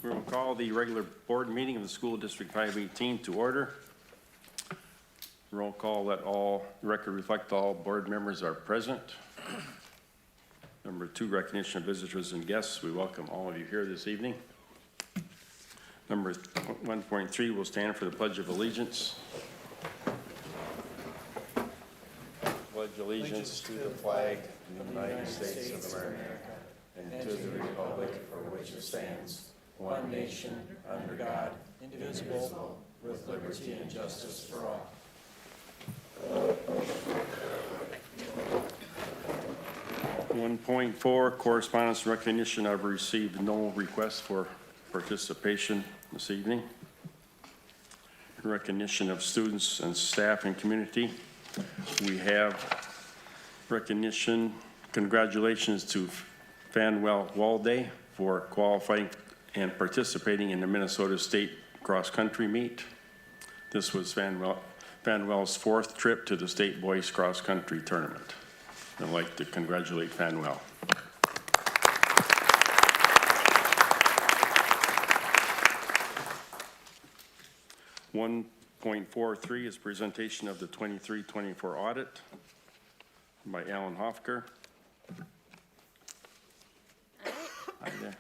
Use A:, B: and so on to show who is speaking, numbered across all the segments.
A: We will call the regular board meeting of the School District 518 to order. Roll call, let all, the record reflect all board members are present. Number 2, recognition of visitors and guests. We welcome all of you here this evening. Number 1.3 will stand for the Pledge of Allegiance. Pledge allegiance to the flag of the United States of America and to the republic for which it stands, one nation, under God, indivisible, with liberty and justice for all. 1.4, correspondence recognition. I've received no requests for participation this evening. Recognition of students and staff and community. We have recognition, congratulations to Fanwell Walday for qualifying and participating in the Minnesota State Cross Country Meet. This was Fanwell's 4th trip to the State Boys Cross Country Tournament. I'd like to congratulate Fanwell. One 1.43 is presentation of the 23-24 audit by Alan Hofker. Hi there.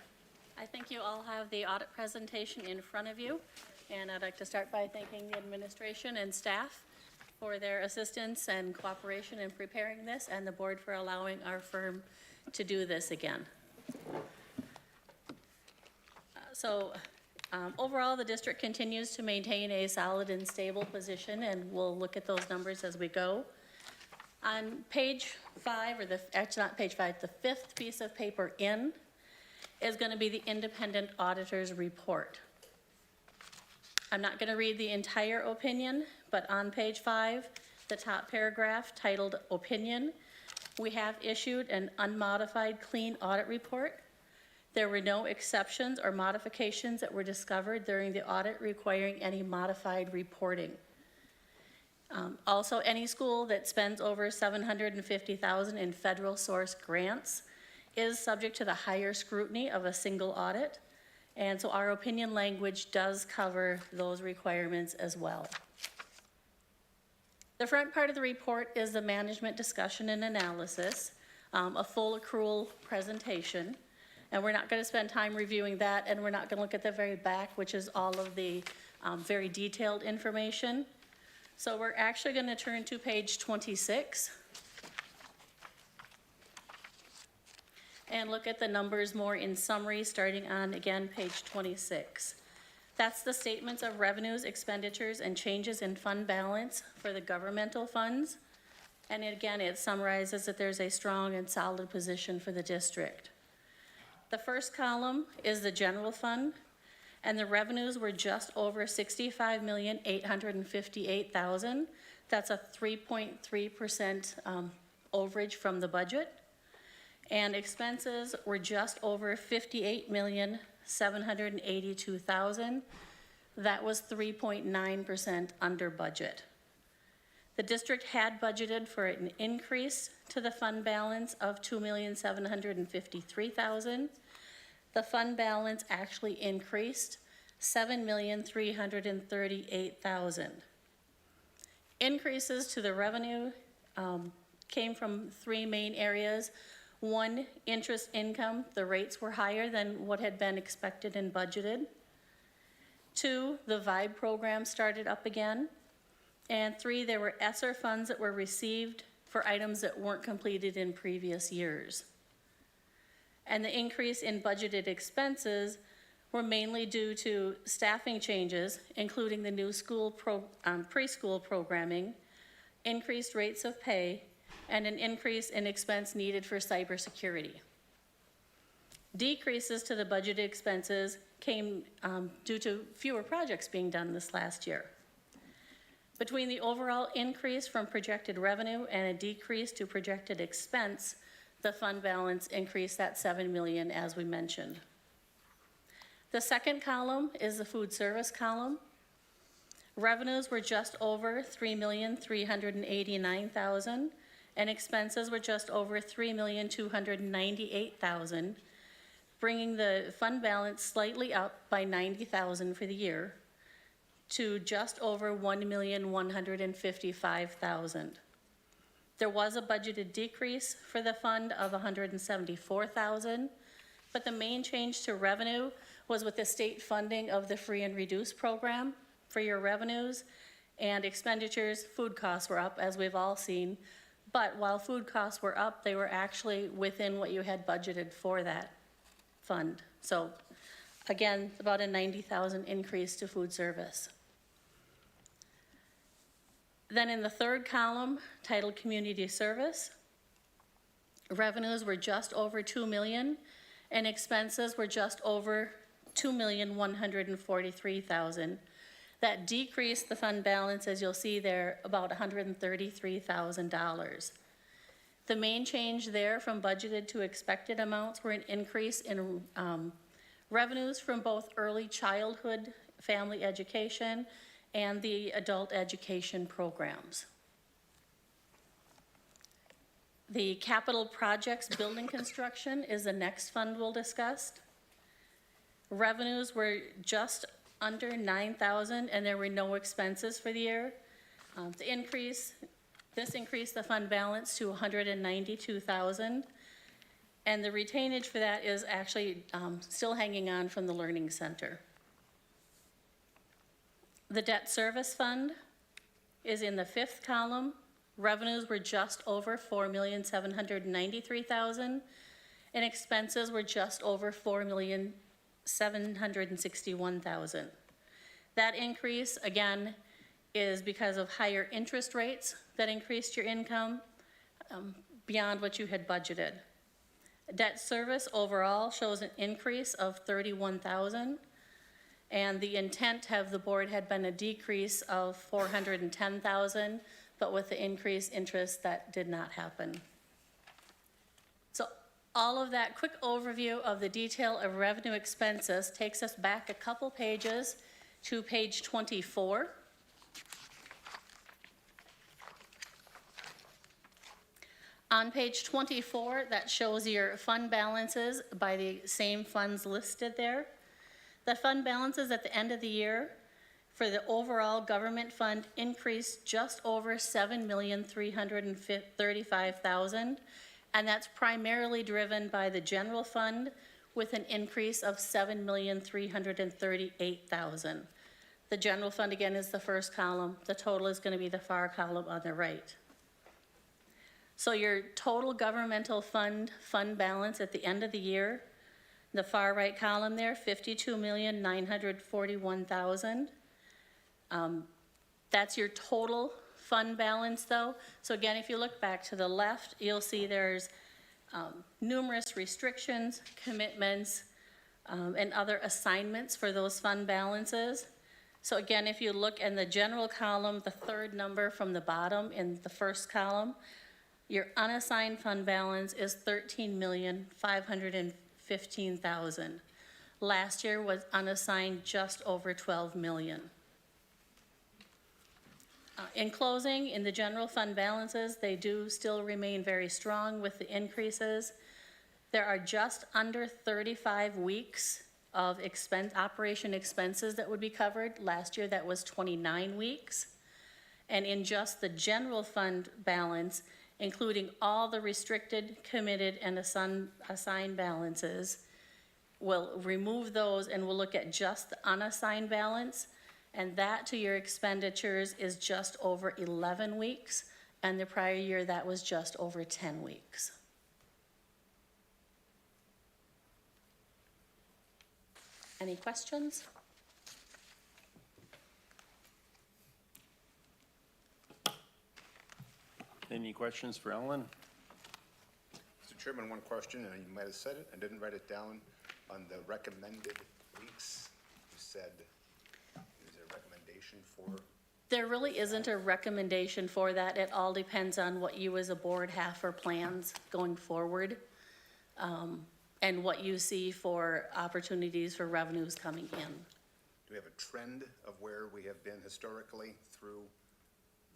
B: I think you all have the audit presentation in front of you, and I'd like to start by thanking the administration and staff for their assistance and cooperation in preparing this, and the board for allowing our firm to do this again. Overall, the district continues to maintain a solid and stable position, and we'll look at those numbers as we go. On page 5, or actually not page 5, the 5th piece of paper in is going to be the independent auditor's report. I'm not going to read the entire opinion, but on page 5, the top paragraph titled Opinion, we have issued an unmodified clean audit report. There were no exceptions or modifications that were discovered during the audit requiring any modified reporting. Also, any school that spends over $750,000 in federal source grants is subject to the higher scrutiny of a single audit. And so our opinion language does cover those requirements as well. The front part of the report is the management discussion and analysis, a full accrual presentation. And we're not going to spend time reviewing that, and we're not going to look at the very back, which is all of the very detailed information. So we're actually going to turn to page 26 and look at the numbers more in summary, starting on, again, page 26. That's the statements of revenues, expenditures, and changes in fund balance for the governmental funds. And again, it summarizes that there's a strong and solid position for the district. The first column is the general fund, and the revenues were just over $65,858,000. That's a 3.3% overage from the budget. And expenses were just over $58,782,000. That was 3.9% under budget. The district had budgeted for an increase to the fund balance of $2,753,000. The fund balance actually increased $7,338,000. Increases to the revenue came from 3 main areas. 1, interest income. The rates were higher than what had been expected and budgeted. 2, the VIBE program started up again. And 3, there were ESSER funds that were received for items that weren't completed in previous years. And the increase in budgeted expenses were mainly due to staffing changes, including the new school preschool programming, increased rates of pay, and an increase in expense needed for cybersecurity. Decreases to the budgeted expenses came due to fewer projects being done this last year. Between the overall increase from projected revenue and a decrease to projected expense, the fund balance increased that $7 million, as we mentioned. The second column is the food service column. Revenues were just over $3,389,000, and expenses were just over $3,298,000. bringing the fund balance slightly up by $90,000 for the year to just over $1,155,000. There was a budgeted decrease for the fund of $174,000, but the main change to revenue was with the state funding of the free and reduced program for your revenues and expenditures. Food costs were up, as we've all seen, but while food costs were up, they were actually within what you had budgeted for that fund. So again, about a $90,000 increase to food service. Then in the third column, titled Community Service, revenues were just over $2 million and expenses were just over $2,143,000. That decreased the fund balance, as you'll see there, about $133,000. The main change there from budgeted to expected amounts were an increase in revenues from both early childhood family education and the adult education programs. The capital projects building construction is the next fund we'll discuss. Revenues were just under $9,000 and there were no expenses for the year. This increased the fund balance to $192,000, and the retainage for that is actually still hanging on from the Learning Center. The debt service fund is in the fifth column. Revenues were just over $4,793,000, and expenses were just over $4,761,000. That increase, again, is because of higher interest rates that increased your income beyond what you had budgeted. Debt service overall shows an increase of $31,000, and the intent of the board had been a decrease of $410,000, but with the increased interest, that did not happen. So all of that quick overview of the detail of revenue expenses takes us back a couple pages to page 24. On page 24, that shows your fund balances by the same funds listed there. The fund balances at the end of the year for the overall government fund increased just over $7,335,000, and that's primarily driven by the general fund with an increase of $7,338,000. The general fund, again, is the first column. The total is going to be the far column on the right. So your total governmental fund balance at the end of the year, the far right column there, $52,941,000. That's your total fund balance though. So again, if you look back to the left, you'll see there's numerous restrictions, commitments, and other assignments for those fund balances. So again, if you look in the general column, the third number from the bottom in the first column, your unassigned fund balance is $13,515,000. Last year was unassigned just over $12 million. In closing, in the general fund balances, they do still remain very strong with the increases. There are just under 35 weeks of operation expenses that would be covered. Last year that was 29 weeks. And in just the general fund balance, including all the restricted, committed, and assigned balances, we'll remove those and we'll look at just the unassigned balance, and that to your expenditures is just over 11 weeks, and the prior year that was just over 10 weeks. Any questions?
A: Any questions for Ellen?
C: Mr. Chairman, one question, and you might have said it, I didn't write it down. On the recommended weeks, you said, is there a recommendation for?
B: There really isn't a recommendation for that. It all depends on what you as a board have for plans going forward, and what you see for opportunities for revenues coming in.
C: Do we have a trend of where we have been historically through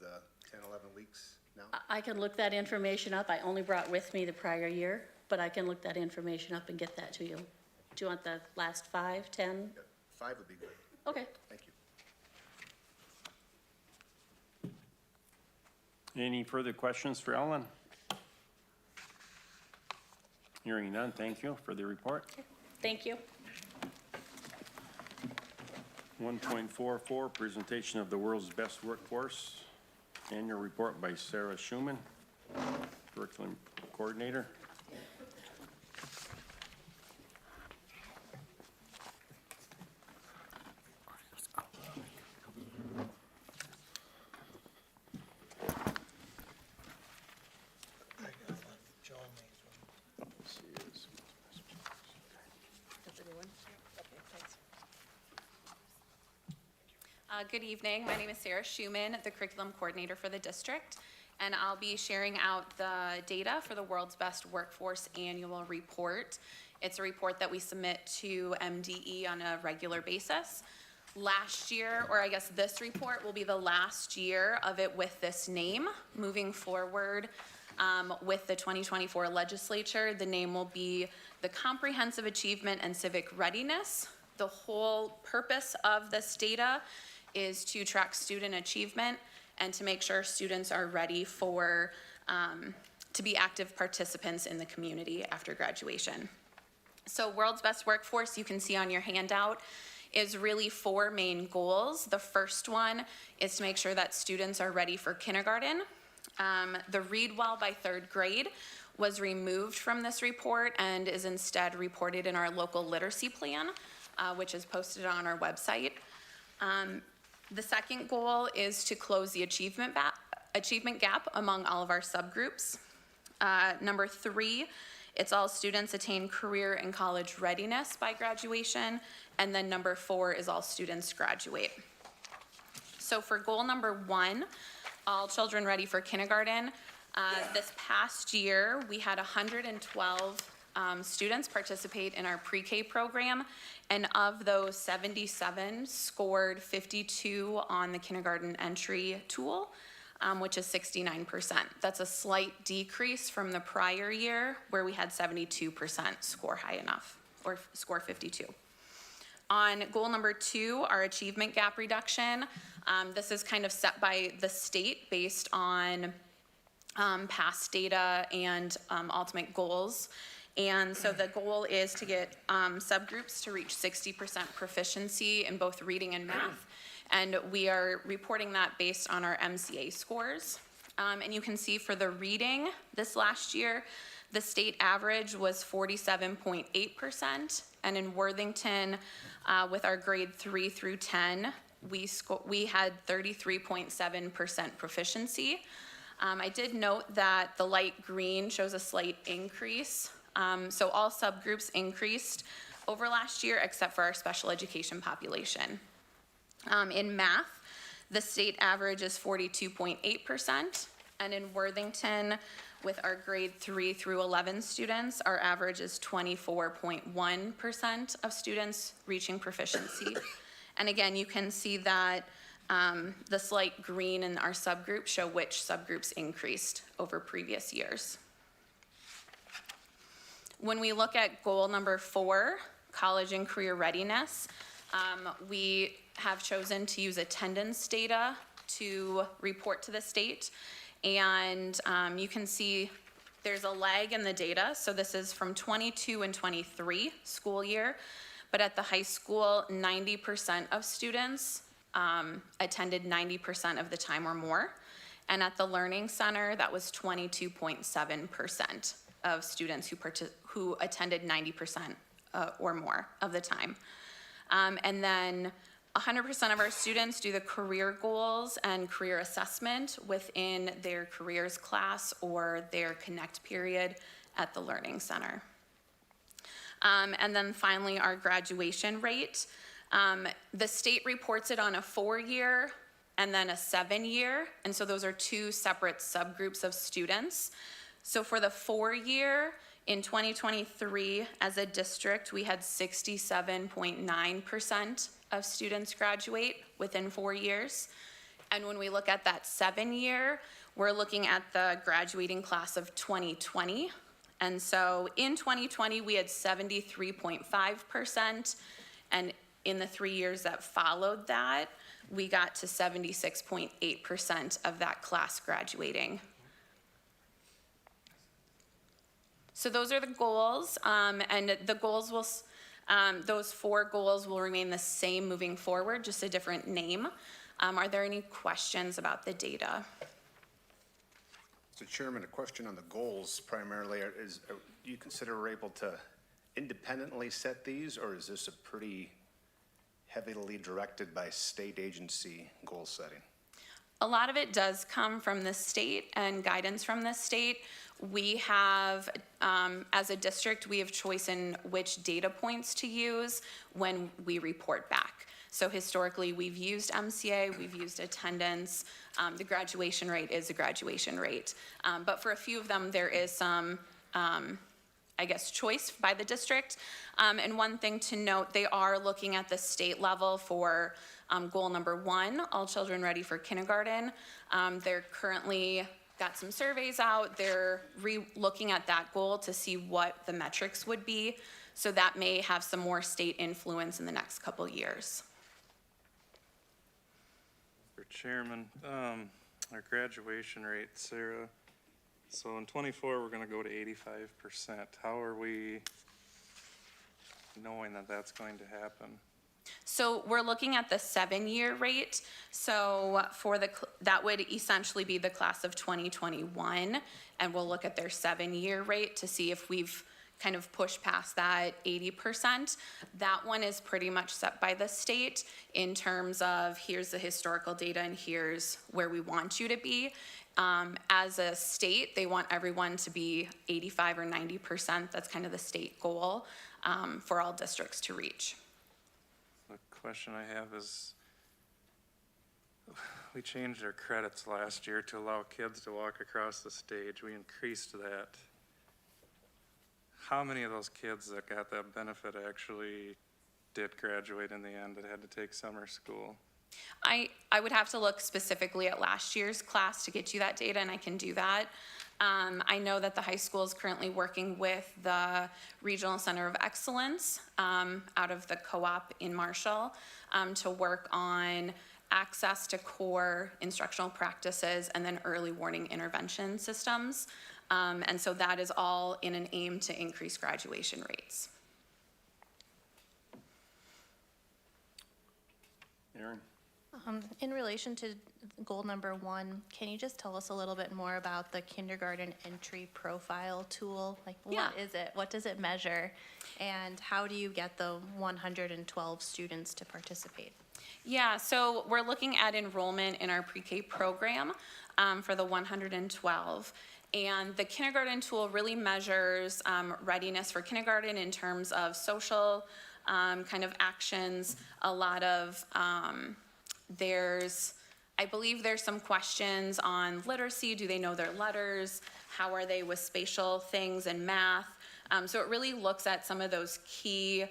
C: the 10, 11 weeks now?
B: I can look that information up. I only brought with me the prior year, but I can look that information up and get that to you. Do you want the last 5, 10?
C: Yeah, 5 would be good.
B: Okay.
C: Thank you.
A: Any further questions for Ellen? Hearing none, thank you for the report.
B: Thank you.
A: 1.44, presentation of the world's best workforce. Annual report by Sarah Schumann, curriculum coordinator.
D: Good evening. My name is Sarah Schumann, the curriculum coordinator for the district, and I'll be sharing out the data for the World's Best Workforce Annual Report. It's a report that we submit to MDE on a regular basis. Last year, or I guess this report will be the last year of it with this name. Moving forward with the 2024 legislature, the name will be the Comprehensive Achievement and Civic Readiness. The whole purpose of this data is to track student achievement and to make sure students are ready for, to be active participants in the community after graduation. So World's Best Workforce, you can see on your handout, is really 4 main goals. The first one is to make sure that students are ready for kindergarten. The read well by 3rd grade was removed from this report and is instead reported in our local literacy plan, which is posted on our website. The second goal is to close the achievement gap among all of our subgroups. Number 3, it's all students attain career and college readiness by graduation. And then number 4 is all students graduate. So for goal number 1, all children ready for kindergarten, this past year, we had 112 students participate in our pre-K program, and of those, 77 scored 52 on the kindergarten entry tool, which is 69%. That's a slight decrease from the prior year where we had 72% score high enough, or score 52. On goal number 2, our achievement gap reduction, this is kind of set by the state based on past data and ultimate goals. And so the goal is to get subgroups to reach 60% proficiency in both reading and math. And we are reporting that based on our MCA scores. And you can see for the reading this last year, the state average was 47.8%. And in Worthington, with our grade 3 through 10, we had 33.7% proficiency. I did note that the light green shows a slight increase. So all subgroups increased over last year except for our special education population. In math, the state average is 42.8%, and in Worthington, with our grade 3 through 11 students, our average is 24.1% of students reaching proficiency. And again, you can see that the slight green in our subgroups show which subgroups increased over previous years. When we look at goal number 4, college and career readiness, we have chosen to use attendance data to report to the state. And you can see there's a lag in the data. So this is from 22 and 23 school year. But at the high school, 90% of students attended 90% of the time or more. And at the Learning Center, that was 22.7% of students who attended 90% or more of the time. And then 100% of our students do the career goals and career assessment within their careers class or their Connect period at the Learning Center. And then finally, our graduation rate. The state reports it on a 4-year and then a 7-year, and so those are 2 separate subgroups of students. So for the 4-year, in 2023, as a district, we had 67.9% of students graduate within 4 years. And when we look at that 7-year, we're looking at the graduating class of 2020, And so in 2020, we had 73.5%, and in the 3 years that followed that, we got to 76.8% of that class graduating. So those are the goals, and the goals will, those 4 goals will remain the same moving forward, just a different name. Are there any questions about the data?
C: Mr. Chairman, a question on the goals primarily. Do you consider we're able to independently set these, or is this a pretty heavily directed by state agency goal setting?
D: A lot of it does come from the state and guidance from the state. We have, as a district, we have choice in which data points to use when we report back. So historically, we've used MCA, we've used attendance. The graduation rate is a graduation rate. But for a few of them, there is some, I guess, choice by the district. And one thing to note, they are looking at the state level for goal number 1, all children ready for kindergarten. They're currently got some surveys out. They're looking at that goal to see what the metrics would be. So that may have some more state influence in the next couple years.
E: Mr. Chairman, our graduation rate, Sarah, so in '24, we're gonna go to 85%. How are we knowing that that's going to happen?
D: So we're looking at the 7-year rate. So for that would essentially be the class of 2021, and we'll look at their 7-year rate to see if we've kind of pushed past that 80%. That one is pretty much set by the state in terms of here's the historical data and here's where we want you to be. As a state, they want everyone to be 85 or 90%. That's kind of the state goal for all districts to reach.
E: The question I have is, we changed our credits last year to allow kids to walk across the stage. We increased that. How many of those kids that got that benefit actually did graduate in the end that had to take summer school?
D: I would have to look specifically at last year's class to get you that data, and I can do that. I know that the high school is currently working with the Regional Center of Excellence out of the co-op in Marshall to work on access to core instructional practices and then early warning intervention systems. And so that is all in an aim to increase graduation rates.
A: Aaron?
F: In relation to goal number 1, can you just tell us a little bit more about the kindergarten entry profile tool? Like,
D: Yeah.
F: what is it? What does it measure? And how do you get the 112 students to participate?
D: Yeah, so we're looking at enrollment in our pre-K program for the 112. And the kindergarten tool really measures readiness for kindergarten in terms of social kind of actions. A lot of, I believe there's some questions on literacy. Do they know their letters? How are they with spatial things and math? So it really looks at some of those key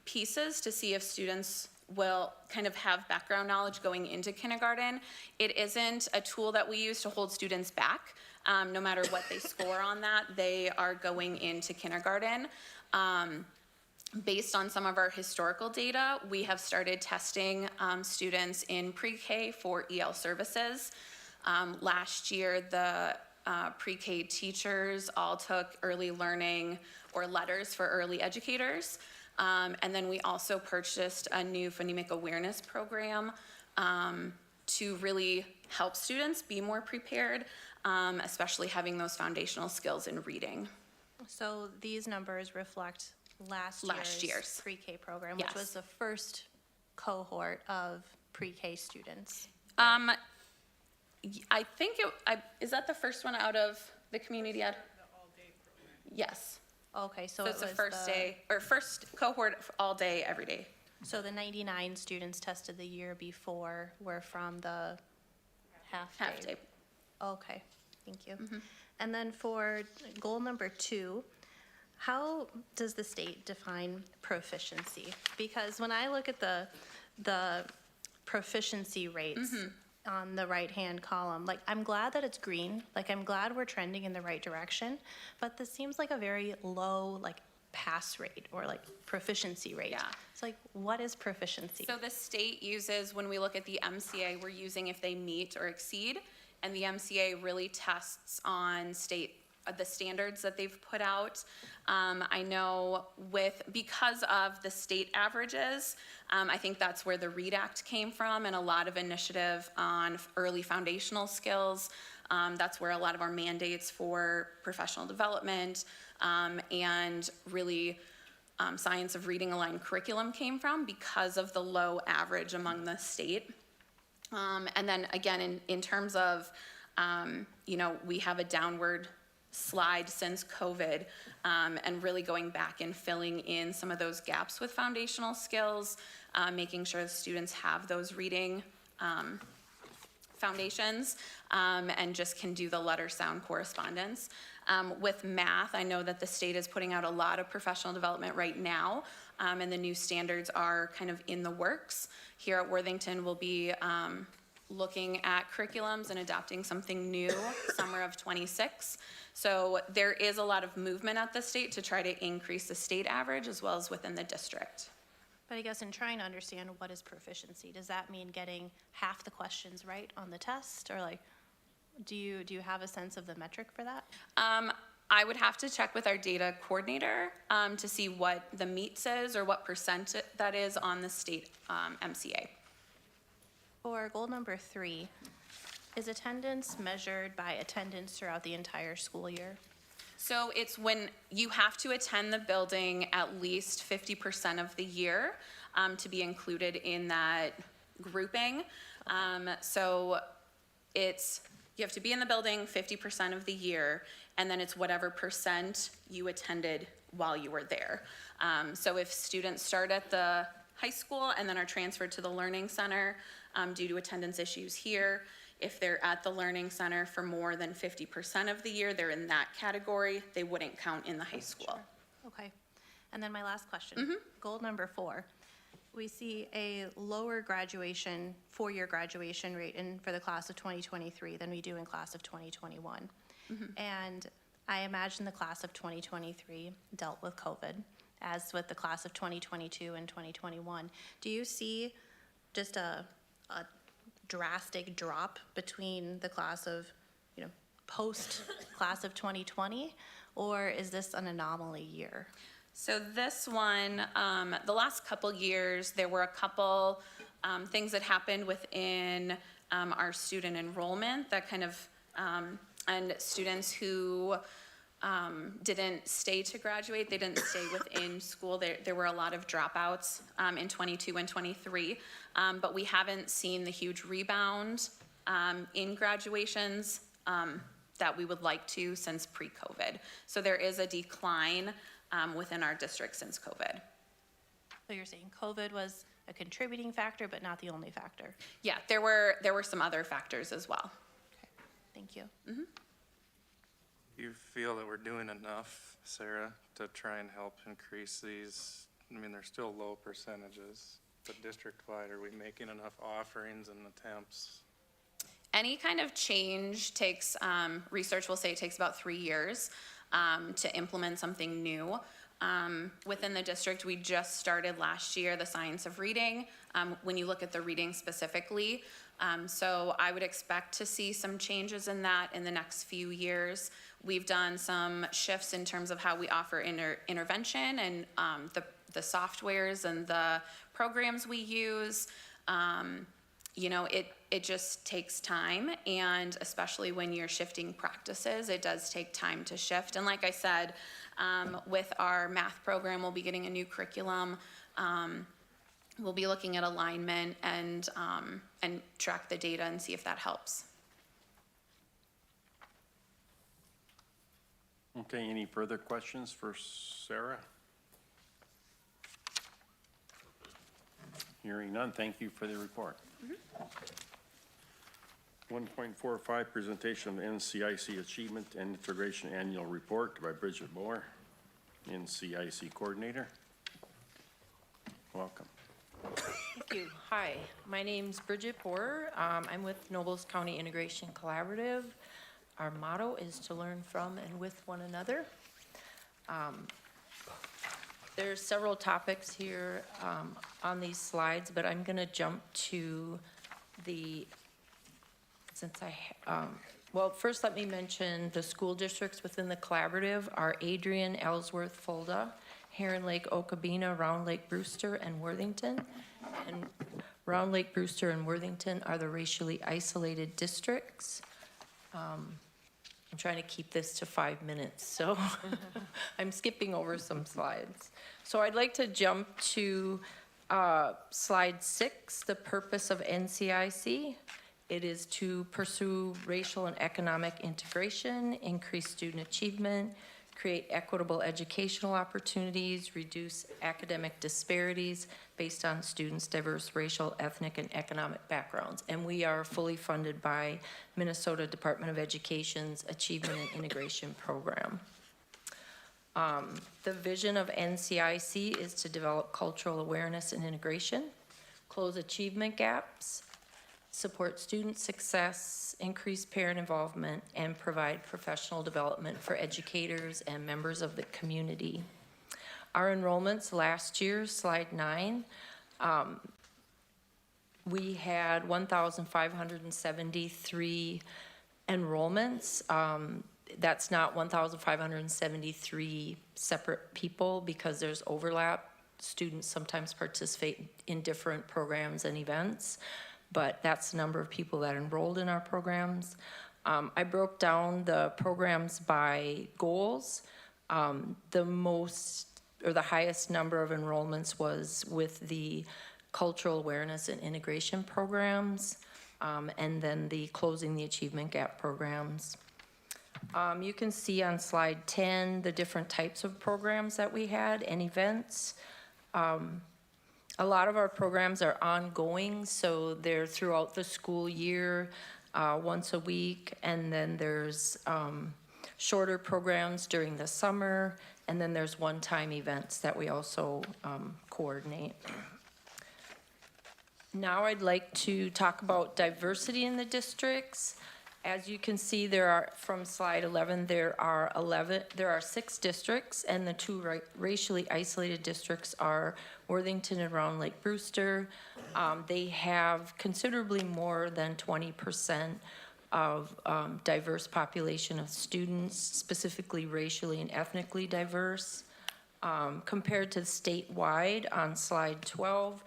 D: pieces to see if students will kind of have background knowledge going into kindergarten. It isn't a tool that we use to hold students back. No matter what they score on that, they are going into kindergarten. Based on some of our historical data, we have started testing students in pre-K for EL services. Last year, the pre-K teachers all took early learning or letters for early educators. And then we also purchased a new phonemic awareness program to really help students be more prepared, especially having those foundational skills in reading.
F: So these numbers reflect last year's pre-K program, which
D: Yes.
F: was the first cohort of pre-K students.
D: I think is that the first one out of the community ed? The all-day program. Yes.
F: Okay, so
D: So
F: it
D: it's the
F: was
D: first day, or first cohort all day, every day.
F: So the 99 students tested the year before were from the half day?
D: Half day.
F: Okay, thank you. And then for goal number 2, how does the state define proficiency? Because when I look at the proficiency rates, on the right-hand column, like, I'm glad that it's green, like, I'm glad we're trending in the right direction, but this seems like a very low, like, pass rate or like proficiency rate.
D: Yeah.
F: It's like, what is proficiency?
D: So the state uses, when we look at the MCA, we're using if they meet or exceed, and the MCA really tests on the standards that they've put out. I know because of the state averages, I think that's where the READ Act came from, and a lot of initiative on early foundational skills. That's where a lot of our mandates for professional development, and really science of reading aligned curriculum came from, because of the low average among the state. And then again, in terms of, we have a downward slide since COVID, and really going back and filling in some of those gaps with foundational skills, making sure the students have those reading foundations, and just can do the letter sound correspondence. With math, I know that the state is putting out a lot of professional development right now, and the new standards are kind of in the works. Here at Worthington, we'll be looking at curriculums and adopting something new summer of '26. So there is a lot of movement at the state to try to increase the state average as well as within the district.
F: But I guess in trying to understand what is proficiency, does that mean getting half the questions right on the test? Or like, do you have a sense of the metric for that?
D: I would have to check with our data coordinator to see what the meets is or what percent that is on the state MCA.
F: For goal number 3, is attendance measured by attendance throughout the entire school year?
D: So it's when you have to attend the building at least 50% of the year to be included in that grouping. So you have to be in the building 50% of the year, and then it's whatever percent you attended while you were there. So if students start at the high school and then are transferred to the Learning Center due to attendance issues here, if they're at the Learning Center for more than 50% of the year, they're in that category, they wouldn't count in the high school.
F: Okay. And then my last question, goal number 4. We see a lower graduation, 4-year graduation rate for the class of 2023 than we do in class of 2021. And I imagine the class of 2023 dealt with COVID, as with the class of 2022 and 2021. Do you see just a drastic drop between the class of, post class of 2020, or is this an anomaly year?
D: So this one, the last couple years, there were a couple things that happened within our student enrollment that kind of, and students who didn't stay to graduate, they didn't stay within school. There were a lot of dropouts in 22 and 23, but we haven't seen the huge rebound in graduations that we would like to since pre-COVID. So there is a decline within our district since COVID.
F: So you're saying COVID was a contributing factor, but not the only factor?
D: Yeah, there were some other factors as well.
F: Okay, thank you.
E: You feel that we're doing enough, Sarah, to try and help increase these? I mean, they're still low percentages, but district-wide, are we making enough offerings and attempts?
D: Any kind of change takes, research will say it takes about 3 years to implement something new. Within the district, we just started last year the science of reading, when you look at the reading specifically. So I would expect to see some changes in that in the next few years. We've done some shifts in terms of how we offer intervention and the softwares and the programs we use. It just takes time, and especially when you're shifting practices, it does take time to shift. And like I said, with our math program, we'll be getting a new curriculum. We'll be looking at alignment and track the data and see if that helps.
A: Okay, any further questions for Sarah? Hearing none, thank you for the report. 1.45, presentation of NCIC Achievement and Integration Annual Report by Bridget Moore, NCIC Coordinator. Welcome.
G: Thank you. Hi, my name's Bridget Borer. I'm with Nobles County Integration Collaborative. Our motto is to learn from and with one another. There's several topics here on these slides, but I'm going to jump to well, first let me mention the school districts within the collaborative are Adrian, Ellsworth, Fulda, Heron Lake, Okabena, Round Lake, Brewster, and Worthington. And Round Lake, Brewster, and Worthington are the racially isolated districts. I'm trying to keep this to 5 minutes, so I'm skipping over some slides. So I'd like to jump to slide 6, the purpose of NCIC. It is to pursue racial and economic integration, increase student achievement, create equitable educational opportunities, reduce academic disparities based on students' diverse racial, ethnic, and economic backgrounds. And we are fully funded by Minnesota Department of Education's Achievement and Integration Program. The vision of NCIC is to develop cultural awareness and integration, close achievement gaps, support student success, increase parent involvement, and provide professional development for educators and members of the community. Our enrollments last year, slide 9, we had 1,573 enrollments. That's not 1,573 separate people because there's overlap. Students sometimes participate in different programs and events, but that's the number of people that enrolled in our programs. I broke down the programs by goals. The highest number of enrollments was with the cultural awareness and integration programs, and then the closing the achievement gap programs. You can see on slide 10 the different types of programs that we had and events. A lot of our programs are ongoing, so they're throughout the school year, once a week, and then there's shorter programs during the summer, and then there's one-time events that we also coordinate. Now I'd like to talk about diversity in the districts. As you can see, there are, from slide 11, there are 6 districts, and the 2 racially isolated districts are Worthington and Round Lake Brewster. They have considerably more than 20% of diverse population of students, specifically racially and ethnically diverse. Compared to statewide on slide 12,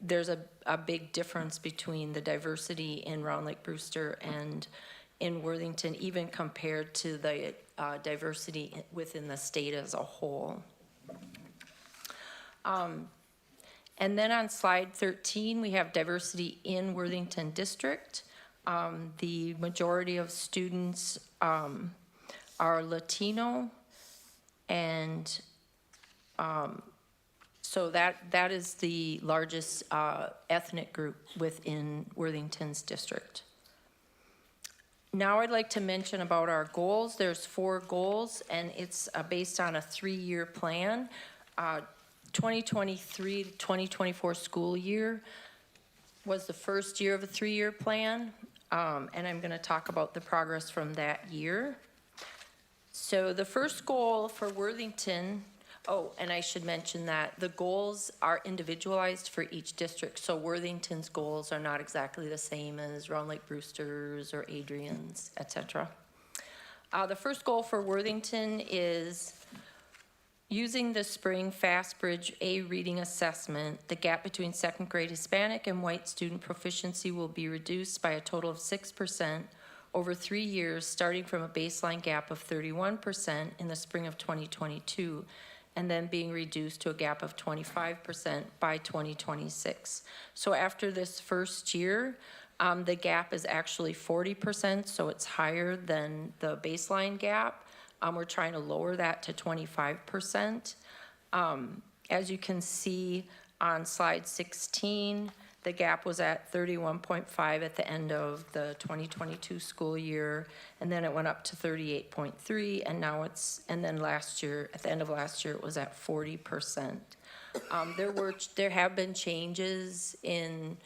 G: there's a big difference between the diversity in Round Lake Brewster and in Worthington, even compared to the diversity within the state as a whole. And then on slide 13, we have diversity in Worthington District. The majority of students are Latino, and so that is the largest ethnic group within Worthington's district. Now I'd like to mention about our goals. There's 4 goals, and it's based on a 3-year plan. 2023 to 2024 school year was the first year of a 3-year plan, and I'm going to talk about the progress from that year. So the first goal for Worthington, and I should mention that the goals are individualized for each district, so Worthington's goals are not exactly the same as Round Lake Brewster's or Adrian's, etc. The first goal for Worthington is using the spring FastBridge A reading assessment. The gap between 2nd grade Hispanic and white student proficiency will be reduced by a total of 6% over 3 years, starting from a baseline gap of 31% in the spring of 2022, and then being reduced to a gap of 25% by 2026. So after this first year, the gap is actually 40%, so it's higher than the baseline gap. We're trying to lower that to 25%. As you can see on slide 16, the gap was at 31.5 at the end of the 2022 school year, and then it went up to 38.3, and now and then last year, at the end of last year, it was at 40%. There have been changes in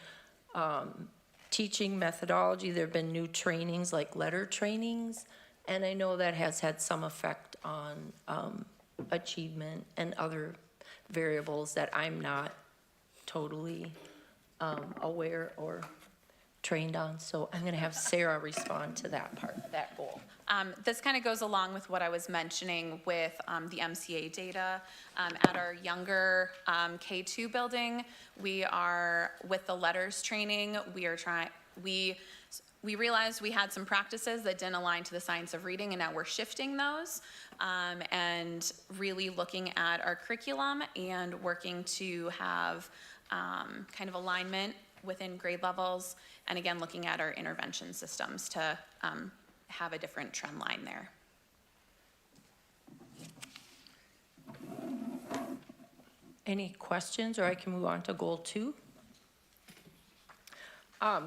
G: teaching methodology. There have been new trainings, like letter trainings, and I know that has had some effect on achievement and other variables that I'm not totally aware or trained on. So I'm going to have Sarah respond to that part, that goal.
D: This kind of goes along with what I was mentioning with the MCA data. At our younger K2 building, we are, with the letters training, we realized we had some practices that didn't align to the science of reading, and now we're shifting those and really looking at our curriculum and working to have kind of alignment within grade levels, and again, looking at our intervention systems to have a different trend line there.
G: Any questions, or I can move on to goal 2?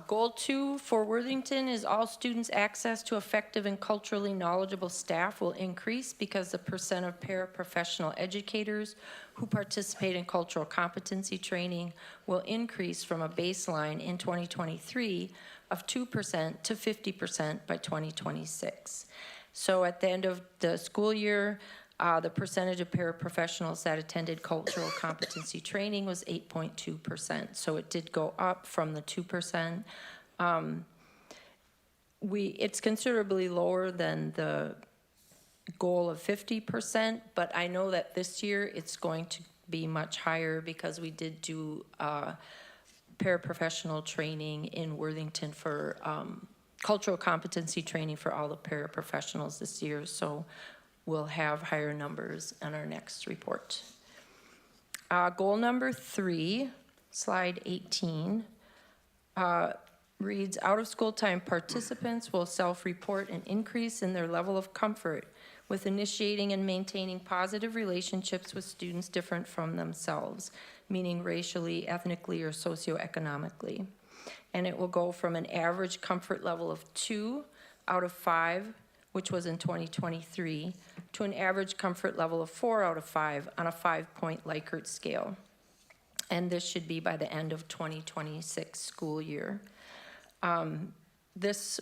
G: Goal 2 for Worthington is all students' access to effective and culturally knowledgeable staff will increase because the percent of paraprofessional educators who participate in cultural competency training will increase from a baseline in 2023 of 2% to 50% by 2026. So at the end of the school year, the percentage of paraprofessionals that attended cultural competency training was 8.2%. So it did go up from the 2%. It's considerably lower than the goal of 50%, but I know that this year it's going to be much higher because we did do paraprofessional training in Worthington for cultural competency training for all the paraprofessionals this year. So we'll have higher numbers on our next report. Goal number 3, slide 18, reads, out-of-school time participants will self-report an increase in their level of comfort with initiating and maintaining positive relationships with students different from themselves, meaning racially, ethnically, or socioeconomically. And it will go from an average comfort level of 2 out of 5, which was in 2023, to an average comfort level of 4 out of 5 on a 5-point Likert scale. And this should be by the end of 2026 school year. This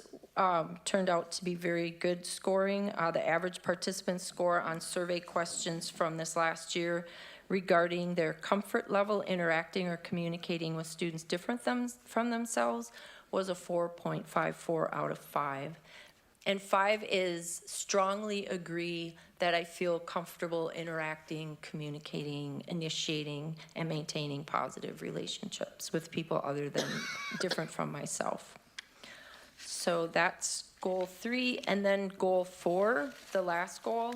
G: turned out to be very good scoring. The average participant score on survey questions from this last year regarding their comfort level interacting or communicating with students different from themselves was a 4.54 out of 5. And 5 is strongly agree that I feel comfortable interacting, communicating, initiating, and maintaining positive relationships with people other than different from myself. So that's goal 3. And then goal 4, the last goal,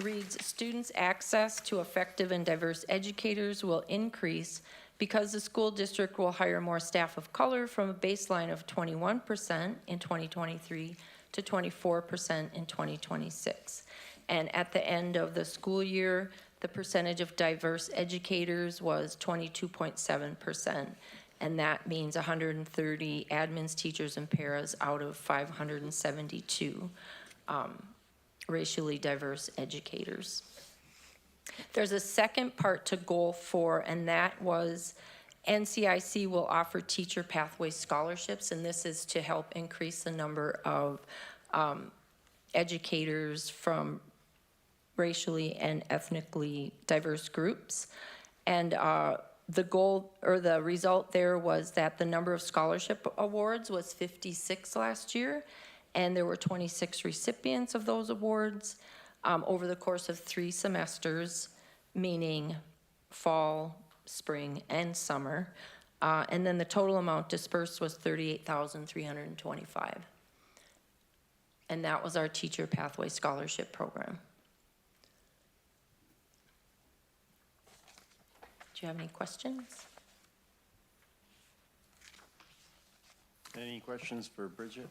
G: reads, students' access to effective and diverse educators will increase because the school district will hire more staff of color from a baseline of 21% in 2023 to 24% in 2026. And at the end of the school year, the percentage of diverse educators was 22.7%. And that means 130 admins, teachers, and paras out of 572 racially diverse educators. There's a second part to goal 4, and that was NCIC will offer teacher pathway scholarships, and this is to help increase the number of educators from racially and ethnically diverse groups. And the goal or the result there was that the number of scholarship awards was 56 last year, and there were 26 recipients of those awards over the course of 3 semesters, meaning fall, spring, and summer. And then the total amount dispersed was $38,325. And that was our Teacher Pathway Scholarship Program. Do you have any questions?
A: Any questions for Bridget?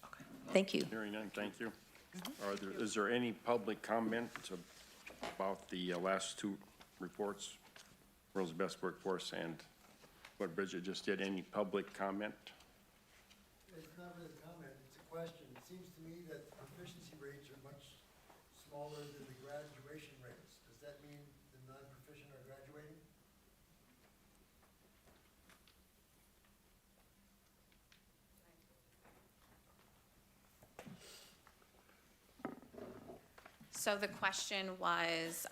G: Okay, thank you.
A: Hearing none, thank you. Is there any public comment about the last 2 reports, World's Best Workforce and what Bridget just did? Any public comment?
H: It's not really a comment, it's a question. It seems to me that the proficiency rates are much smaller than the graduation rates. Does that mean the non-proficient are graduating?
D: So the question was,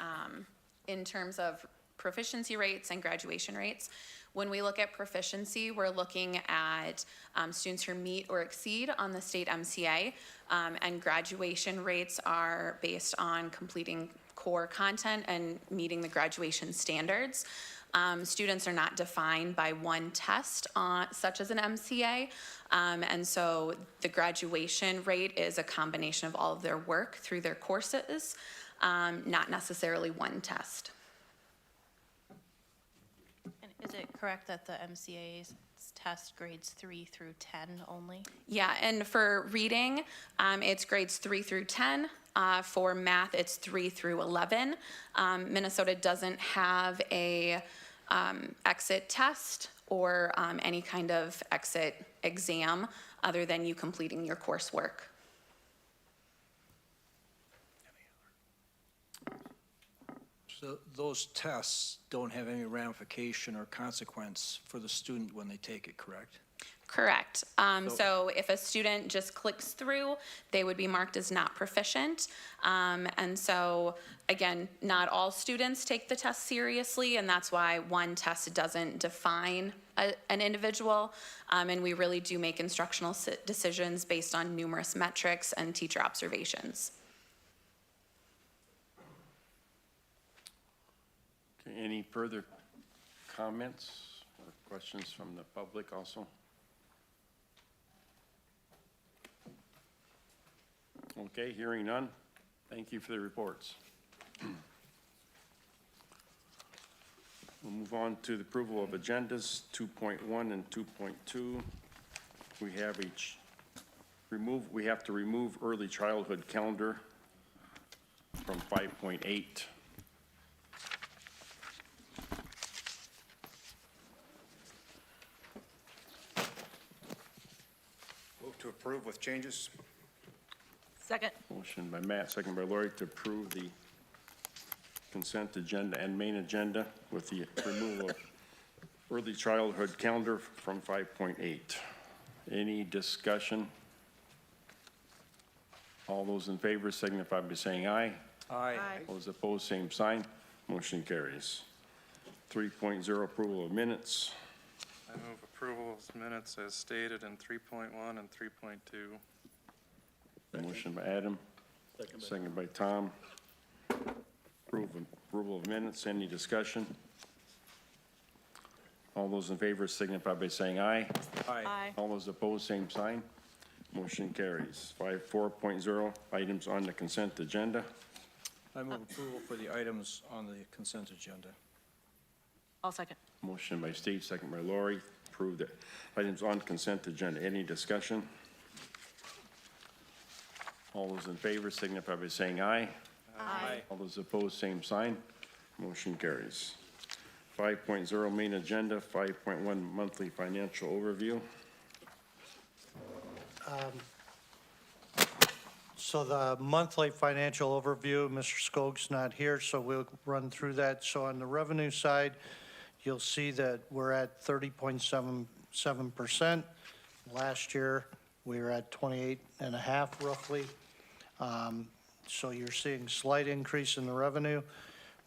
D: in terms of proficiency rates and graduation rates. When we look at proficiency, we're looking at students who meet or exceed on the state MCA, and graduation rates are based on completing core content and meeting the graduation standards. Students are not defined by one test, such as an MCA, and so the graduation rate is a combination of all of their work through their courses, not necessarily one test.
F: And is it correct that the MCA's test grades 3 through 10 only?
D: Yeah, and for reading, it's grades 3 through 10. For math, it's 3 through 11. Minnesota doesn't have a exit test or any kind of exit exam other than you completing your coursework.
I: So those tests don't have any ramification or consequence for the student when they take it, correct?
D: Correct. So if a student just clicks through, they would be marked as not proficient. And so, again, not all students take the test seriously, and that's why one test doesn't define an individual. And we really do make instructional decisions based on numerous metrics and teacher observations.
A: Okay, any further comments or questions from the public also? Okay, hearing none. Thank you for the reports. We'll move on to the approval of agendas 2.1 and 2.2. We have we have to remove early childhood calendar from 5.8.
C: Move to approve with changes.
G: Second.
A: Motion by Matt, second by Lori to approve the consent agenda and main agenda with the removal of early childhood calendar from 5.8. Any discussion? All those in favor signify by saying aye.
I: Aye.
A: Those opposed, same sign. Motion carries. 3.0, approval of minutes.
E: I move approval of minutes as stated in 3.1 and 3.2.
A: Motion by Adam, second by Tom. Approval of minutes. Any discussion? All those in favor signify by saying aye.
I: Aye.
A: All those opposed, same sign. Motion carries. 4.0, items on the consent agenda.
I: I move approval for the items on the consent agenda.
G: I'll second.
A: Motion by Steve, second by Lori. Approve the items on consent agenda. Any discussion? All those in favor signify by saying aye.
I: Aye.
A: All those opposed, same sign. Motion carries. 5.0 main agenda, 5.1 monthly financial overview.
H: So the monthly financial overview, Mr. Skog's not here, so we'll run through that. So on the revenue side, you'll see that we're at 30.77%. Last year, we were at 28.5 roughly. So you're seeing slight increase in the revenue.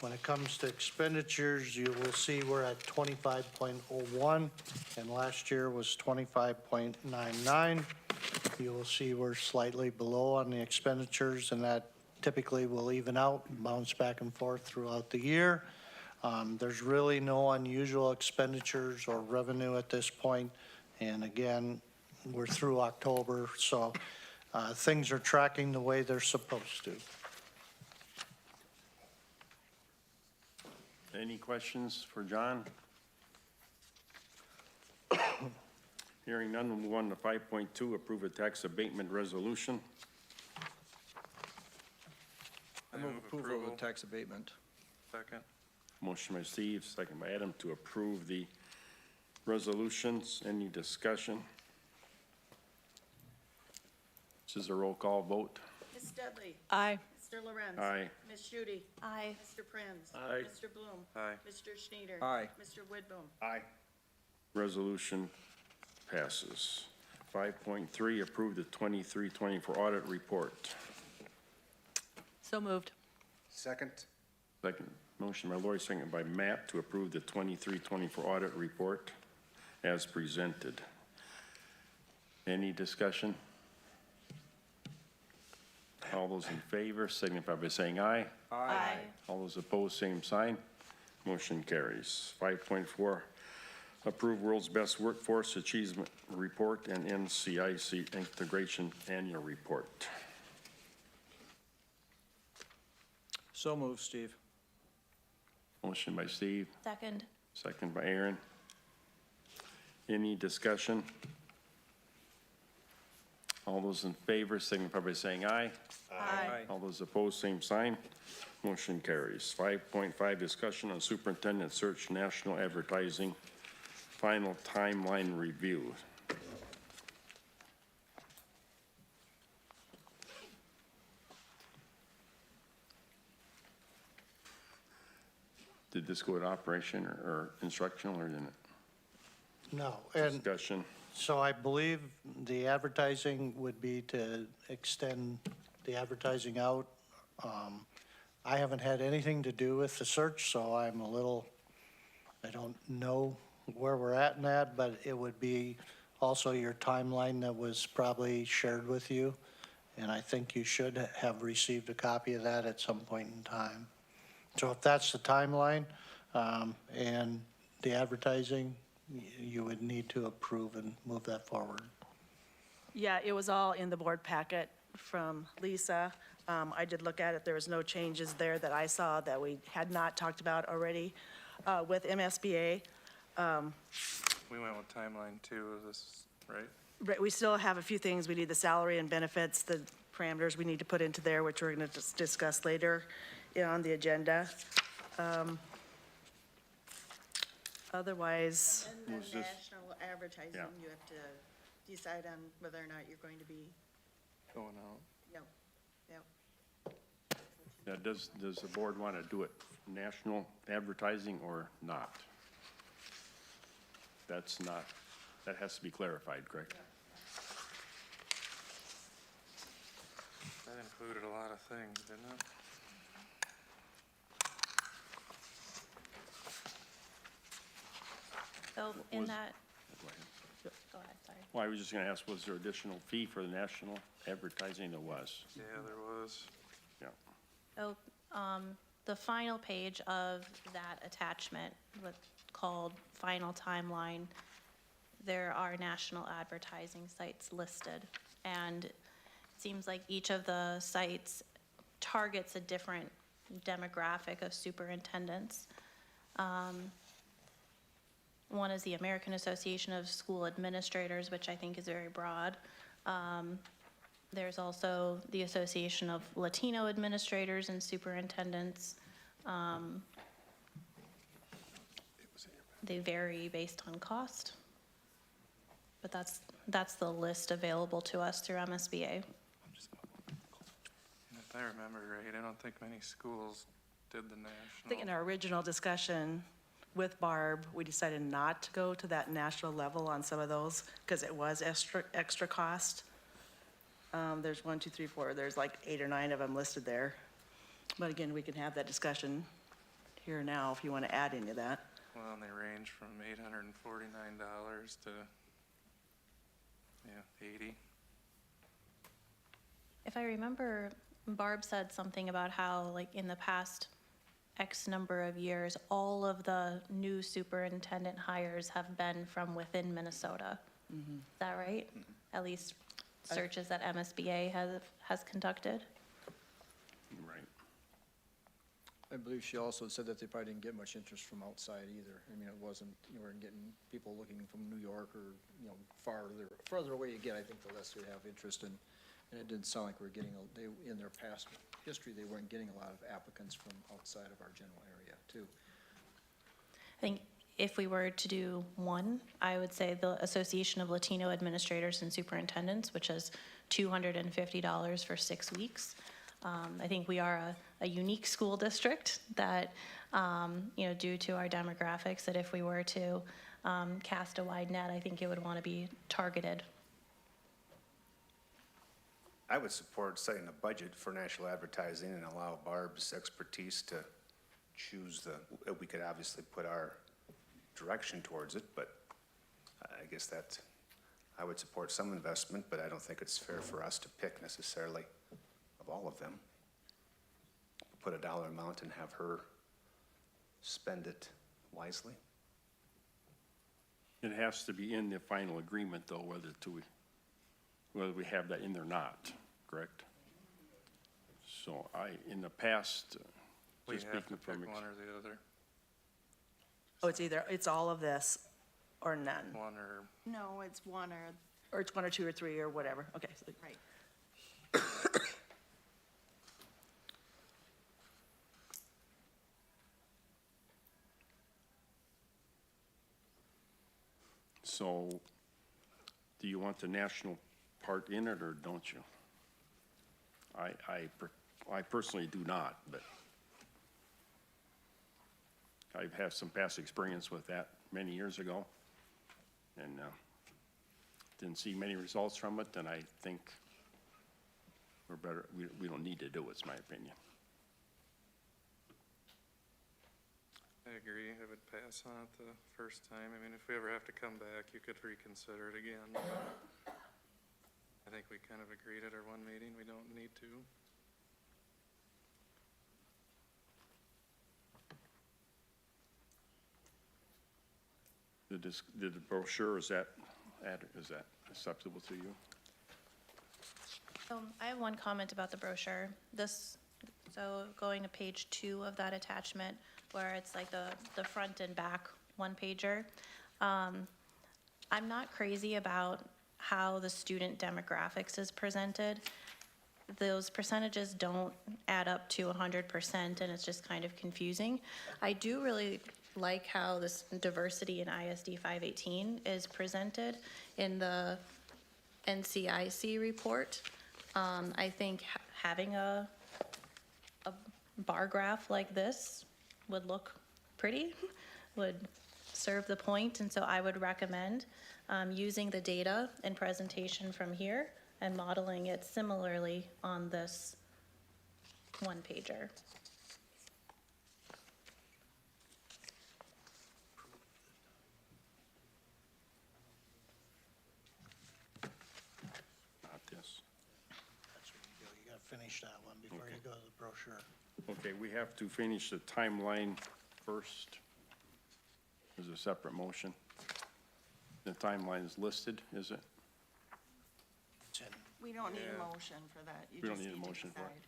H: When it comes to expenditures, you will see we're at 25.01, and last year was 25.99. You will see we're slightly below on the expenditures, and that typically will even out and bounce back and forth throughout the year. There's really no unusual expenditures or revenue at this point. And again, we're through October, so things are tracking the way they're supposed to.
A: Any questions for John? Hearing none, we'll move on to 5.2, approve a tax abatement resolution.
I: I move approval of the tax abatement.
E: Second.
A: Motion by Steve, second by Adam to approve the resolutions. Any discussion? This is a roll call vote.
B: Ms. Dudley?
F: Aye.
B: Mr. Lorenz?
A: Aye.
B: Ms. Shute?
F: Aye.
B: Mr. Prinz?
A: Aye.
B: Mr. Bloom?
E: Aye.
B: Mr. Schneider?
I: Aye.
B: Mr. Whitboom?
C: Aye.
A: Resolution passes. 5.3, approve the 23-24 audit report.
F: So moved.
C: Second?
A: Second, motion by Lori, second by Matt to approve the 23-24 audit report as presented. Any discussion? All those in favor signify by saying aye.
F: Aye.
A: All those opposed, same sign. Motion carries. 5.4, approve World's Best Workforce Achievement Report and NCIC Integration Annual Report.
I: So moved, Steve.
A: Motion by Steve,
F: Second.
A: second by Aaron. Any discussion? All those in favor signify by saying aye.
F: Aye.
A: All those opposed, same sign. Motion carries. 5.5, discussion on Superintendent Search National Advertising Final Timeline Review. Did this go to operation or instructional, or didn't it?
H: No, and
A: Discussion.
H: so I believe the advertising would be to extend the advertising out. I haven't had anything to do with the search, so I'm a little, I don't know where we're at in that, but it would be also your timeline that was probably shared with you. And I think you should have received a copy of that at some point in time. So if that's the timeline, and the advertising, you would need to approve and move that forward.
J: Yeah, it was all in the board packet from Lisa. I did look at it. There was no changes there that I saw that we had not talked about already with MSBA.
E: We went with timeline 2 of this, right?
J: But we still have a few things. We need the salary and benefits, the parameters we need to put into there, which we're going to discuss later on the agenda. Otherwise,
B: And then
A: Who's this?
B: national advertising,
A: Yeah.
B: you have to decide on whether or not you're going to be,
E: Going out.
B: yep, yep.
A: Now, does the board want to do it national advertising or not? That's not, that has to be clarified, correct?
E: That included a lot of things, didn't it?
F: So in
A: Was-
F: that,
A: Go ahead.
F: go ahead, sorry.
A: Well, I was just going to ask, was there additional fee for the national advertising? There was,
E: Yeah, there was.
A: yeah.
F: So, the final page of that attachment, what's called Final Timeline, there are national advertising sites listed. And it seems like each of the sites targets a different demographic of superintendents. One is the American Association of School Administrators, which I think is very broad. There's also the Association of Latino Administrators and Superintendents. They vary based on cost. But that's the list available to us through MSBA.
E: And if I remember right, I don't think many schools did the
J: I think in
E: national.
J: our original discussion with Barb, we decided not to go to that national level on some of those because it was extra cost. There's 1, 2, 3, 4, there's like 8 or 9 of them listed there. But again, we can have that discussion here now if you want to add any of that.
E: Well, and they range from $849 to, 80.
F: If I remember, Barb said something about how, like, in the past X number of years, all of the new superintendent hires have been from within Minnesota. Is that right? At least searches that MSBA has conducted.
A: Right.
I: I believe she also said that they probably didn't get much interest from outside either. I mean, it wasn't, you weren't getting people looking from New York or, further away you get, I think the less we have interest in. And it didn't sound like we're getting, in their past history, they weren't getting a lot of applicants from outside of our general area too.
F: I think if we were to do one, I would say the Association of Latino Administrators and Superintendents, which has $250 for 6 weeks. I think we are a unique school district that, due to our demographics, that if we were to cast a wide net, I think it would want to be targeted.
C: I would support setting a budget for national advertising and allow Barb's expertise to choose we could obviously put our direction towards it, but I guess that, I would support some investment, but I don't think it's fair for us to pick necessarily of all of them. Put a dollar amount and have her spend it wisely.
A: It has to be in the final agreement, though, whether we have that in there or not, correct? So in the past,
E: We
A: just
E: have to
A: speaking
E: pick
A: from,
E: one or the other,
J: Oh, it's all of this or none?
E: one or,
K: No, it's one or,
J: Or it's 1 or 2 or 3 or whatever, okay. So
K: right.
A: so do you want the national part in it, or don't you? I personally do not, but I've had some past experience with that many years ago, and didn't see many results from it, and I think we're better, we don't need to do it, it's my opinion.
E: I agree, I would pass on it the first time. I mean, if we ever have to come back, you could reconsider it again. I think we kind of agreed at our one meeting, we don't need to.
A: The brochure, is that acceptable to you?
F: I have one comment about the brochure. So going to page 2 of that attachment, where it's like the front and back one-pager. I'm not crazy about how the student demographics is presented. Those percentages don't add up to 100%, and it's just kind of confusing. I do really like how this diversity in ISD 518 is presented in the NCIC report. I think having a bar graph like this would look pretty, would serve the point, and so I would recommend using the data and presentation from here and modeling it similarly on this one-pager.
A: Not this.
H: That's what you do. You gotta finish that one before you go to the brochure.
A: Okay, we have to finish the timeline first. There's a separate motion. The timeline is listed, is it?
H: It's in,
K: We don't need
E: Yeah.
K: a motion for that. You
A: We don't
K: just
A: need a
K: to
A: motion for it.
K: decide.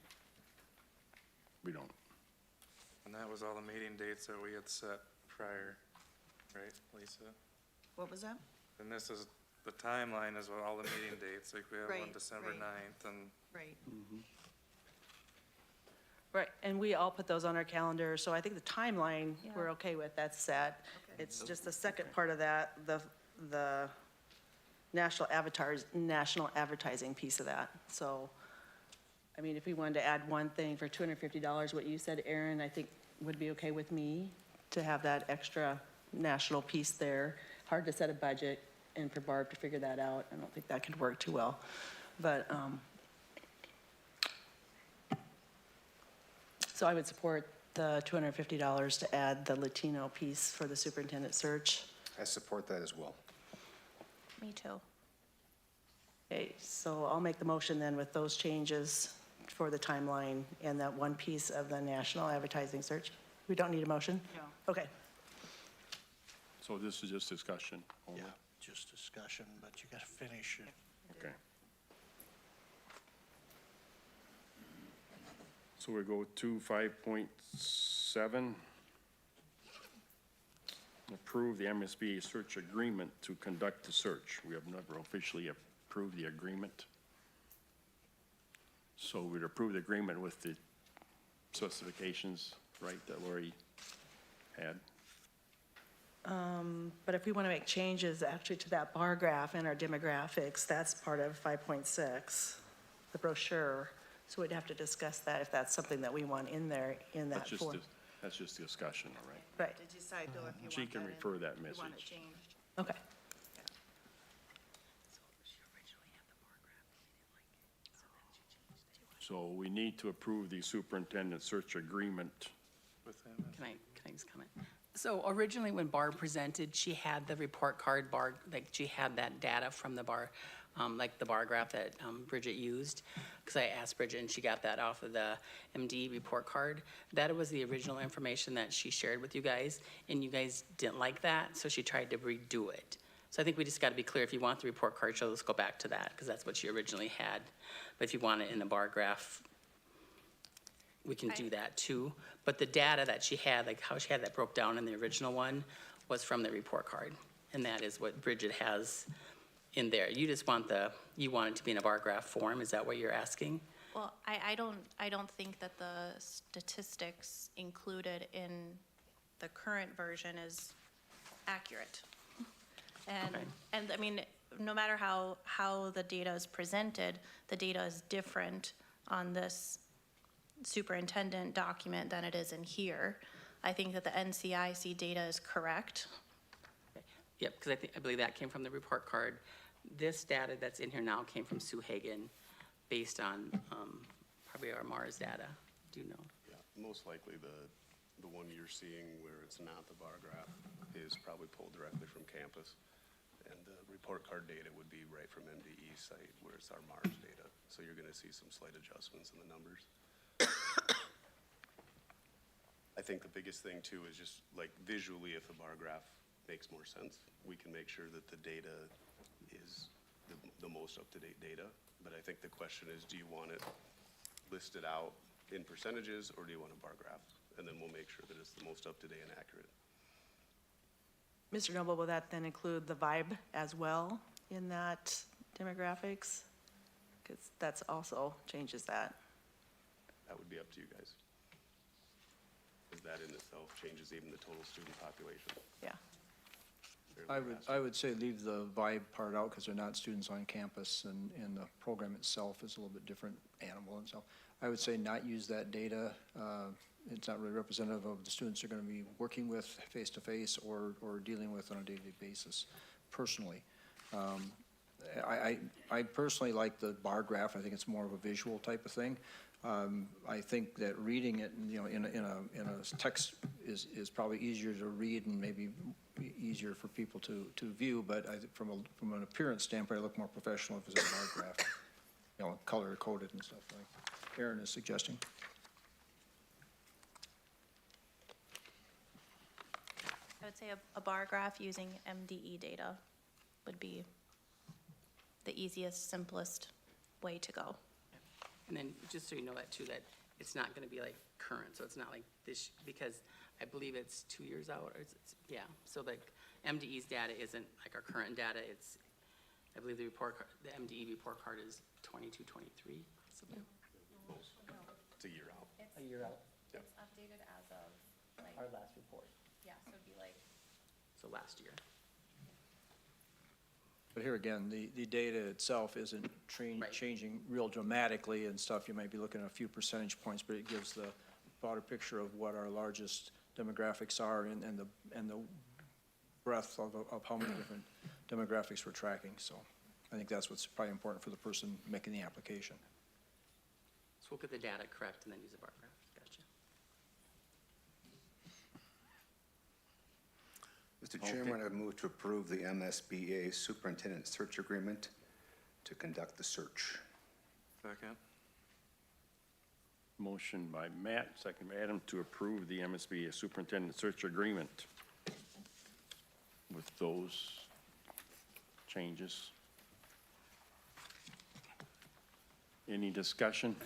A: We don't.
E: And that was all the meeting dates that we had set prior, right, Lisa?
K: What was that?
E: And this is, the timeline is what all the meeting dates, like we have one
K: Right,
E: December
K: right.
E: 9th and
K: Right.
J: Right, and we all put those on our calendar, so I think the timeline,
F: Yeah.
J: we're okay with, that's set.
K: Okay.
J: It's just the second part of that, the national advertising piece of that. So, I mean, if we wanted to add one thing for $250, what you said, Aaron, I think would be okay with me, to have that extra national piece there. Hard to set a budget, and for Barb to figure that out, I don't think that could work too well. But, so I would support the $250 to add the Latino piece for the superintendent search.
C: I support that as well.
F: Me too.
J: Okay, so I'll make the motion then with those changes for the timeline and that one piece of the national advertising search. We don't need a motion?
K: No.
J: Okay.
A: So this is just discussion only?
H: yeah, just discussion, but you gotta finish it.
A: Okay. So we go to 5.7. Approve the MSBA search agreement to conduct the search. We have never officially approved the agreement. So we'd approve the agreement with the specifications, right, that Lori had?
J: But if we want to make changes actually to that bar graph and our demographics, that's part of 5.6, the brochure. So we'd have to discuss that if that's something that we want in there, in that form.
A: That's just discussion, all right?
J: Right,
K: To decide though if you want
A: She can
K: that in,
A: refer that
K: you want it
A: message.
K: changed.
J: okay.
A: So we need to approve the superintendent search agreement.
E: With them,
L: Can I just comment? So originally, when Barb presented, she had the report card bar, like, she had that data from the bar, like the bar graph that Bridget used. Because I asked Bridget, and she got that off of the MD report card. That was the original information that she shared with you guys, and you guys didn't like that, so she tried to redo it. So I think we just got to be clear, if you want the report card, so let's go back to that, because that's what she originally had. But if you want it in a bar graph, we can do that too. But the data that she had, like how she had that broke down in the original one, was from the report card. And that is what Bridget has in there. You just want you want it to be in a bar graph form, is that what you're asking?
F: Well, I don't think that the statistics included in the current version is accurate.
L: Okay.
F: And I mean, no matter how the data is presented, the data is different on this superintendent document than it is in here. I think that the NCIC data is correct.
L: Yep, because I believe that came from the report card. This data that's in here now came from Sue Hagan, based on probably our Mars data. Do you know?
M: Yeah, most likely the one you're seeing where it's not the bar graph is probably pulled directly from campus. And the report card data would be right from MDE's site where it's our Mars data. So you're gonna see some slight adjustments in the numbers. I think the biggest thing too is just like visually, if the bar graph makes more sense, we can make sure that the data is the most up-to-date data. But I think the question is, do you want it listed out in percentages or do you want a bar graph? And then we'll make sure that it's the most up-to-date and accurate.
J: Mr. Noble, will that then include the vibe as well in that demographics? Because that's also changes that.
M: That would be up to you guys. Because that in itself changes even the total student population.
J: Yeah.
M: Fairly drastic.
I: I would say leave the vibe part out because they're not students on campus and the program itself is a little bit different animal itself. I would say not use that data. It's not really representative of the students they're going to be working with face-to-face or dealing with on a daily basis, personally. I personally like the bar graph. I think it's more of a visual type of thing. I think that reading it, you know, in a text is probably easier to read and maybe easier for people to view. But I think from an appearance standpoint, I look more professional if it's a bar graph, you know, color coded and stuff like Aaron is suggesting.
F: I would say a bar graph using MDE data would be the easiest, simplest way to go.
L: And then, just so you know that too, that it's not gonna be like current, so it's not like this, because I believe it's 2 years out, or yeah, so like MDE's data isn't like our current data, it's, I believe the MDE report card is 22, 23, something.
M: It's a year out.
L: A year out,
M: Yep.
D: It's updated as of, like,
L: our last report,
D: yeah, so it'd be like,
L: so last year.
I: But here again, the data itself isn't
L: Right.
I: changing real dramatically and stuff. You might be looking at a few percentage points, but it gives the broader picture of what our largest demographics are and the breadth of how many different demographics we're tracking. So I think that's what's probably important for the person making the application.
L: So we'll get the data correct and then use a bar graph, gotcha.
C: Mr. Chairman, I move to approve the MSBA Superintendent Search Agreement to conduct the search.
E: second.
A: Motion by Matt, second by Adam, to approve the MSB Superintendent Search Agreement with those changes. Any discussion?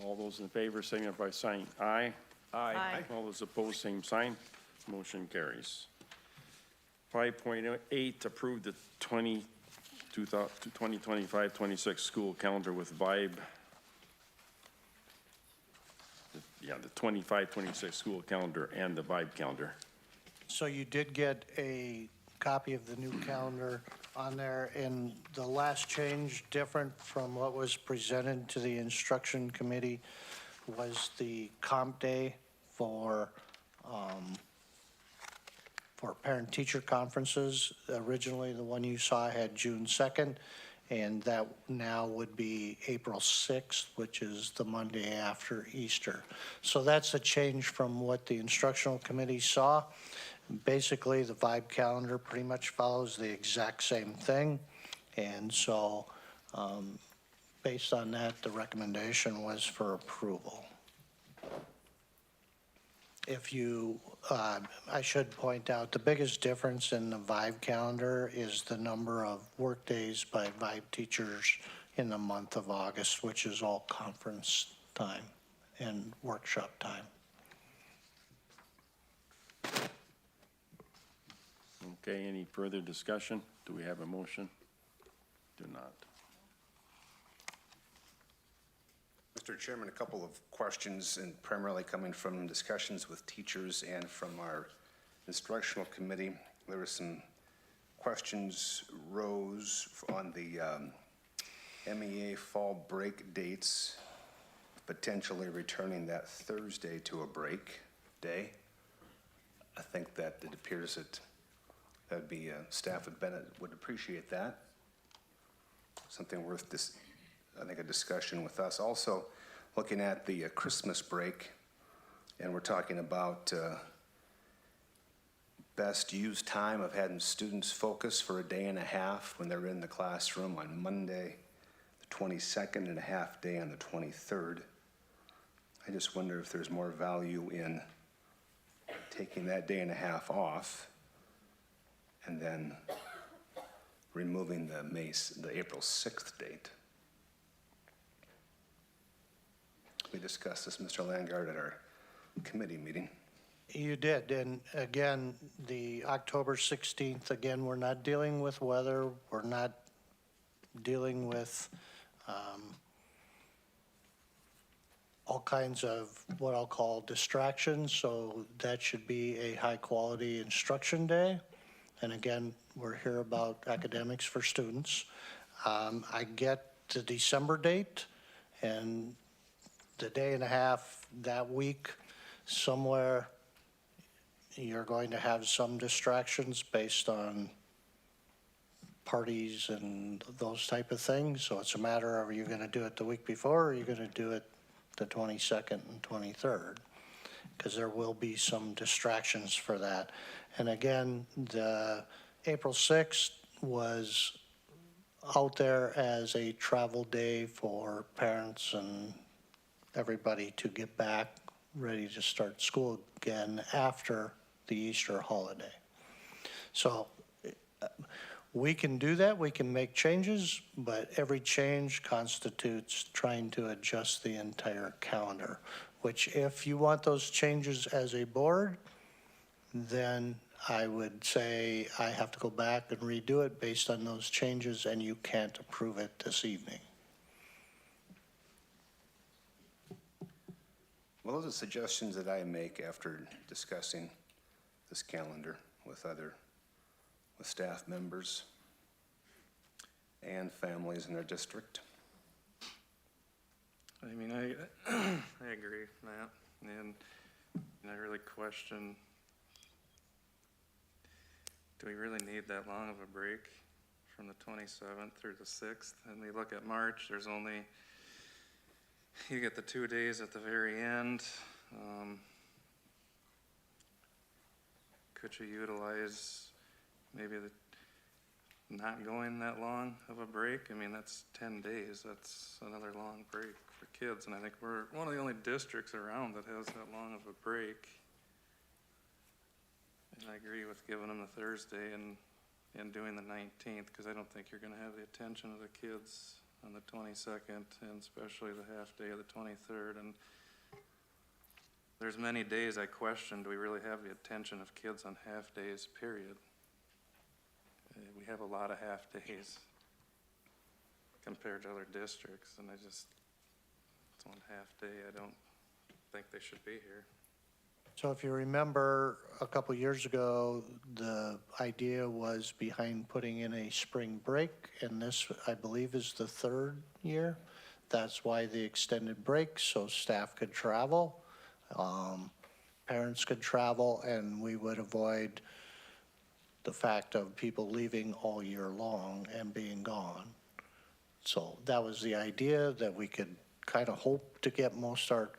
A: All those in favor, signify by saying aye.
J: Aye.
A: All those opposed, same sign. Motion carries. 5.8, approve the 2025-26 school calendar with vibe. yeah, the 25-26 school calendar and the vibe calendar.
H: So you did get a copy of the new calendar on there, and the last change, different from what was presented to the instruction committee, was the comp day for parent-teacher conferences. Originally, the one you saw had June 2nd, and that now would be April 6th, which is the Monday after Easter. So that's a change from what the instructional committee saw. Basically, the vibe calendar pretty much follows the exact same thing. And so, based on that, the recommendation was for approval. If you, I should point out, the biggest difference in the vibe calendar is the number of workdays by vibe teachers in the month of August, which is all conference time and workshop time.
A: Okay, any further discussion? Do we have a motion? Do not.
C: Mr. Chairman, a couple of questions, and primarily coming from discussions with teachers and from our instructional committee. There were some questions rose on the MEA fall break dates, potentially returning that Thursday to a break day. I think that it appears that that'd be, staff at Bennett would appreciate that. Something worth I think a discussion with us. Also, looking at the Christmas break, and we're talking about best used time of having students focus for a day and a half when they're in the classroom on Monday, the 22nd, and a half day on the 23rd. I just wonder if there's more value in taking that day and a half off and then removing the April 6th date. We discussed this, Mr. Landgard, at our committee meeting.
H: You did, and again, the October 16th, again, we're not dealing with weather, we're not dealing with all kinds of what I'll call distractions, so that should be a high-quality instruction day. And again, we're here about academics for students. I get the December date, and the day and a half that week, somewhere you're going to have some distractions based on parties and those type of things. So it's a matter of, are you going to do it the week before, or are you going to do it the 22nd and 23rd? Because there will be some distractions for that. And again, the April 6th was out there as a travel day for parents and everybody to get back ready to start school again after the Easter holiday. So we can do that, we can make changes, but every change constitutes trying to adjust the entire calendar, which if you want those changes as a board, then I would say I have to go back and redo it based on those changes, and you can't approve it this evening.
C: Well, those are suggestions that I make after discussing this calendar with staff members and families in their district.
E: I mean, I agree, Matt, and I really question, do we really need that long of a break from the 27th through the 6th? And we look at March, there's only, you get the 2 days at the very end. Could you utilize maybe not going that long of a break? I mean, that's 10 days. That's another long break for kids. And I think we're one of the only districts around that has that long of a break. And I agree with giving them the Thursday and doing the 19th, because I don't think you're going to have the attention of the kids on the 22nd, and especially the half day of the 23rd. And there's many days I question, do we really have the attention of kids on half days, period? We have a lot of half days compared to other districts, and it's one half day. I don't think they should be here.
H: So if you remember, a couple years ago, the idea was behind putting in a spring break, and this, I believe, is the third year. That's why the extended break, so staff could travel, parents could travel, and we would avoid the fact of people leaving all year long and being gone. So that was the idea, that we could kind of hope to get most our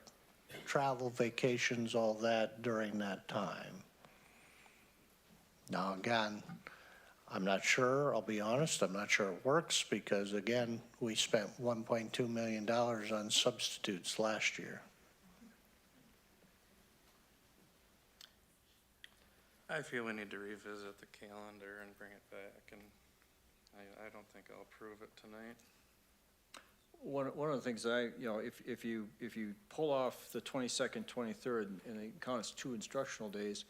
H: travel, vacations, all that during that time. Now, again, I'm not sure, I'll be honest, I'm not sure it works because, again, we spent $1.2 million on substitutes last year.
E: I feel we need to revisit the calendar and bring it back, and I don't think I'll approve it tonight.
I: One of the things that if you pull off the 22nd, 23rd, and it counts 2 instructional days,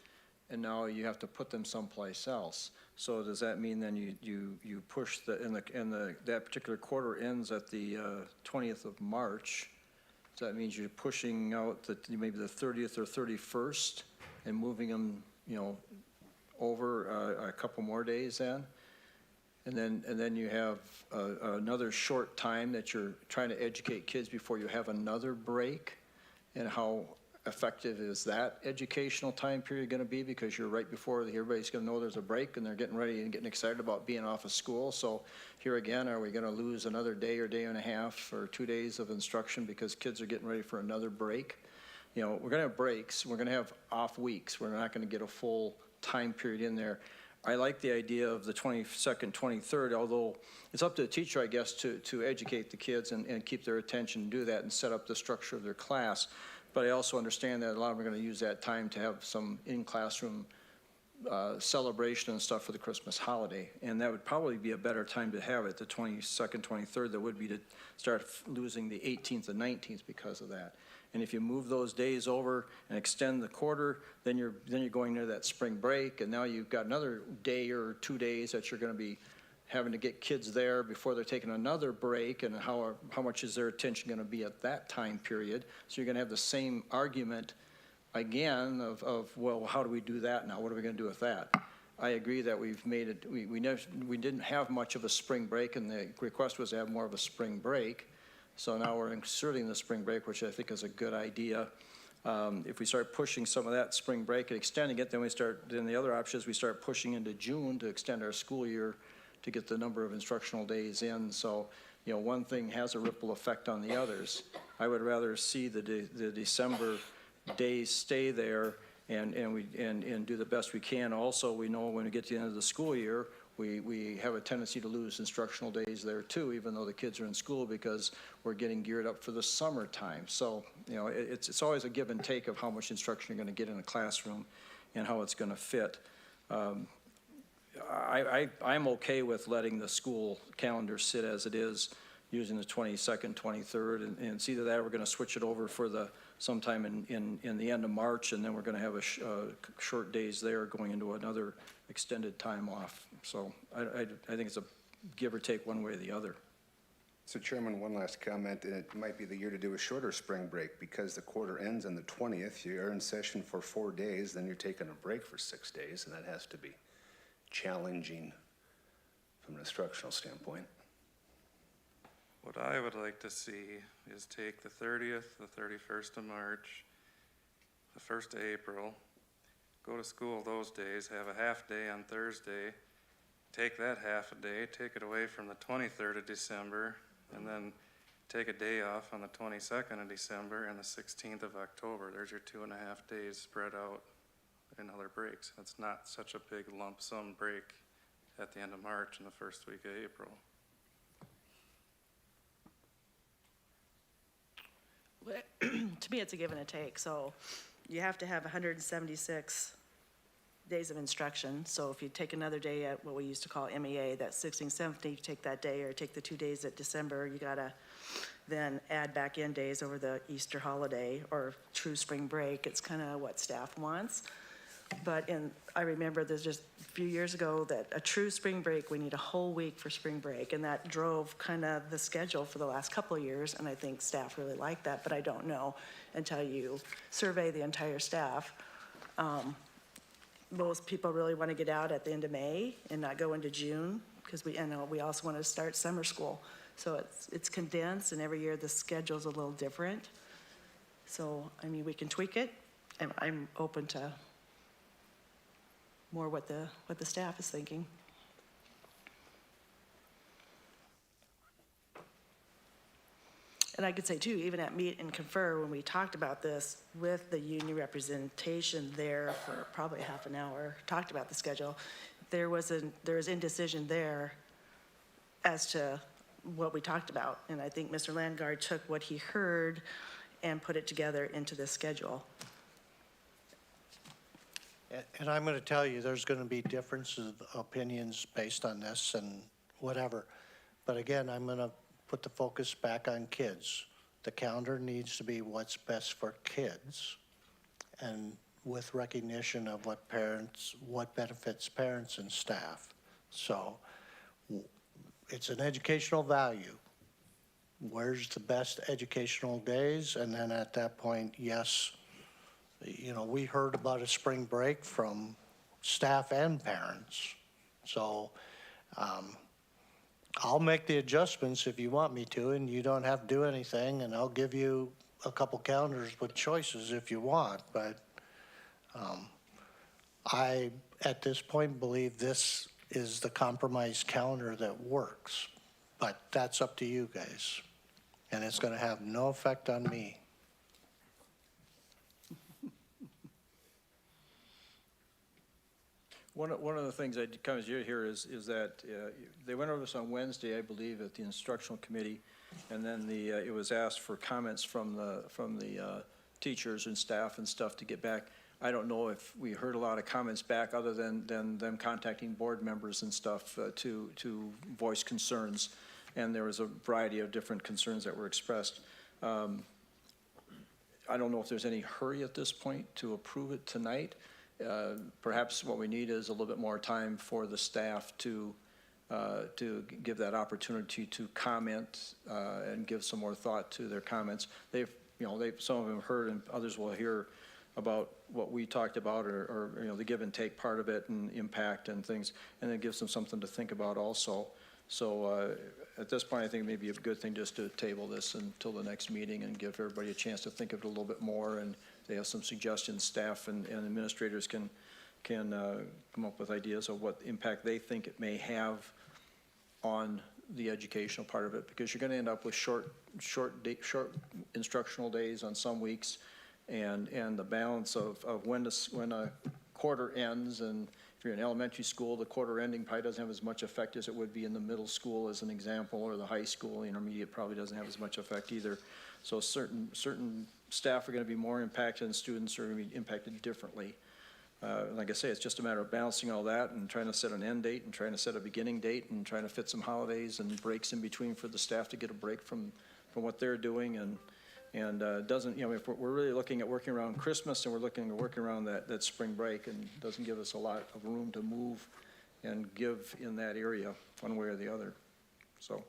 I: and now you have to put them someplace else. So does that mean then you push that particular quarter ends at the 20th of March? So that means you're pushing out maybe the 30th or 31st and moving them, over a couple more days then? And then you have another short time that you're trying to educate kids before you have another break. And how effective is that educational time period going to be? Because you're right before everybody's going to know there's a break and they're getting ready and getting excited about being off of school. So here again, are we going to lose another day or day and a half or 2 days of instruction because kids are getting ready for another break? We're going to have breaks. We're going to have off weeks. We're not going to get a full time period in there. I like the idea of the 22nd, 23rd, although it's up to the teacher, I guess, to educate the kids and keep their attention and do that and set up the structure of their class. But I also understand that a lot of them are going to use that time to have some in-classroom celebration and stuff for the Christmas holiday. And that would probably be a better time to have it, the 22nd, 23rd, that would be to start losing the 18th and 19th because of that. And if you move those days over and extend the quarter, then you're going near that spring break, and now you've got another day or 2 days that you're going to be having to get kids there before they're taking another break, and how much is their attention going to be at that time period? So you're going to have the same argument again of well, how do we do that now? What are we going to do with that? I agree that we've made it. We didn't have much of a spring break, and the request was to have more of a spring break. So now we're inserting the spring break, which I think is a good idea. If we start pushing some of that spring break and extending it, then the other option is we start pushing into June to extend our school year to get the number of instructional days in. So, one thing has a ripple effect on the others. I would rather see the December days stay there and do the best we can. Also, we know when we get to the end of the school year, we have a tendency to lose instructional days there too, even though the kids are in school, because we're getting geared up for the summertime. So, it's always a give and take of how much instruction you're going to get in a classroom and how it's going to fit. I'm okay with letting the school calendar sit as it is, using the 22nd, 23rd, and it's either that or we're going to switch it over for sometime in the end of March, and then we're going to have a short days there going into another extended time off. So I think it's a give or take one way or the other.
C: So Chairman, one last comment, and it might be the year to do a shorter spring break because the quarter ends on the 20th. You're in session for 4 days, then you're taking a break for 6 days, and that has to be challenging from an instructional standpoint.
E: What I would like to see is take the 30th, the 31st of March, the 1st of April, go to school those days, have a half day on Thursday, take that half a day, take it away from the 23rd of December, and then take a day off on the 22nd of December and the 16th of October. There's your 2.5 days spread out in other breaks. It's not such a big lump sum break at the end of March and the first week of April.
J: To me, it's a give and a take. So you have to have 176 days of instruction. So if you take another day at what we used to call MEA, that 16th, 17th, you take that day, or take the 2 days at December, you gotta then add back in days over the Easter holiday or true spring break. It's kind of what staff wants. But I remember there's just a few years ago that a true spring break, we need a whole week for spring break. And that drove kind of the schedule for the last couple of years. And I think staff really liked that, but I don't know until you survey the entire staff. Most people really want to get out at the end of May and not go into June because we also want to start summer school. So it's condensed and every year the schedule's a little different. So, I mean, we can tweak it. And I'm open to more what the staff is thinking. And I could say too, even at Meet and Confer, when we talked about this with the union representation there for probably half an hour, talked about the schedule, there was indecision there as to what we talked about. And I think Mr. Landgard took what he heard and put it together into this schedule.
H: And I'm going to tell you, there's going to be differences of opinions based on this and whatever. But again, I'm going to put the focus back on kids. The calendar needs to be what's best for kids and with recognition of what benefits parents and staff. So it's an educational value. Where's the best educational days? And then at that point, yes, you know, we heard about a spring break from staff and parents. So I'll make the adjustments if you want me to, and you don't have to do anything, and I'll give you a couple calendars with choices if you want. But I, at this point, believe this is the compromise calendar that works. But that's up to you guys, and it's going to have no effect on me.
I: One of the things that comes here is that they went over this on Wednesday, I believe, at the instructional committee, and then it was asked for comments from the teachers and staff and stuff to get back. I don't know if we heard a lot of comments back other than them contacting board members and stuff to voice concerns, and there was a variety of different concerns that were expressed. I don't know if there's any hurry at this point to approve it tonight. Perhaps what we need is a little bit more time for the staff to give that opportunity to comment and give some more thought to their comments. Some of them heard and others will hear about what we talked about or the give and take part of it and impact and things, and it gives them something to think about also. So at this point, I think it may be a good thing just to table this until the next meeting and give everybody a chance to think of it a little bit more, and they have some suggestions, staff and administrators can come up with ideas of what impact they think it may have on the educational part of it, because you're going to end up with short instructional days on some weeks, and the balance of when a quarter ends. And if you're in elementary school, the quarter ending probably doesn't have as much effect as it would be in the middle school, as an example, or the high school. Intermediate probably doesn't have as much effect either. So certain staff are going to be more impacted, and students are going to be impacted differently. Like I say, it's just a matter of balancing all that and trying to set an end date and trying to set a beginning date and trying to fit some holidays and breaks in between for the staff to get a break from what they're doing. And doesn't, if we're really looking at working around Christmas, and we're looking at working around that spring break, and doesn't give us a lot of room to move and give in that area one way or the other. So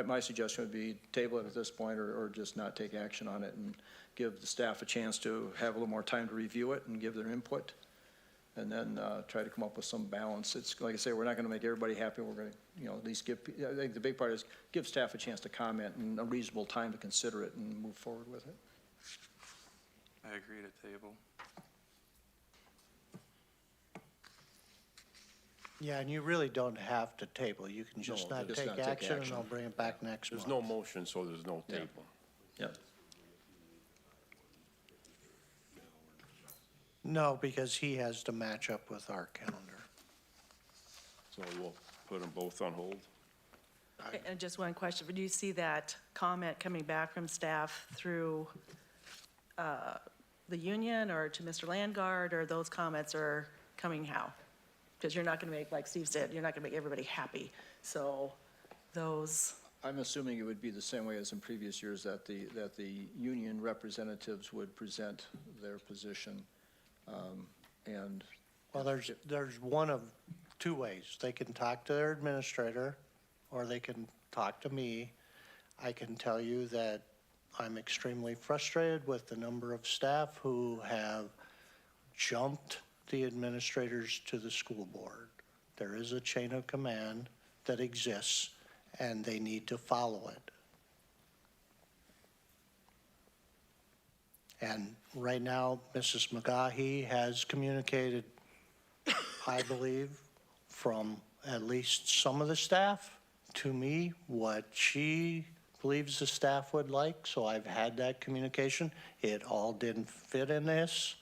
I: my suggestion would be table it at this point, or just not take action on it, and give the staff a chance to have a little more time to review it and give their input, and then try to come up with some balance. It's like I say, we're not going to make everybody happy. We're going to, at least I think the big part is give staff a chance to comment and a reasonable time to consider it and move forward with it.
E: I agree to table.
H: Yeah, and you really don't have to table. You can just
I: No,
H: not
I: just
H: take
I: not take
H: action, and
I: action.
H: I'll bring it back next month.
A: There's no motion, so there's no
I: Yeah.
A: table.
I: Yep.
H: No, because he has to match up with our calendar.
A: So we'll put them both on hold.
J: And just one question, do you see that comment coming back from staff through the union or to Mr. Landgard, or those comments are coming how? Because you're not going to make, like Steve said, you're not going to make everybody happy. So those.
I: I'm assuming it would be the same way as in previous years, that the union representatives would present their position, and
H: Well, there's one of two ways. They can talk to their administrator, or they can talk to me. I can tell you that I'm extremely frustrated with the number of staff who have jumped the administrators to the school board. There is a chain of command that exists, and they need to follow it. And right now, Mrs. McGahee has communicated, I believe, from at least some of the staff to me what she believes the staff would like, so I've had that communication. It all didn't fit in this.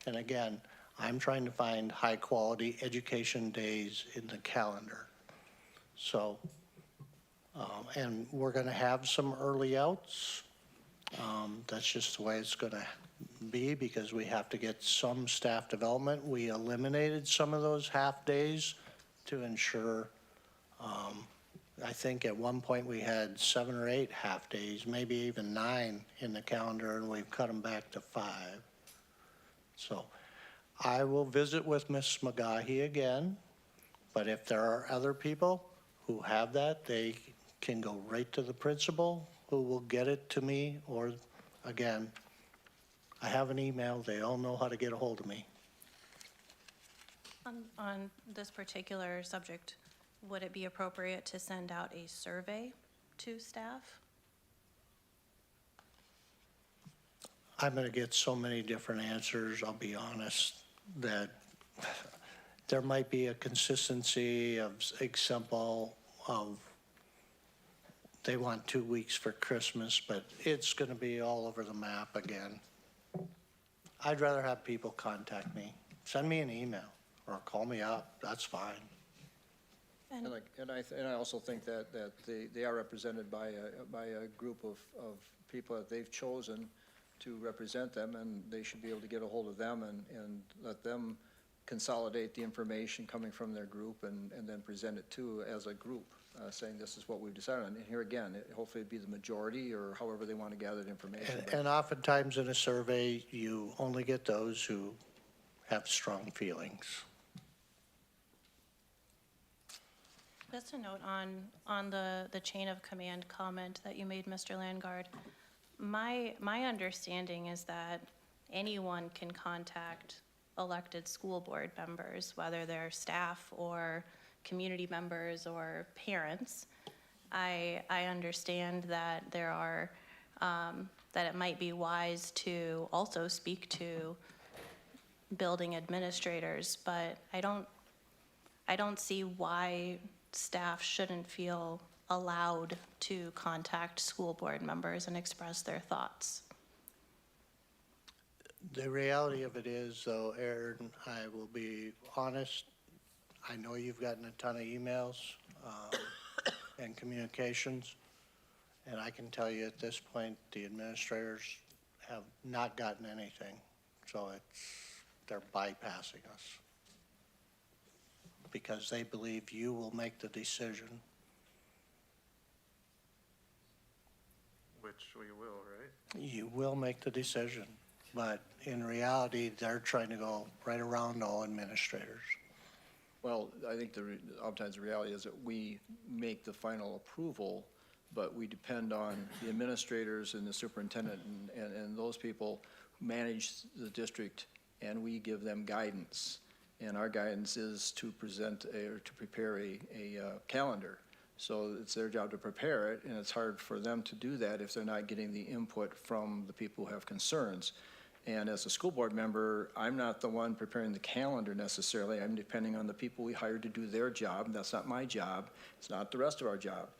H: And again, I'm trying to find high-quality education days in the calendar. So, and we're gonna have some early outs. That's just the way it's gonna be because we have to get some staff development. We eliminated some of those half-days to ensure, I think at one point we had 7 or 8 half-days, maybe even 9 in the calendar, and we've cut them back to 5. So I will visit with Ms. McGahee again, but if there are other people who have that, they can go right to the principal who will get it to me, or again, I have an email, they all know how to get a hold of me.
F: On this particular subject, would it be appropriate to send out a survey to staff?
H: I'm gonna get so many different answers, I'll be honest, that there might be a consistency of example of they want 2 weeks for Christmas, but it's gonna be all over the map again. I'd rather have people contact me. Send me an email or call me up, that's fine.
F: And
I: And I also think that they are represented by a group of people that they've chosen to represent them, and they should be able to get a hold of them and let them consolidate the information coming from their group and then present it to as a group, saying this is what we've decided on. And here again, hopefully it'd be the majority or however they want to gather the information.
H: And oftentimes in a survey, you only get those who have strong feelings.
F: just a note on the chain of command comment that you made, Mr. Landgard. My understanding is that anyone can contact elected school board members, whether they're staff or community members or parents. I understand that there are, that it might be wise to also speak to building administrators, but I don't see why staff shouldn't feel allowed to contact school board members and express their thoughts.
H: The reality of it is, though, Aaron, I will be honest, I know you've gotten a ton of emails and communications, and I can tell you at this point, the administrators have not gotten anything. So they're bypassing us because they believe you will make the decision.
E: Which we will, right?
H: You will make the decision, but in reality, they're trying to go right around all administrators.
I: Well, I think oftentimes the reality is that we make the final approval, but we depend on the administrators and the superintendent and those people who manage the district, and we give them guidance. And our guidance is to present or to prepare a calendar. So it's their job to prepare it, and it's hard for them to do that if they're not getting the input from the people who have concerns. And as a school board member, I'm not the one preparing the calendar necessarily. I'm depending on the people we hired to do their job. That's not my job. It's not the rest of our job.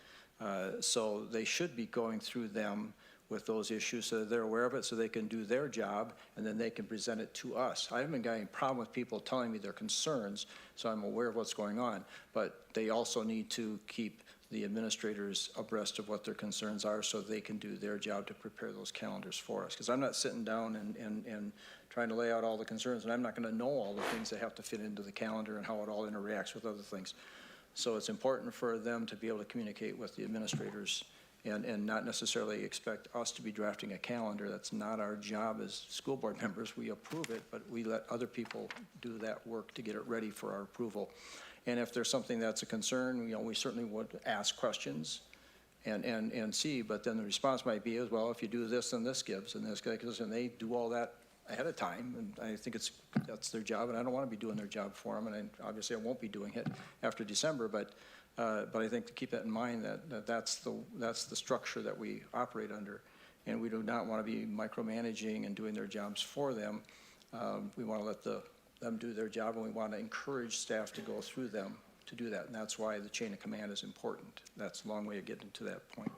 I: So they should be going through them with those issues so that they're aware of it, so they can do their job, and then they can present it to us. I haven't got any problem with people telling me their concerns, so I'm aware of what's going on. But they also need to keep the administrators abreast of what their concerns are so they can do their job to prepare those calendars for us. Because I'm not sitting down and trying to lay out all the concerns, and I'm not gonna know all the things that have to fit into the calendar and how it all interacts with other things. So it's important for them to be able to communicate with the administrators and not necessarily expect us to be drafting a calendar. That's not our job as school board members. We approve it, but we let other people do that work to get it ready for our approval. And if there's something that's a concern, we certainly would ask questions and see, but then the response might be as, well, if you do this, then this gives, and this gives, and they do all that ahead of time, and I think that's their job, and I don't want to be doing their job for them, and obviously I won't be doing it after December, but I think to keep that in mind, that's the structure that we operate under, and we do not want to be micromanaging and doing their jobs for them. We want to let them do their job, and we want to encourage staff to go through them to do that, and that's why the chain of command is important. That's a long way of getting to that point.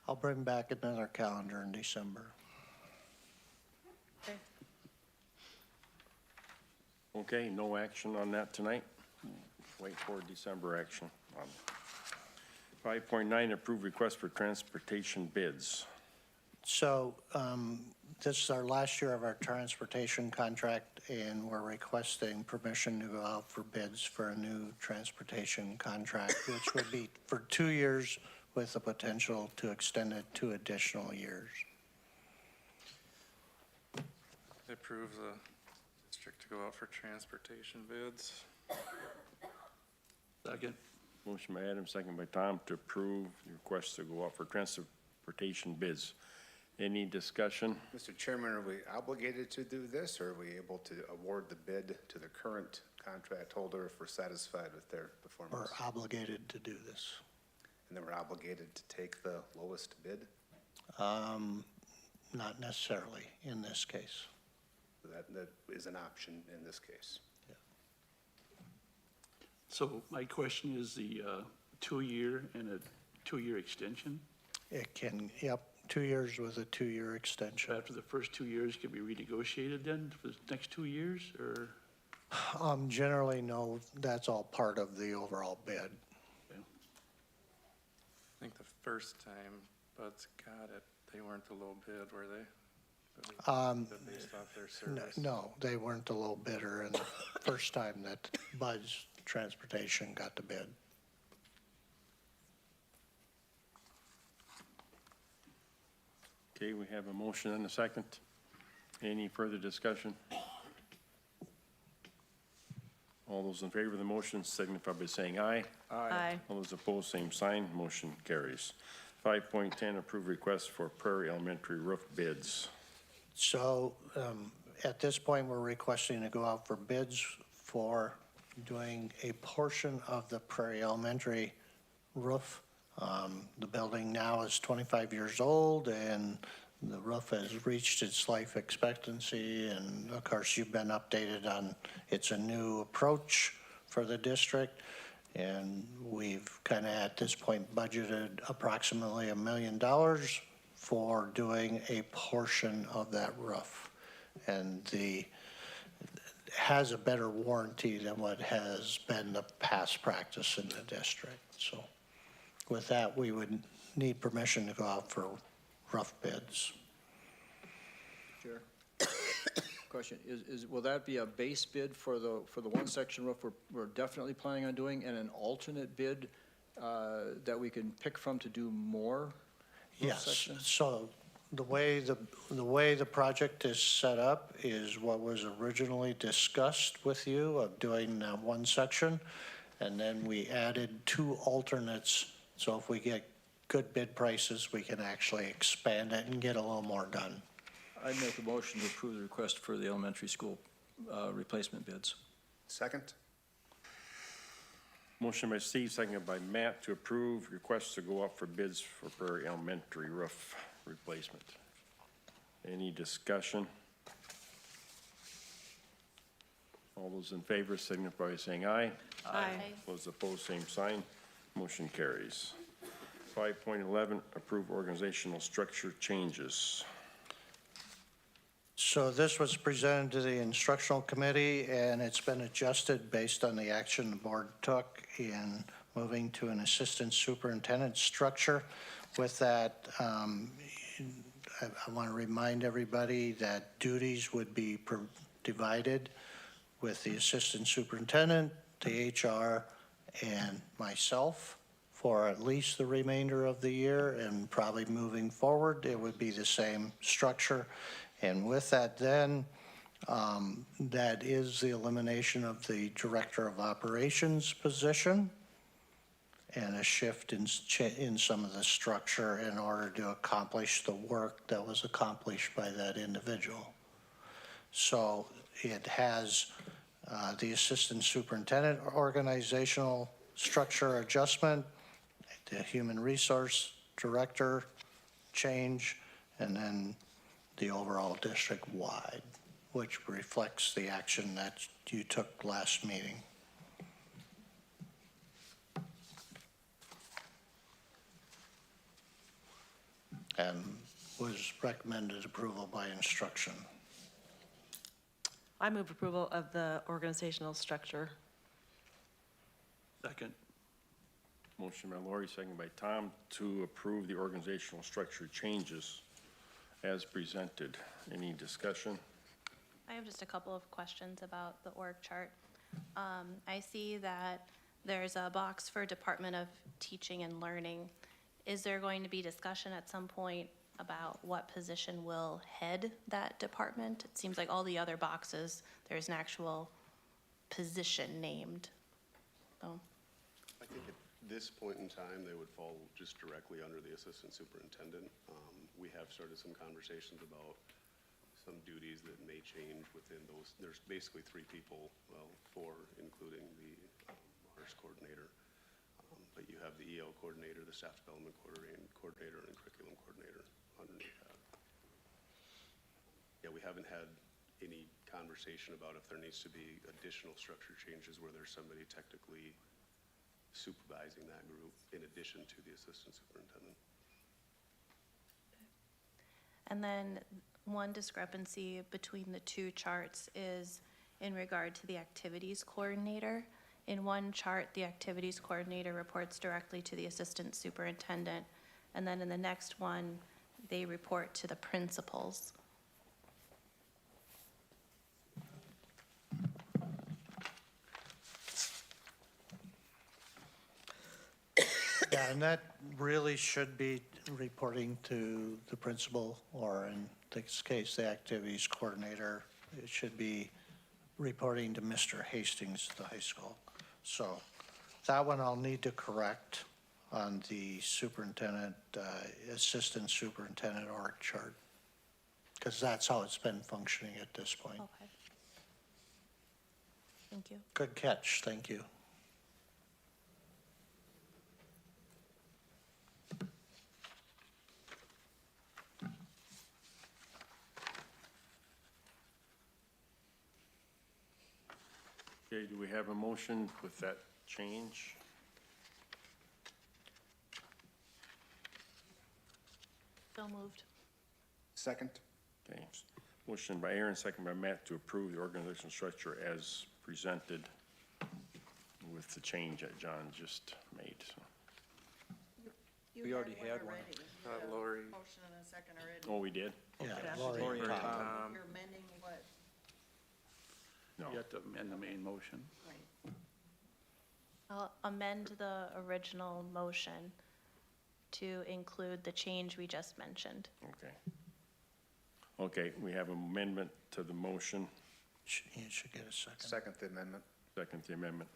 H: I'll bring back another calendar in December.
A: Okay, no action on that tonight. Wait for December action. 5.9, approve request for transportation bids.
H: So this is our last year of our transportation contract, and we're requesting permission to go out for bids for a new transportation contract, which would be for 2 years with the potential to extend it 2 additional years.
E: I approve the district to go out for transportation bids.
A: Second. Motion by Adam, second by Tom, to approve the request to go out for transportation bids. Any discussion?
C: Mr. Chairman, are we obligated to do this, or are we able to award the bid to the current contract holder if we're satisfied with their performance?
H: We're obligated to do this.
C: And then we're obligated to take the lowest bid?
H: Not necessarily in this case.
C: So that is an option in this case.
N: So my question is the 2-year and a 2-year extension?
H: It can, yep, 2 years with a 2-year extension.
N: After the first 2 years, can be renegotiated then for the next 2 years, or?
H: Generally, no, that's all part of the overall bid.
E: I think the first time Bud's got it, they weren't the low bid, were they? Based off their service?
H: No, they weren't the low bidder, and the first time that Bud's Transportation got the bid.
A: Okay, we have a motion and a second. Any further discussion? All those in favor of the motion signify by saying aye.
J: Aye.
A: All those opposed, same sign. Motion carries. 5.10, approve request for Prairie Elementary roof bids.
H: So at this point, we're requesting to go out for bids for doing a portion of the Prairie Elementary roof. The building now is 25 years old, and the roof has reached its life expectancy, and of course, you've been updated on it's a new approach for the district, and we've kind of at this point budgeted approximately $1 million for doing a portion of that roof. And has a better warranty than what has been the past practice in the district. So with that, we would need permission to go out for rough bids.
I: Chair. Question, will that be a base bid for the one section roof we're definitely planning on doing, and an alternate bid that we can pick from to do more roof
H: Yes,
I: sections?
H: so the way the project is set up is what was originally discussed with you of doing one section, and then we added 2 alternates. So if we get good bid prices, we can actually expand it and get a little more done.
I: I make a motion to approve the request for the elementary school replacement bids.
C: Second?
A: Motion by Steve, seconded by Matt, to approve requests to go up for bids for Prairie Elementary roof replacement. Any discussion? All those in favor signify by saying aye.
J: Aye.
A: Those opposed, same sign. Motion carries. 5.11, approve organizational structure changes.
H: So this was presented to the instructional committee, and it's been adjusted based on the action the board took in moving to an assistant superintendent structure. With that, I want to remind everybody that duties would be divided with the assistant superintendent, the HR, and myself for at least the remainder of the year, and probably moving forward, it would be the same structure. And with that then, that is the elimination of the Director of Operations position and a shift in some of the structure in order to accomplish the work that was accomplished by that individual. So it has the Assistant Superintendent organizational structure adjustment, the Human Resource Director change, and then the overall district-wide, which reflects the action that you took last meeting. And was recommended approval by instruction.
J: I move approval of the organizational structure.
N: Second.
A: Motion by Lori, second by Tom, to approve the organizational structure changes as presented. Any discussion?
F: I have just a couple of questions about the org chart. I see that there's a box for Department of Teaching and Learning. Is there going to be discussion at some point about what position will head that department? It seems like all the other boxes, there's an actual position named. So,
M: I think at this point in time, they would fall just directly under the Assistant Superintendent. We have started some conversations about some duties that may change within those. There's basically 3 people, well, 4, including the HARS coordinator. But you have the EL coordinator, the staff development coordinator, and curriculum coordinator underneath that. Yeah, we haven't had any conversation about if there needs to be additional structure changes where there's somebody technically supervising that group in addition to the assistant superintendent.
F: and then one discrepancy between the 2 charts is in regard to the activities coordinator. In one chart, the activities coordinator reports directly to the assistant superintendent, and then in the next one, they report to the principals.
H: Yeah, and that really should be reporting to the principal, or in this case, the activities coordinator. It should be reporting to Mr. Hastings at the high school. So that one I'll need to correct on the superintendent, assistant superintendent org chart, because that's how it's been functioning at this point.
F: Okay. Thank you.
H: Good catch, thank you.
A: Okay, do we have a motion with that change?
F: So moved.
C: Second?
A: Okay, motion by Aaron, second by Matt to approve the organizational structure as presented with the change that John just made. So,
I: We already had one.
E: Lori.
K: Motion and a second already.
A: oh, we did?
H: Yeah,
J: Okay.
H: Lori
I: Lori
H: and
I: and
H: Tom.
I: Tom.
K: You're amending what?
A: No.
N: You have to amend the main motion.
K: Right.
F: I'll amend the original motion to include the change we just mentioned.
A: Okay. Okay, we have an amendment to the motion.
H: You should get a second.
C: Second the amendment.
A: Second the amendment.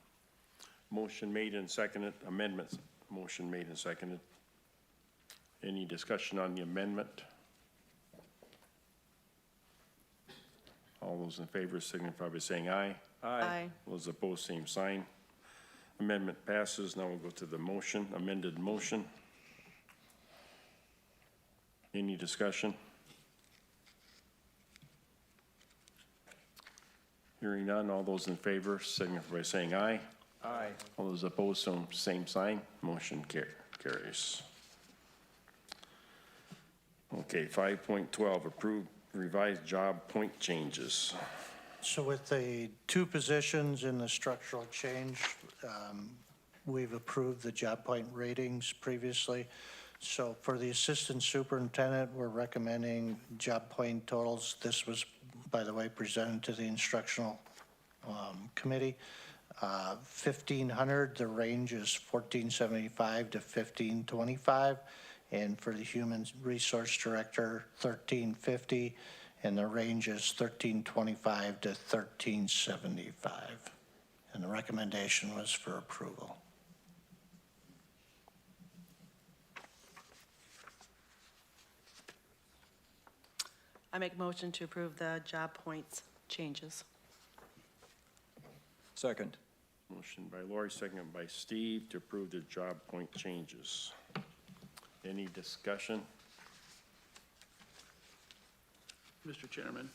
A: Motion made and seconded, amendments, motion made and seconded. Any discussion on the amendment? All those in favor signify by saying aye.
J: Aye.
A: Those opposed, same sign. Amendment passes. Now we'll go to the motion, amended motion. Any discussion? Hearing none, all those in favor signify by saying aye.
I: Aye.
A: All those opposed, same sign. Motion carries. Okay, 5.12, approve revised job point changes.
H: So with the 2 positions in the structural change, we've approved the job point ratings previously. So for the assistant superintendent, we're recommending job point totals. This was, by the way, presented to the instructional committee. 1,500, the range is 1,475 to 1,525. And for the Human Resource Director, 1,350, and the range is 1,325 to 1,375. And the recommendation was for approval.
J: I make a motion to approve the job points changes.
I: Second.
A: Motion by Lori, second by Steve to approve the job point changes. Any discussion?
N: Mr. Chairman,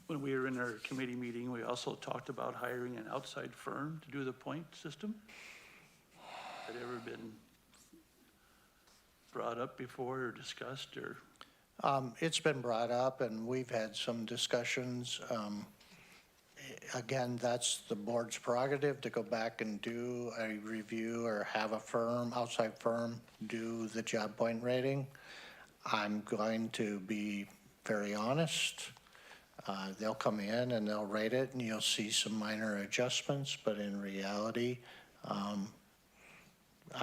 N: when we were in our committee meeting, we also talked about hiring an outside firm to do the point system. Had ever been brought up before or discussed or?
H: It's been brought up, and we've had some discussions. Again, that's the board's prerogative to go back and do a review or have a firm, outside firm, do the job point rating. I'm going to be very honest. They'll come in and they'll rate it, and you'll see some minor adjustments, but in reality, I'm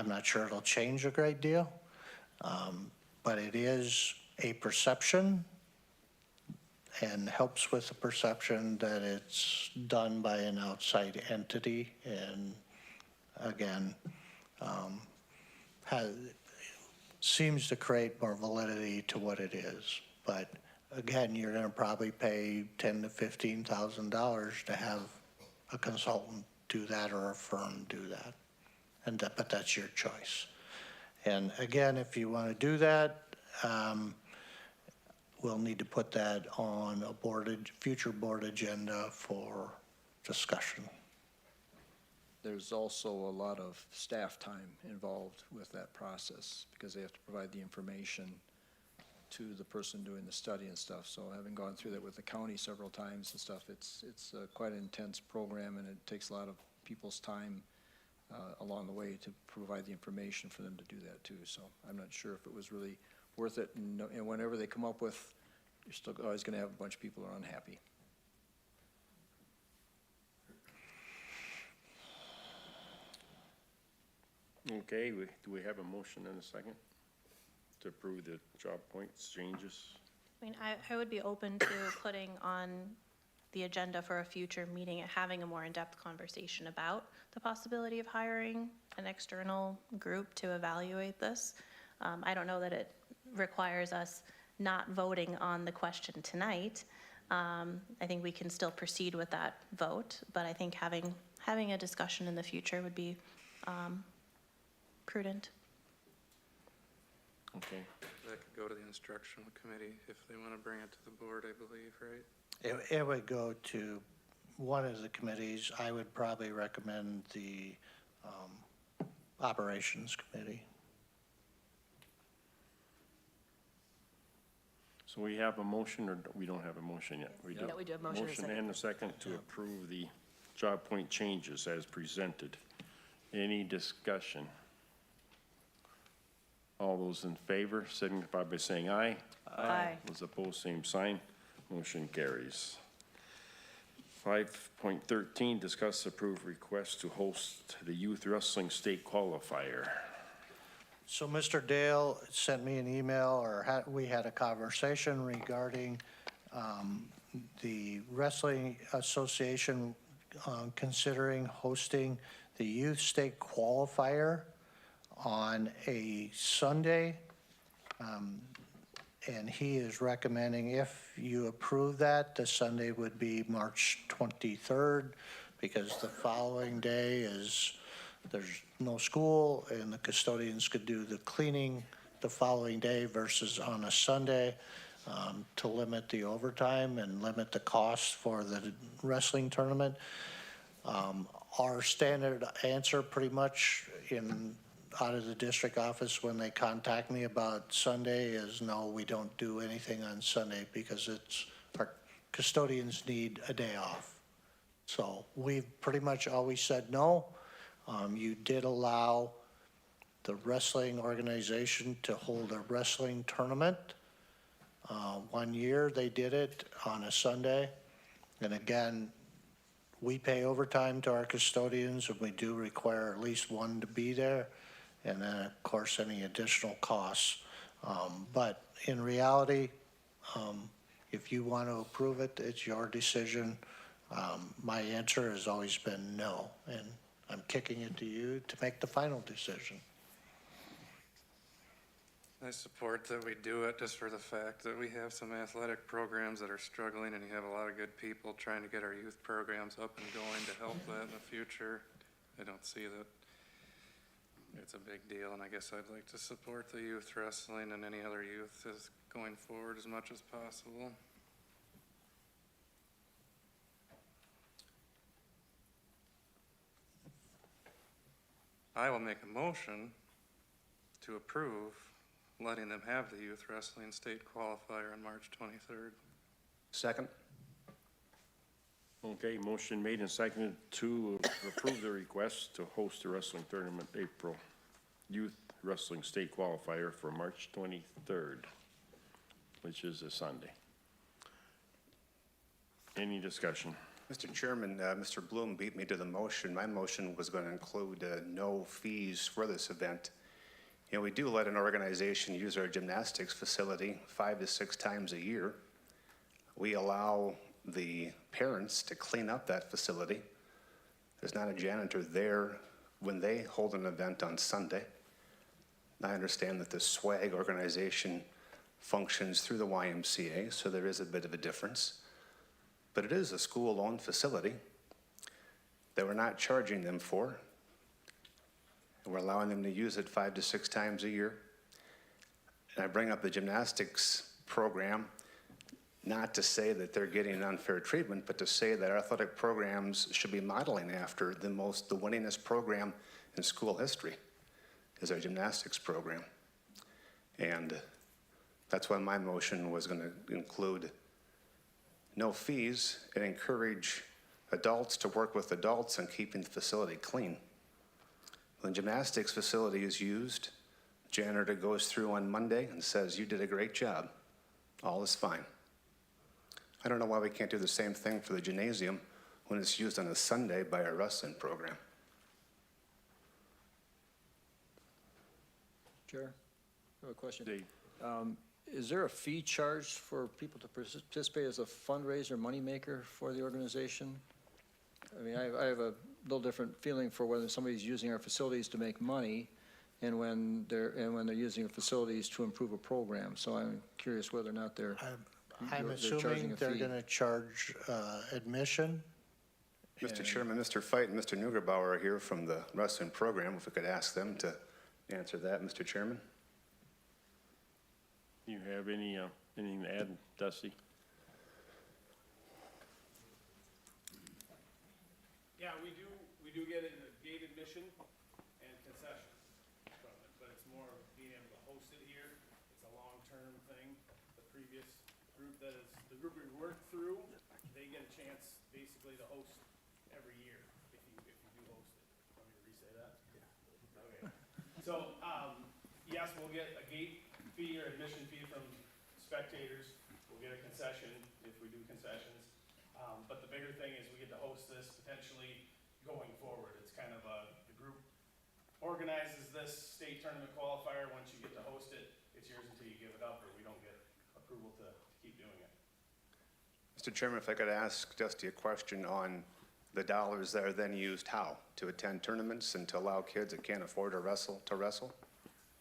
H: not sure it'll change a great deal. But it is a perception, and helps with the perception that it's done by an outside entity, and again, seems to create more validity to what it is. But again, you're going to probably pay $10,000 to $15,000 to have a consultant do that or a firm do that, but that's your choice. And again, if you want to do that, we'll need to put that on a future board agenda for discussion.
I: There's also a lot of staff time involved with that process because they have to provide the information to the person doing the study and stuff. So having gone through that with the county several times and stuff, it's quite an intense program, and it takes a lot of people's time along the way to provide the information for them to do that too. So I'm not sure if it was really worth it, and whenever they come up with, you're still always going to have a bunch of people who are unhappy.
A: Okay, do we have a motion and a second to approve the job points changes?
F: I mean, I would be open to putting on the agenda for a future meeting and having a more in-depth conversation about the possibility of hiring an external group to evaluate this. I don't know that it requires us not voting on the question tonight. I think we can still proceed with that vote, but I think having a discussion in the future would be prudent.
A: Okay.
E: That could go to the instructional committee if they want to bring it to the board, I believe, right?
H: It would go to one of the committees. I would probably recommend the operations committee.
A: So we have a motion, or we don't have a motion yet? We do.
K: Yeah, we do have a motion and a
A: Motion
K: second.
A: and a second to approve the job point changes as presented. Any discussion? All those in favor signify by saying aye.
K: Aye.
A: Those opposed, same sign. Motion carries. 5.13, discuss approve request to host the youth wrestling state qualifier.
H: So Mr. Dale sent me an email, or we had a conversation regarding the Wrestling Association considering hosting the youth state qualifier on a Sunday. And he is recommending, if you approve that, the Sunday would be March 23rd, because the following day there's no school, and the custodians could do the cleaning the following day versus on a Sunday, to limit the overtime and limit the cost for the wrestling tournament. Our standard answer pretty much out of the district office when they contact me about Sunday is no, we don't do anything on Sunday because our custodians need a day off. So we've pretty much always said no. You did allow the wrestling organization to hold a wrestling tournament. 1 year they did it on a Sunday. And again, We pay overtime to our custodians, and we do require at least one to be there, and then, of course, any additional costs. But in reality, if you want to approve it, it's your decision. My answer has always been no, and I'm kicking it to you to make the final decision.
E: I support that we do it just for the fact that we have some athletic programs that are struggling and you have a lot of good people trying to get our youth programs up and going to help that in the future. I don't see that it's a big deal, and I guess I'd like to support the youth wrestling and any other youth is going forward as much as possible. I will make a motion to approve letting them have the youth wrestling state qualifier on March 23rd.
C: Second?
A: Okay, motion made and seconded to approve the request to host the wrestling tournament April Youth Wrestling State Qualifier for March 23rd, which is a Sunday. Any discussion?
C: Mr. Chairman, Mr. Bloom beat me to the motion. My motion was going to include no fees for this event. You know, we do let an organization use our gymnastics facility 5 to 6 times a year. We allow the parents to clean up that facility. There's not a janitor there when they hold an event on Sunday. I understand that the SWAG organization functions through the YMCA, so there is a bit of a difference. But it is a school-owned facility that we're not charging them for. And we're allowing them to use it 5 to 6 times a year. And I bring up the gymnastics program, not to say that they're getting unfair treatment, but to say that our athletic programs should be modeling after the winningest program in school history is our gymnastics program. And that's why my motion was going to include no fees and encourage adults to work with adults in keeping the facility clean. When the gymnastics facility is used, the janitor goes through on Monday and says, "You did a great job. All is fine." I don't know why we can't do the same thing for the gymnasium when it's used on a Sunday by our wrestling program.
I: Chair, I have a question.
A: Dave.
I: Is there a fee charged for people to participate as a fundraiser, moneymaker for the organization? I mean, I have a little different feeling for whether somebody's using our facilities to make money and when they're using the facilities to improve a program. So I'm curious whether or not they're
H: I'm
I: charging
H: assuming
I: a
H: they're
I: fee.
H: going to charge admission.
C: Mr. Chairman, Mr. Fight and Mr. Nugerbauer are here from the wrestling program. If we could ask them to answer that, Mr. Chairman.
A: You have anything to add, Dusty?
O: Yeah, we do get a gate admission and concessions from it, but it's more of being able to host it here. It's a long-term thing. The previous group the group we worked through, they get a chance basically to host every year if you do host it. Want me to re-say that? Yeah. Okay. So, yes, we'll get a gate fee or admission fee from spectators. We'll get a concession if we do concessions. But the bigger thing is we get to host this potentially going forward. It's kind of the group organizes this state tournament qualifier. Once you get to host it, it's yours until you give it up or we don't get approval to keep doing it.
C: Mr. Chairman, if I could ask Dusty a question on the dollars that are then used how? To attend tournaments and to allow kids that can't afford to wrestle?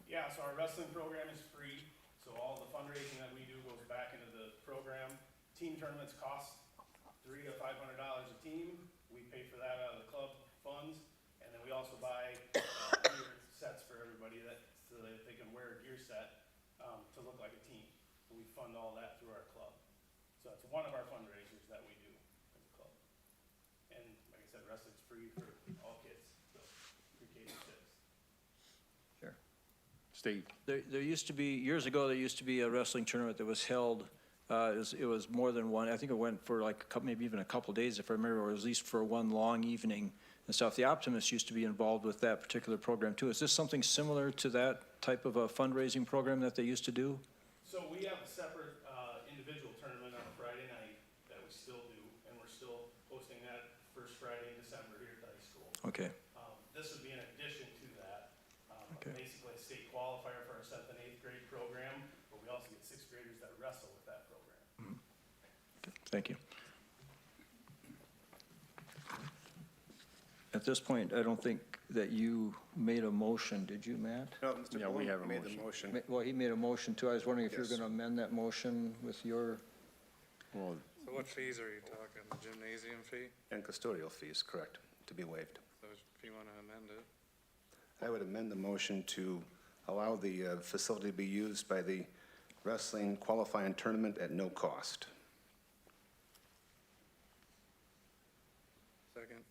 O: Yeah, so our wrestling program is free. So all the fundraising that we do goes back into the program. Team tournaments cost $300 to $500 a team. We pay for that out of the club funds. And then we also buy gear sets for everybody so that they can wear a gear set to look like a team. And we fund all that through our club. So that's one of our fundraisers that we do as a club. And like I said, wrestling's free for all kids, so pre-K to 6.
I: Sure.
A: State.
I: There used to be, years ago, there used to be a wrestling tournament that was held. It was more than one. I think it went for like maybe even a couple days, if I remember, or at least for one long evening and stuff. The Optimists used to be involved with that particular program too. Is this something similar to that type of a fundraising program that they used to do?
O: So we have a separate individual tournament on a Friday night that we still do, and we're still hosting that first
I: Okay,
O: This would be in addition to that.
I: Okay.
O: Basically a state qualifier for our 7th and 8th grade program, but we also get 6th graders that wrestle with that program.
I: thank you. At this point, I don't think that you made a motion, did you, Matt?
C: No, Mr.
A: Yeah, we
C: Bloom
A: have a
C: made the
A: motion.
C: motion.
I: Well, he made a motion too. I was wondering if you were
C: Yes.
I: going to amend that motion with your,
A: Well,
E: So what fees are you talking? The gymnasium fee?
C: And custodial fees, correct, to be waived.
E: So if you want to amend it.
C: I would amend the motion to allow the facility to be used by the wrestling qualifying tournament at no cost.
E: Second.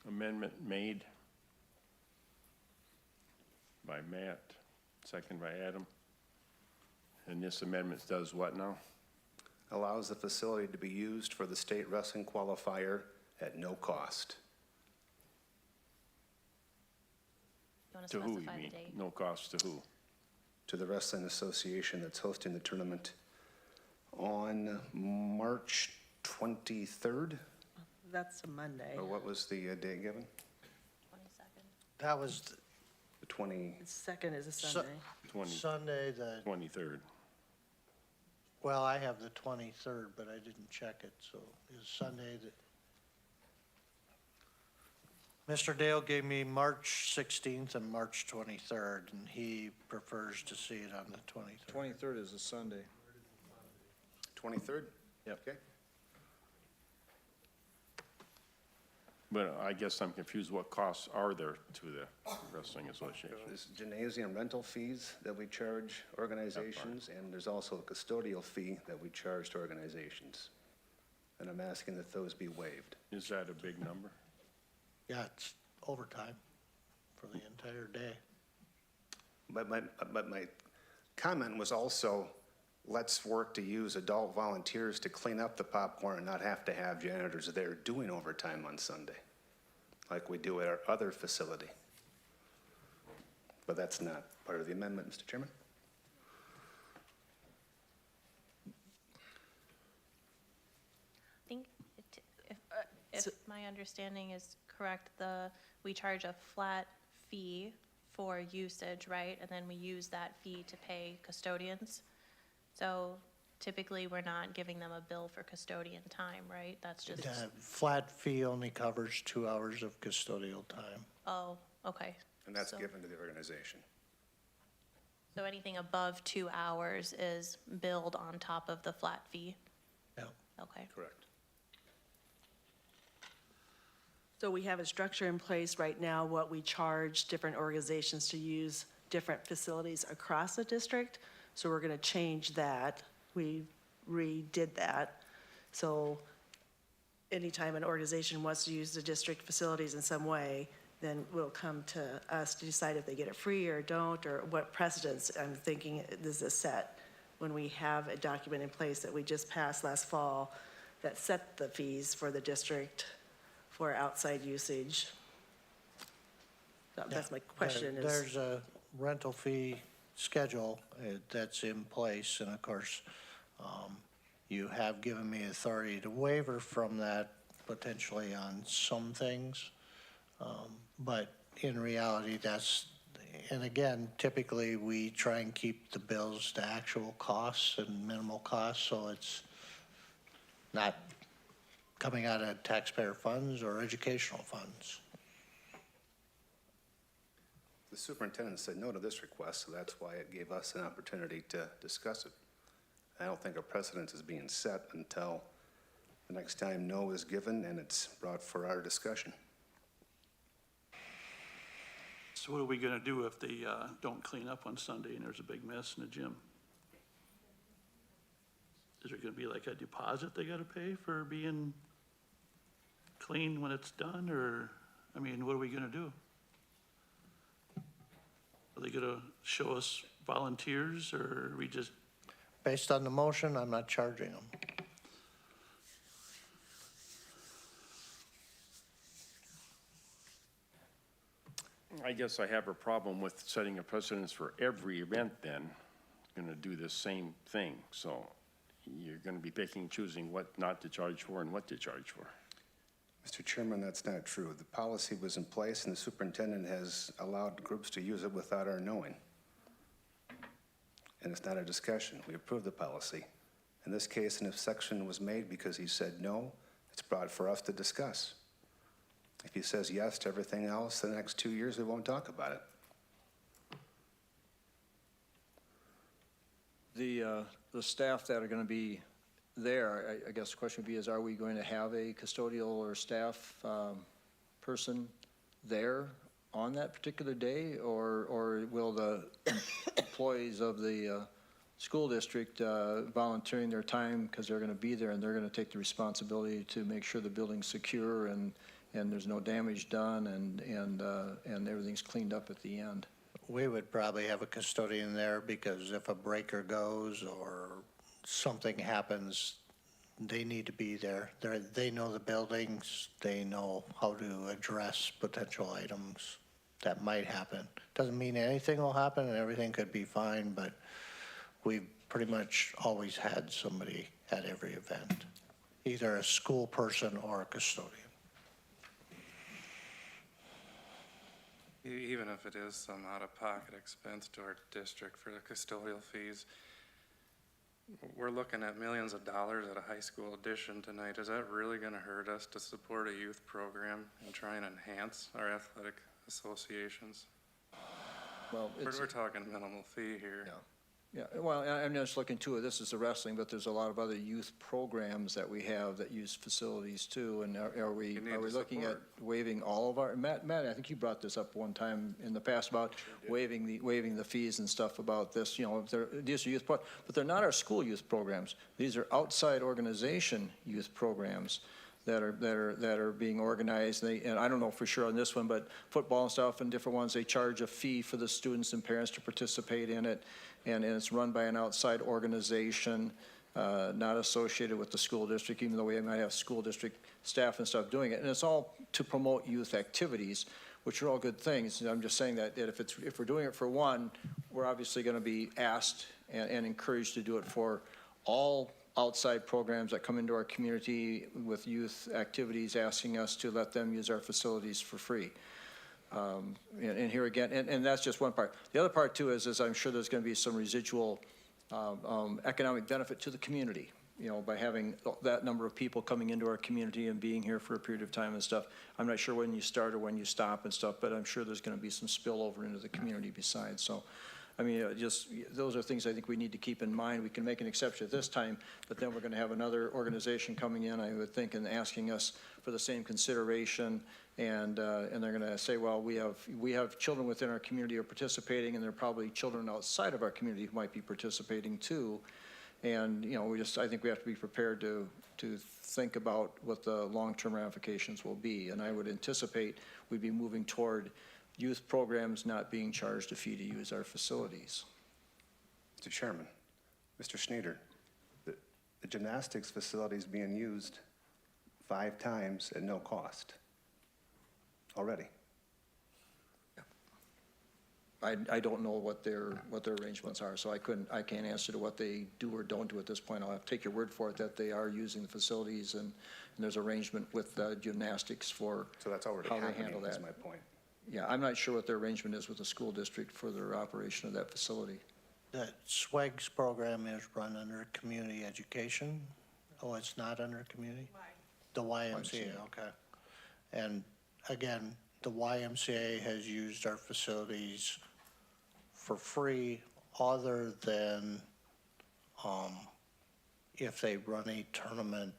A: amendment made by Matt, second by Adam. And this amendment does what now?
C: Allows the facility to be used for the state wrestling qualifier at no cost.
F: You want to
A: To who, you
F: specify the
A: mean?
F: date?
A: No cost to who?
C: To the wrestling association that's hosting the tournament on March 23rd,
J: That's a Monday.
C: or what was the date given?
F: 22nd.
H: That was
C: The 20,
J: The second is a
H: Su-
J: Sunday.
H: Sunday, the,
A: 23rd.
H: well, I have the 23rd, but I didn't check it, so it's Sunday that. Mr. Dale gave me March 16th and March 23rd, and he prefers to see it on the 23rd.
I: 23rd is a Sunday.
C: 23rd?
I: Yep.
C: Okay.
A: But I guess I'm confused, what costs are there to the Wrestling Association?
C: There's gymnasium rental fees that we charge organizations, and there's also a custodial fee that we charge to organizations. And I'm asking that those be waived.
A: Is that a big number?
H: Yeah, it's overtime for the entire day.
C: But my comment was also, let's work to use adult volunteers to clean up the popcorn and not have to have janitors there doing overtime on Sunday, like we do at our other facility. But that's not part of the amendment, Mr. Chairman.
F: I think if my understanding is correct, we charge a flat fee for usage, right? And then we use that fee to pay custodians. So typically, we're not giving them a bill for custodian time, right? That's just,
H: The flat fee only covers 2 hours of custodial time.
F: oh, okay.
C: And that's
F: So-
C: given to the organization.
F: So anything above 2 hours is billed on top of the flat fee?
H: Yeah.
F: Okay.
C: Correct.
J: So we have a structure in place right now, what we charge different organizations to use different facilities across the district. So we're going to change that. We redid that. So anytime an organization wants to use the district facilities in some way, then will come to us to decide if they get it free or don't, or what precedents. I'm thinking this is set when we have a document in place that we just passed last fall that set the fees for the district for outside usage. That's my question is.
H: There's a rental fee schedule that's in place, and of course, you have given me authority to waiver from that potentially on some things. But in reality, and again, typically, we try and keep the bills to actual costs and minimal costs, so it's not coming out of taxpayer funds or educational funds.
C: The superintendent said no to this request, so that's why it gave us an opportunity to discuss it. I don't think a precedent is being set until the next time no is given and it's brought for our discussion.
N: So what are we gonna do if they don't clean up on Sunday and there's a big mess in the gym? Is there gonna be like a deposit they gotta pay for being clean when it's done, or, I mean, what are we gonna do? Are they gonna show us volunteers, or are we just,
H: Based on the motion, I'm not charging them.
A: I guess I have a problem with setting a precedence for every event then, gonna do the same thing. So you're going to be picking, choosing what not to charge for and what to charge for.
C: Mr. Chairman, that's not true. The policy was in place, and the superintendent has allowed groups to use it without our knowing. And it's not a discussion. We approved the policy. In this case, an exception was made because he said no. It's brought for us to discuss. If he says yes to everything else, the next 2 years, we won't talk about it.
I: The staff that are going to be there, I guess the question would be is, are we going to have a custodial or staff person there on that particular day? Or will the employees of the school district volunteering their time because they're going to be there and they're going to take the responsibility to make sure the building's secure and there's no damage done and everything's cleaned up at the end?
H: We would probably have a custodian there because if a breaker goes or something happens, they need to be there. They know the buildings, they know how to address potential items that might happen. Doesn't mean anything will happen and everything could be fine, but we've pretty much always had somebody at every event, either a school person or a custodian.
E: Even if it is some out-of-pocket expense to our district for the custodial fees, we're looking at millions of dollars at a high school addition tonight. Is that really gonna hurt us to support a youth program and try and enhance our athletic associations?
I: Well,
E: We're talking minimal fee here.
I: Yeah, well, I'm just looking too, this is the wrestling, but there's a lot of other youth programs that we have that use facilities too, and are we looking at waiving all of our, Matt, I think you brought this up one time in the past about waiving the fees and stuff about this, you know, these are youth, but they're not our school youth programs. These are outside organization youth programs that are being organized. And I don't know for sure on this one, but football and stuff and different ones, they charge a fee for the students and parents to participate in it. And it's run by an outside organization, not associated with the school district, even though we might have school district staff and stuff doing it. And it's all to promote youth activities, which are all good things. And I'm just saying that if we're doing it for one, we're obviously going to be asked and encouraged to do it for all outside programs that come into our community with youth activities, asking us to let them use our facilities for free. And here again, and that's just one part. The other part too is I'm sure there's going to be some residual economic benefit to the community, you know, by having that number of people coming into our community and being here for a period of time and stuff. I'm not sure when you start or when you stop and stuff, but I'm sure there's going to be some spillover into the community besides. So, I mean, just those are things I think we need to keep in mind. We can make an exception at this time, but then we're going to have another organization coming in, I would think, and asking us for the same consideration. And they're going to say, well, we have children within our community who are participating, and there are probably children outside of our community who might be participating too. And you know, I think we have to be prepared to think about what the long-term ramifications will be. And I would anticipate we'd be moving toward youth programs not being charged a fee to use our facilities.
C: Mr. Chairman, Mr. Schneider, the gymnastics facility is being used 5 times at no cost already.
I: I don't know what their arrangements are, so I can't answer to what they do or don't do at this point. I'll have to take your word for it that they are using the facilities and there's arrangement with gymnastics for
C: So that's already
I: how they
C: happening,
I: handle
C: is
I: that.
C: my point.
I: Yeah, I'm not sure what their arrangement is with the school district for their operation of that facility.
H: The SWAGS program is run under community education. Oh, it's not under community? The YMCA, okay. And again, the YMCA has used our facilities for free other than if they run a tournament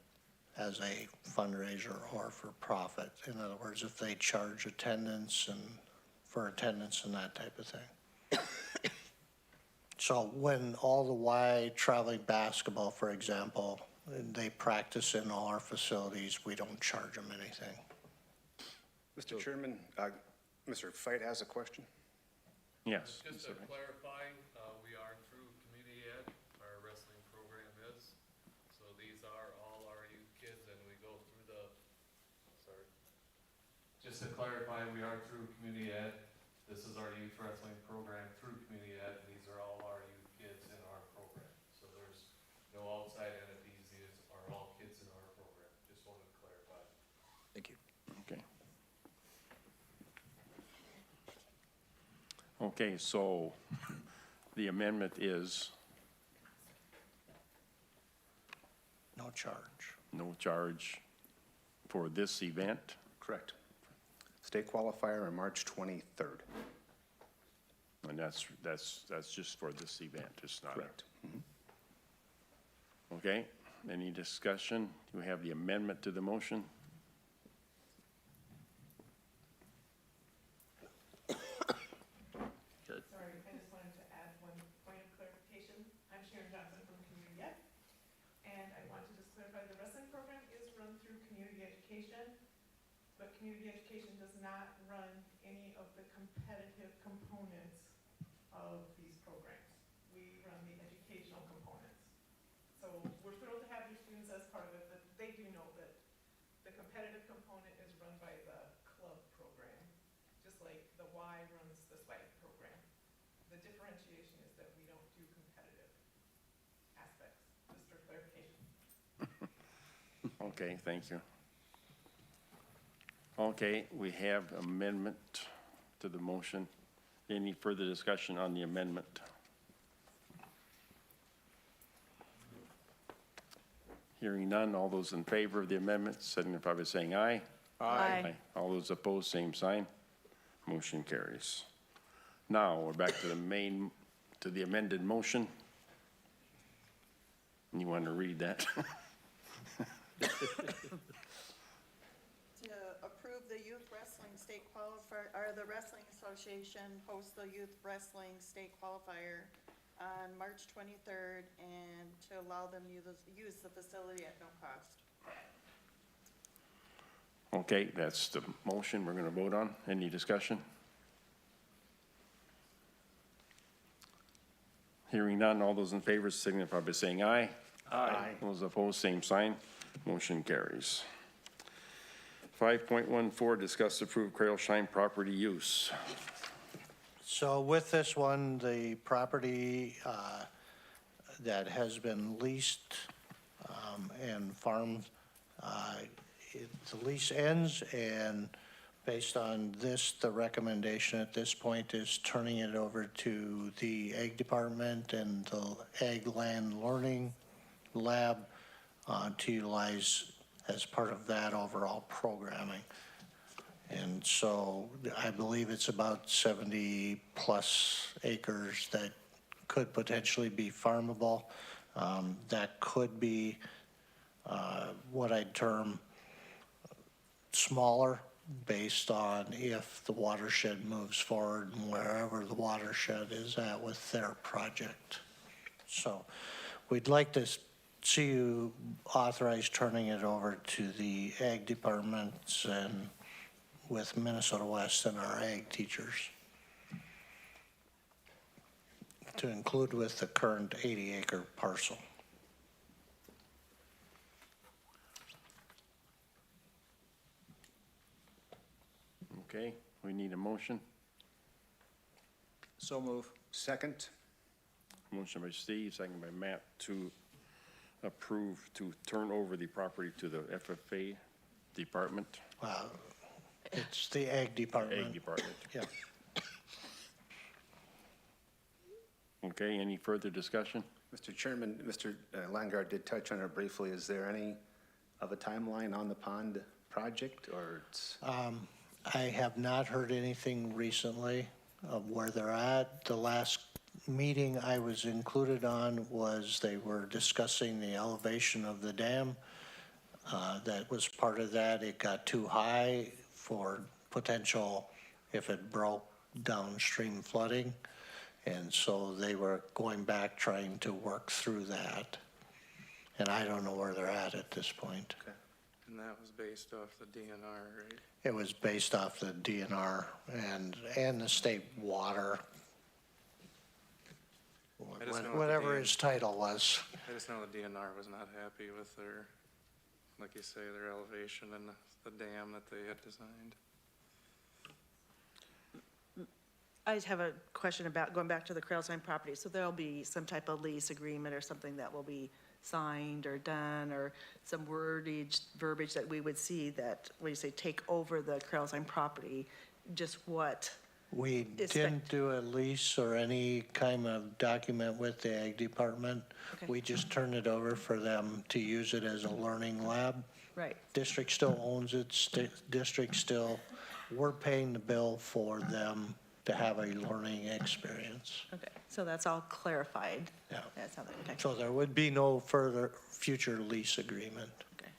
H: as a fundraiser or for profit. In other words, if they charge attendance and for attendance and that type of thing. So when all the Y traveling basketball, for example, they practice in all our facilities, we don't charge them anything.
C: Mr. Chairman, Mr. Fight has a question.
A: Yes.
P: Just to clarify, we are through community ed, our wrestling program is. So these are all our youth kids and we go through just to clarify, we are through community ed. This is our youth wrestling program through community ed. These are all our youth kids in our program. So there's no outside
A: Okay, so the amendment is
H: No charge.
A: no charge for this event.
C: Correct. State qualifier on March 23rd.
A: And that's just for this event, it's not.
C: Correct.
A: Okay, any discussion? Do we have the amendment to the motion?
Q: Sorry, I just wanted to add one point of clarification. I'm Sharon Johnson from Community Ed, and I want to just clarify, the wrestling program is run through community education, but community education does not run any of the competitive components of these programs. We run the educational components. So we're thrilled to have your students as part of it, but they do know that the competitive component is run by the club program, just like the Y runs the SWAG program. The differentiation is that we don't do competitive aspects, just for clarification.
A: Okay, thank you. Okay, we have amendment to the motion. Any further discussion on the amendment? Hearing none, all those in favor of the amendment signify by saying aye.
J: Aye.
A: All those opposed, same sign. Motion carries. Now, we're back to the amended motion. You want to read that?
K: To approve the youth wrestling state qualifier, or the Wrestling Association hosts the youth wrestling state qualifier on March 23rd, and to allow them use the facility at no cost.
A: Okay, that's the motion we're going to vote on. Any discussion? Hearing none, all those in favor signify by saying aye.
C: Aye.
A: Those opposed, same sign. Motion carries. 5.14, discuss approve Cradle Shine property use.
H: So with this one, the property that has been leased and farmed, the lease ends, and based on this, the recommendation at this point is turning it over to the Ag Department and the Ag Land Learning Lab to utilize as part of that overall programming. And so I believe it's about 70-plus acres that could potentially be farmable. That could be what I'd term smaller, based on if the watershed moves forward and wherever the watershed is at with their project. So we'd like to see you authorize turning it over to the Ag departments and with Minnesota West and our ag teachers, to include with the current 80-acre parcel.
A: Okay, we need a motion.
I: So move.
C: Second?
A: Motion by Steve, second by Matt to approve to turn over the property to the FFA department.
H: It's the Ag department.
A: Ag department.
H: Yeah.
A: Okay, any further discussion?
C: Mr. Chairman, Mr. Langard did touch on it briefly. Is there any of a timeline on the pond project, or it's?
H: I have not heard anything recently of where they're at. The last meeting I was included on was they were discussing the elevation of the dam. That was part of that. It got too high for potential, if it broke, downstream flooding. And so they were going back trying to work through that. And I don't know where they're at this point.
C: Okay.
E: And that was based off the DNR, right?
H: It was based off the DNR and the state water,
E: I just know the
H: whatever
E: DNR
H: his title was.
E: I just know the DNR was not happy with their, like you say, their elevation and the dam that they had designed.
J: I just have a question about going back to the Cradle Sign property. So there'll be some type of lease agreement or something that will be signed or done, or some verbiage that we would see that, when you say take over the Cradle Sign property, just what
H: We
J: Expect-
H: didn't do a lease or any kind of document with the ag department.
J: Okay.
H: We just turned it over for them to use it as a learning lab.
J: Right.
H: District still owns it, district still, we're paying the bill for them to have a learning experience.
J: Okay, so that's all clarified.
H: Yeah.
J: That's how that, okay.
H: So there would be no further future lease agreement.
J: Okay.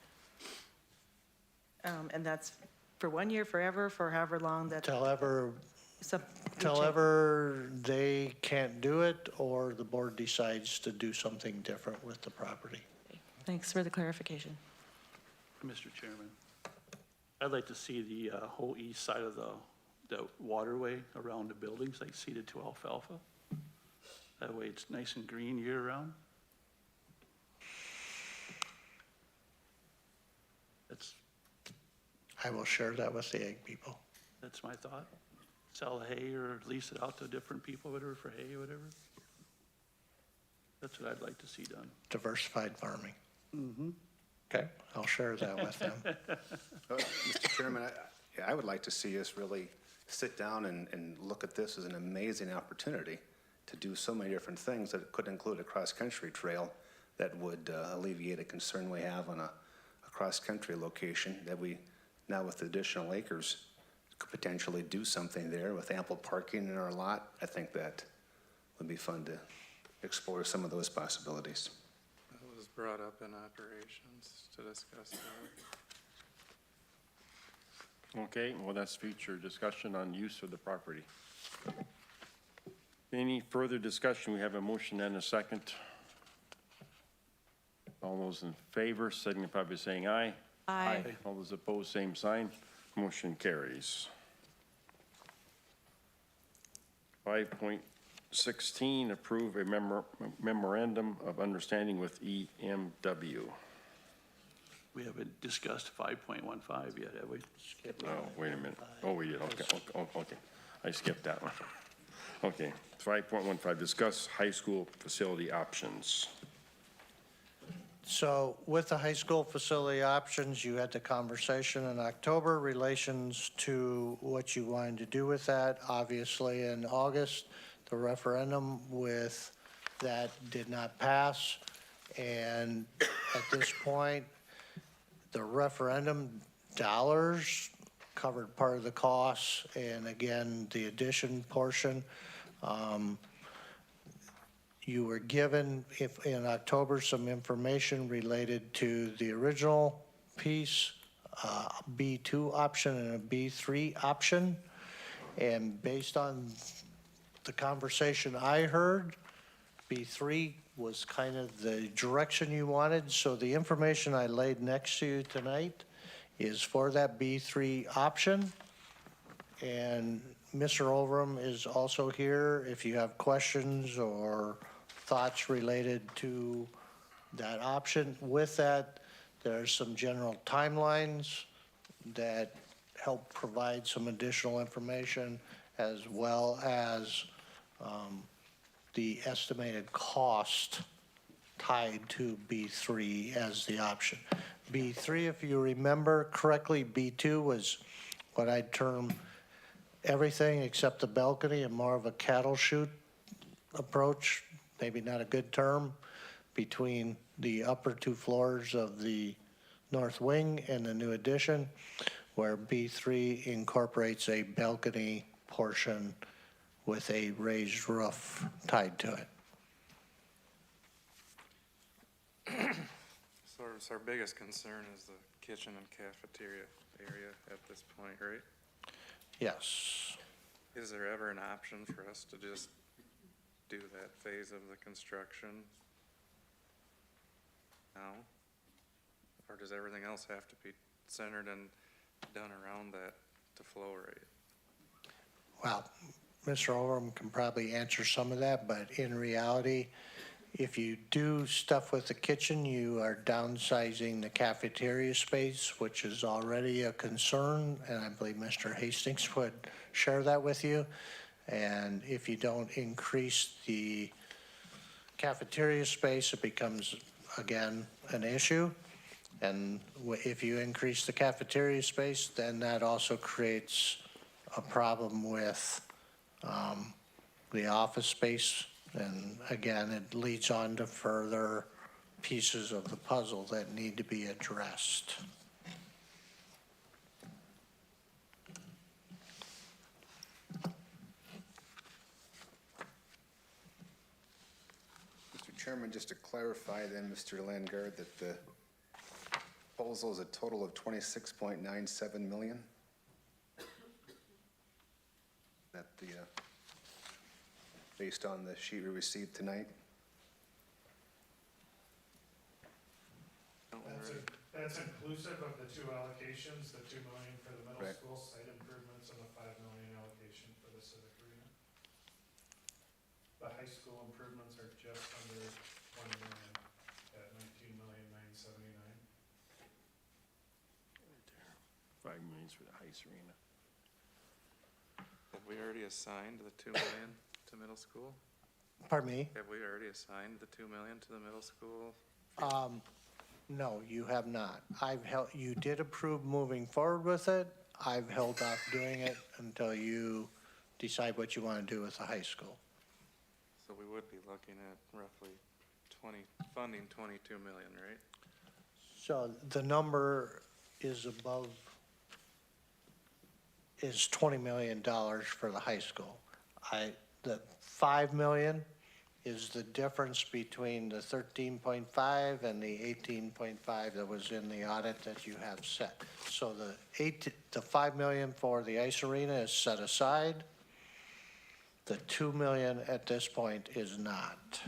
J: And that's for 1 year, forever, for however long that.
H: Till ever
J: some-
H: Till ever they can't do it or the board decides to do something different with the property.
J: Thanks for the clarification.
N: Mr. Chairman, I'd like to see the whole east side of the waterway around the buildings, like seeded to alfalfa. That way it's nice and green year-round.
H: I will share that with the ag people.
N: That's my thought. Sell hay or lease it out to different people, whatever, for hay or whatever. That's what I'd like to see done.
H: Diversified farming. Okay, I'll share that with them.
C: Mr. Chairman, I would like to see us really sit down and look at this as an amazing opportunity to do so many different things that could include a cross-country trail that would alleviate a concern we have on a cross-country location that we, now with additional acres, could potentially do something there with ample parking in our lot. I think that would be fun to explore some of those possibilities.
E: That was brought up in operations to discuss that.
A: Okay, well, that's future discussion on use of the property. Any further discussion? We have a motion and a second. All those in favor signify by saying aye.
J: Aye.
A: All those opposed, same sign. Motion carries. 5.16, approve a memorandum of understanding with EMW.
N: We haven't discussed 5.15 yet, have we?
A: Oh, wait a minute. Oh, we did, okay. I skipped that one. Okay, 5.15, discuss high school facility options.
H: So with the high school facility options, you had the conversation in October, relations to what you wanted to do with that. Obviously, in August, the referendum with that did not pass. And at this point, the referendum dollars covered part of the costs, and again, the addition portion. You were given, if in October, some information related to the original piece, B2 option and a B3 option. And based on the conversation I heard, B3 was kind of the direction you wanted. So the information I laid next to you tonight is for that B3 option. And Mr. Overham is also here if you have questions or thoughts related to that option. With that, there's some general timelines that help provide some additional information, as well as the estimated cost tied to B3 as the option. B3, if you remember correctly, B2 was what I'd term everything except the balcony and more of a cattle chute approach, maybe not a good term, between the upper two floors of the north wing and the new addition, where B3 incorporates a balcony portion with a raised roof tied to it.
E: So our biggest concern is the kitchen and cafeteria area at this point, right?
H: Yes.
E: Is there ever an option for us to just do that phase of the construction now? Or does everything else have to be centered and done around that to flow rate?
H: Well, Mr. Overham can probably answer some of that, but in reality, if you do stuff with the kitchen, you are downsizing the cafeteria space, which is already a concern, and I believe Mr. Hastings would share that with you. And if you don't increase the cafeteria space, it becomes, again, an issue. And if you increase the cafeteria space, then that also creates a problem with the office space. And again, it leads on to further pieces of the puzzle that need to be addressed.
C: Mr. Chairman, just to clarify then, Mr. Landgard, that the proposal is a total of 26.97 million? That the, based on the sheet we received tonight?
O: That's inclusive of the two allocations, the 2 million for the middle
C: Right.
O: school site improvements and the 5 million allocation for the civic arena. The high school improvements are just under 20 million at 19,979,000.
A: 5 million for the Heights Arena.
E: Have we already assigned the 2 million to middle school?
H: Pardon me?
E: Have we already assigned the 2 million to the middle school?
H: No, you have not. You did approve moving forward with it. I've held off doing it until you decide what you want to do with the high school.
E: So we would be looking at roughly funding 22 million, right?
H: So the number is $20 million for the high school. The 5 million is the difference between the 13.5 and the 18.5 that was in the audit that you have set. So the 5 million for the ice arena is set aside. The 2 million at this point is not.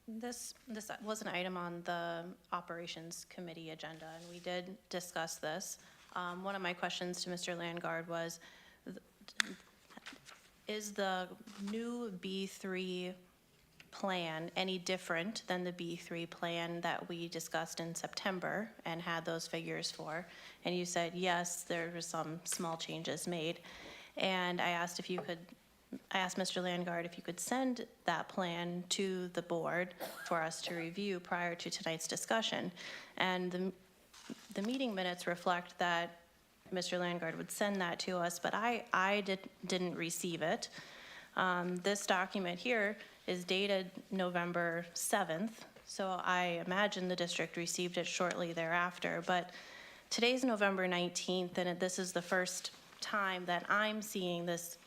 F: This was an item on the Operations Committee agenda, and we did discuss this. One of my questions to Mr. Landgard was, is the new B3 plan any different than the B3 plan that we discussed in September and had those figures for? And you said, yes, there were some small changes made. And I asked Mr. Landgard if you could send that plan to the board for us to review prior to tonight's discussion. And the meeting minutes reflect that Mr. Landgard would send that to us, but I didn't receive it. This document here is dated November 7th, so I imagine the district received it shortly thereafter. But today's November 19th, and this is the first time that I'm seeing this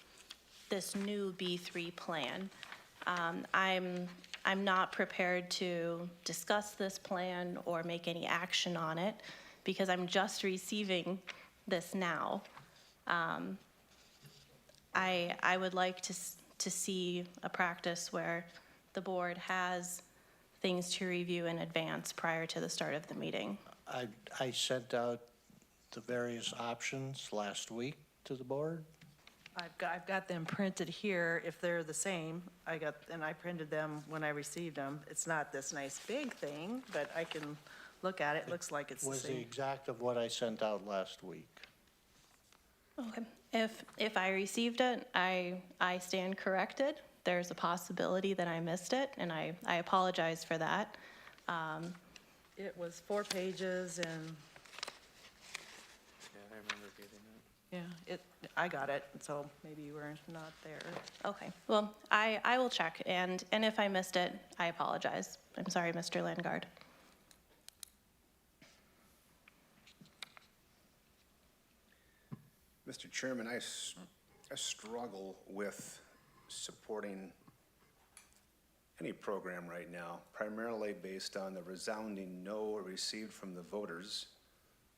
F: new B3 plan. I'm not prepared to discuss this plan or make any action on it because I'm just receiving this now. I would like to see a practice where the board has things to review in advance prior to the start of the meeting.
H: I sent out the various options last week to the board.
J: I've got them printed here, if they're the same. I printed them when I received them. It's not this nice big thing, but I can look at it. It looks like it's the
H: Was the
J: same.
H: exact of what I sent out last week.
F: Okay. If I received it, I stand corrected. There's a possibility that I missed it, and I apologize for that.
J: It was 4 pages and,
E: Yeah, I remember getting it.
J: yeah, I got it, so maybe you were not there.
F: Okay, well, I will check, and if I missed it, I apologize. I'm sorry, Mr. Landgard.
C: Mr. Chairman, I struggle with supporting any program right now, primarily based on the resounding no received from the voters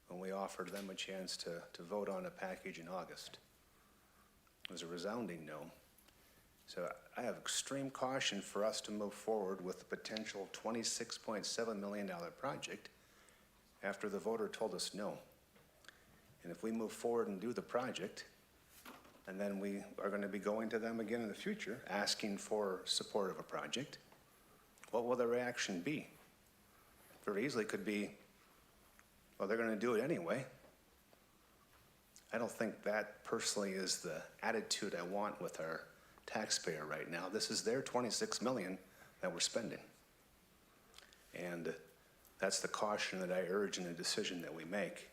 C: when we offered them a chance to vote on a package in August. It was a resounding no. So I have extreme caution for us to move forward with the potential $26.7 million project after the voter told us no. And if we move forward and do the project, and then we are going to be going to them again in the future, asking for support of a project, what will the reaction be? Very easily could be, well, they're going to do it anyway. I don't think that personally is the attitude I want with our taxpayer right now. This is their $26 million that we're spending. And that's the caution that I urge in the decision that we make.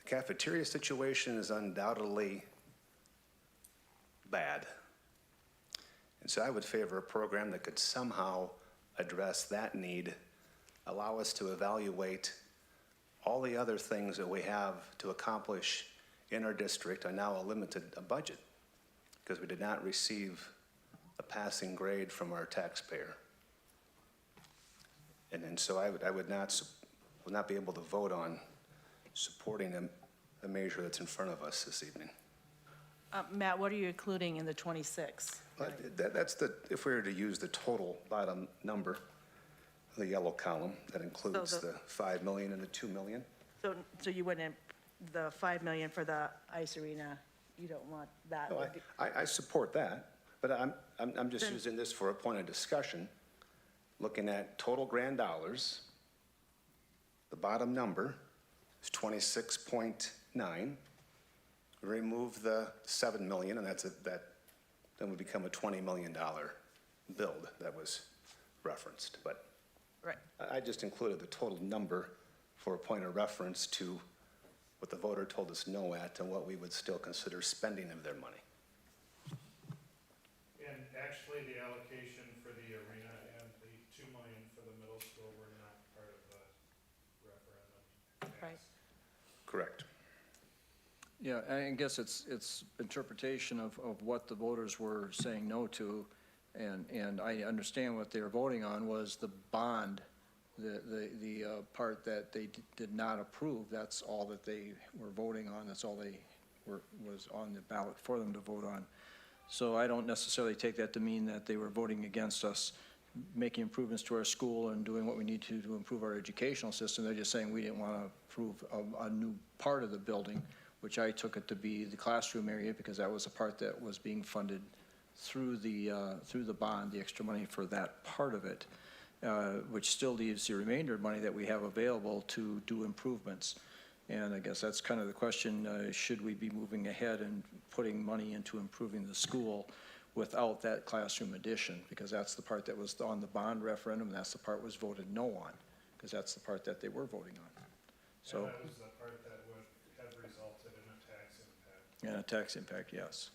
C: cafeteria situation is undoubtedly bad. And so I would favor a program that could somehow address that need, allow us to evaluate all the other things that we have to accomplish in our district on now a limited budget, because we did not receive a passing grade from our taxpayer. And so I would not be able to vote on supporting a measure that's in front of us this evening.
J: Matt, what are you including in the 26?
C: That's if we were to use the total bottom number, the yellow column, that includes
J: So
C: the 5 million and the 2 million.
J: So you wouldn't, the 5 million for the ice arena, you don't want that?
C: No, I support that, but I'm just using this for a point of discussion, looking at total grand dollars. The bottom number is 26.9. Remove the 7 million, and that then would become a $20 million build that was referenced. But
J: Right.
C: I just included the total number for a point of reference to what the voter told us no at and what we would still consider spending of their money.
O: And actually, the allocation for the arena and the 2 million for the middle school were not part of the referendum.
J: Right.
C: Correct.
I: Yeah, I guess it's interpretation of what the voters were saying no to, and I understand what they were voting on was the bond, the part that they did not approve. That's all that they were voting on. That's all they was on the ballot for them to vote on. So I don't necessarily take that to mean that they were voting against us making improvements to our school and doing what we need to improve our educational system. They're just saying we didn't want to approve a new part of the building, which I took it to be the classroom area, because that was a part that was being funded through the bond, the extra money for that part of it, which still leaves the remainder of money that we have available to do improvements. And I guess that's kind of the question, should we be moving ahead and putting money into improving the school without that classroom addition? Because that's the part that was on the bond referendum, and that's the part was voted no on, because that's the part that they were voting on. So.
O: And that was the part that would have resulted in a tax impact.
I: And a tax impact, yes.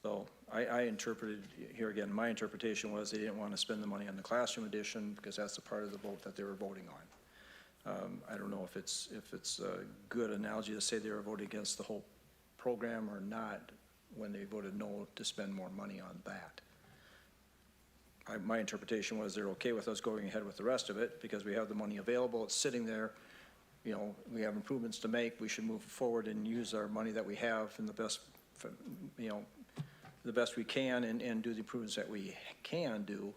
I: So I interpreted, here again, my interpretation was they didn't want to spend the money on the classroom addition because that's the part of the vote that they were voting on. I don't know if it's a good analogy to say they were voting against the whole program or not when they voted no to spend more money on that. My interpretation was they're okay with us going ahead with the rest of it because we have the money available, it's sitting there. You know, we have improvements to make, we should move forward and use our money that we have in the best, you know, the best we can and do the improvements that we can do.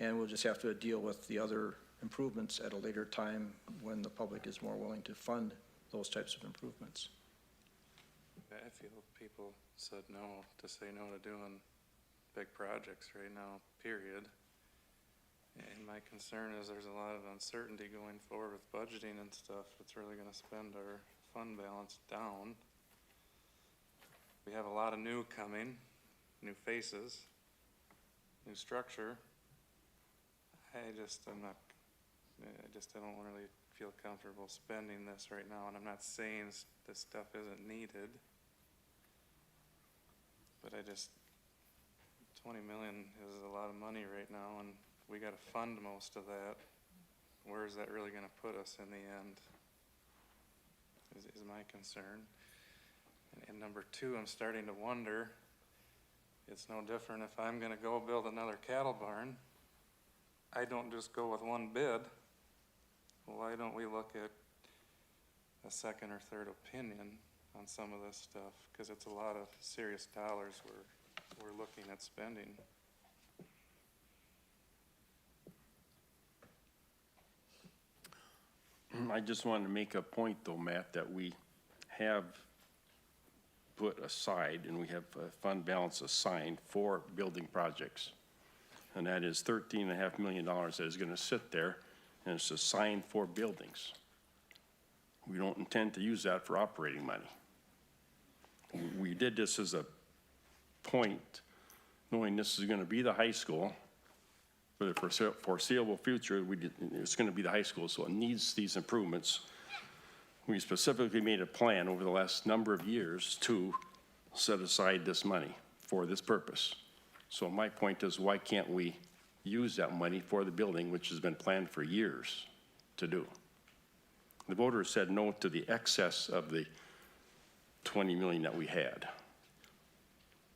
I: And we'll just have to deal with the other improvements at a later time when the public is more willing to fund those types of improvements.
E: I feel people said no to say no to doing big projects right now, period. And my concern is there's a lot of uncertainty going forward with budgeting and stuff. It's really gonna spend our fund balance down. We have a lot of new coming, new faces, new structure. I don't really feel comfortable spending this right now, and I'm not saying this stuff isn't needed. But 20 million is a lot of money right now, and we gotta fund most of that. Where is that really gonna put us in the end, is my concern. And number two, I'm starting to wonder, it's no different if I'm gonna go build another cattle barn. I don't just go with one bid. Why don't we look at a second or third opinion on some of this stuff? Because it's a lot of serious dollars we're looking at spending.
A: I just wanted to make a point though, Matt, that we have put aside and we have a fund balance assigned for building projects. And that is $13.5 million that is going to sit there, and it's assigned for buildings. We don't intend to use that for operating money. We did this as a point, knowing this is going to be the high school for the foreseeable future. It's going to be the high school, so it needs these improvements. we specifically made a plan over the last number of years to set aside this money for this purpose. So my point is, why can't we use that money for the building, which has been planned for years to do? The voters said no to the excess of the 20 million that we had.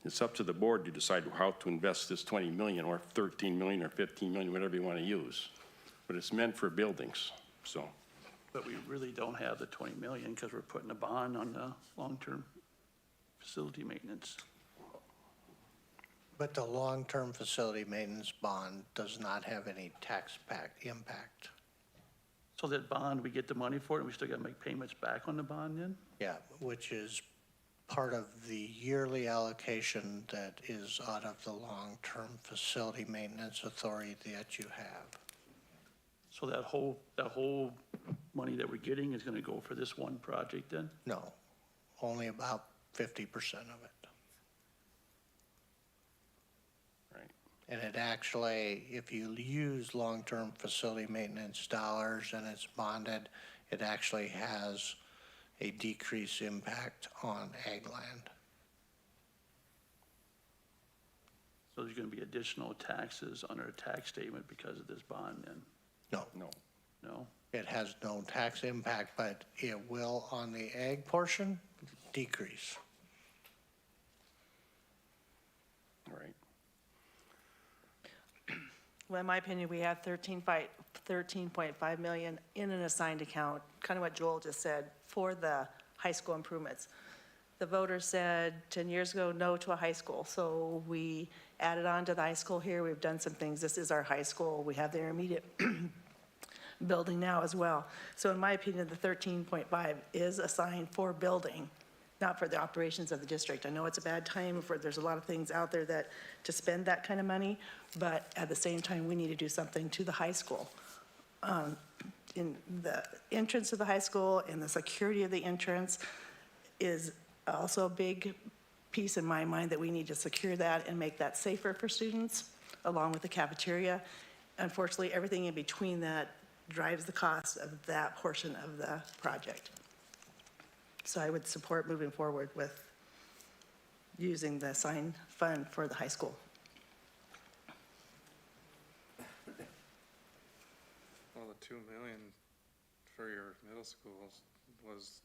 A: It's up to the board to decide how to invest this 20 million or 13 million or 15 million, whatever you want to use. But it's meant for buildings, so.
N: But we really don't have the 20 million because we're putting a bond on the long-term facility maintenance.
H: But the long-term facility maintenance bond does not have any tax impact.
N: So that bond, we get the money for it, and we still got to make payments back on the bond then?
H: Yeah, which is part of the yearly allocation that is out of the long-term facility maintenance authority that you have.
N: So that whole money that we're getting is going to go for this one project then?
H: No, only about 50% of it.
A: Right.
H: And it actually, if you use long-term facility maintenance dollars and it's bonded, it actually has a decreased impact on ag land.
N: So there's going to be additional taxes under a tax statement because of this bond then?
H: No.
A: No.
N: No?
H: It has no tax impact, but it will on the ag portion decrease.
A: All right.
J: Well, in my opinion, we have 13.5 million in an assigned account, kind of what Joel just said, for the high school improvements. The voters said 10 years ago, no to a high school, so we added on to the high school here. We've done some things. This is our high school. We have the intermediate building now as well. So in my opinion, the 13.5 is assigned for building, not for the operations of the district. I know it's a bad time for, there's a lot of things out there that, to spend that kind of money, but at the same time, we need to do something to the high school. In the entrance of the high school and the security of the entrance is also a big piece in my mind that we need to secure that and make that safer for students, along with the cafeteria. Unfortunately, everything in between that drives the cost of that portion of the project. So I would support moving forward with using the assigned fund for the high school.
E: Well, the 2 million for your middle schools was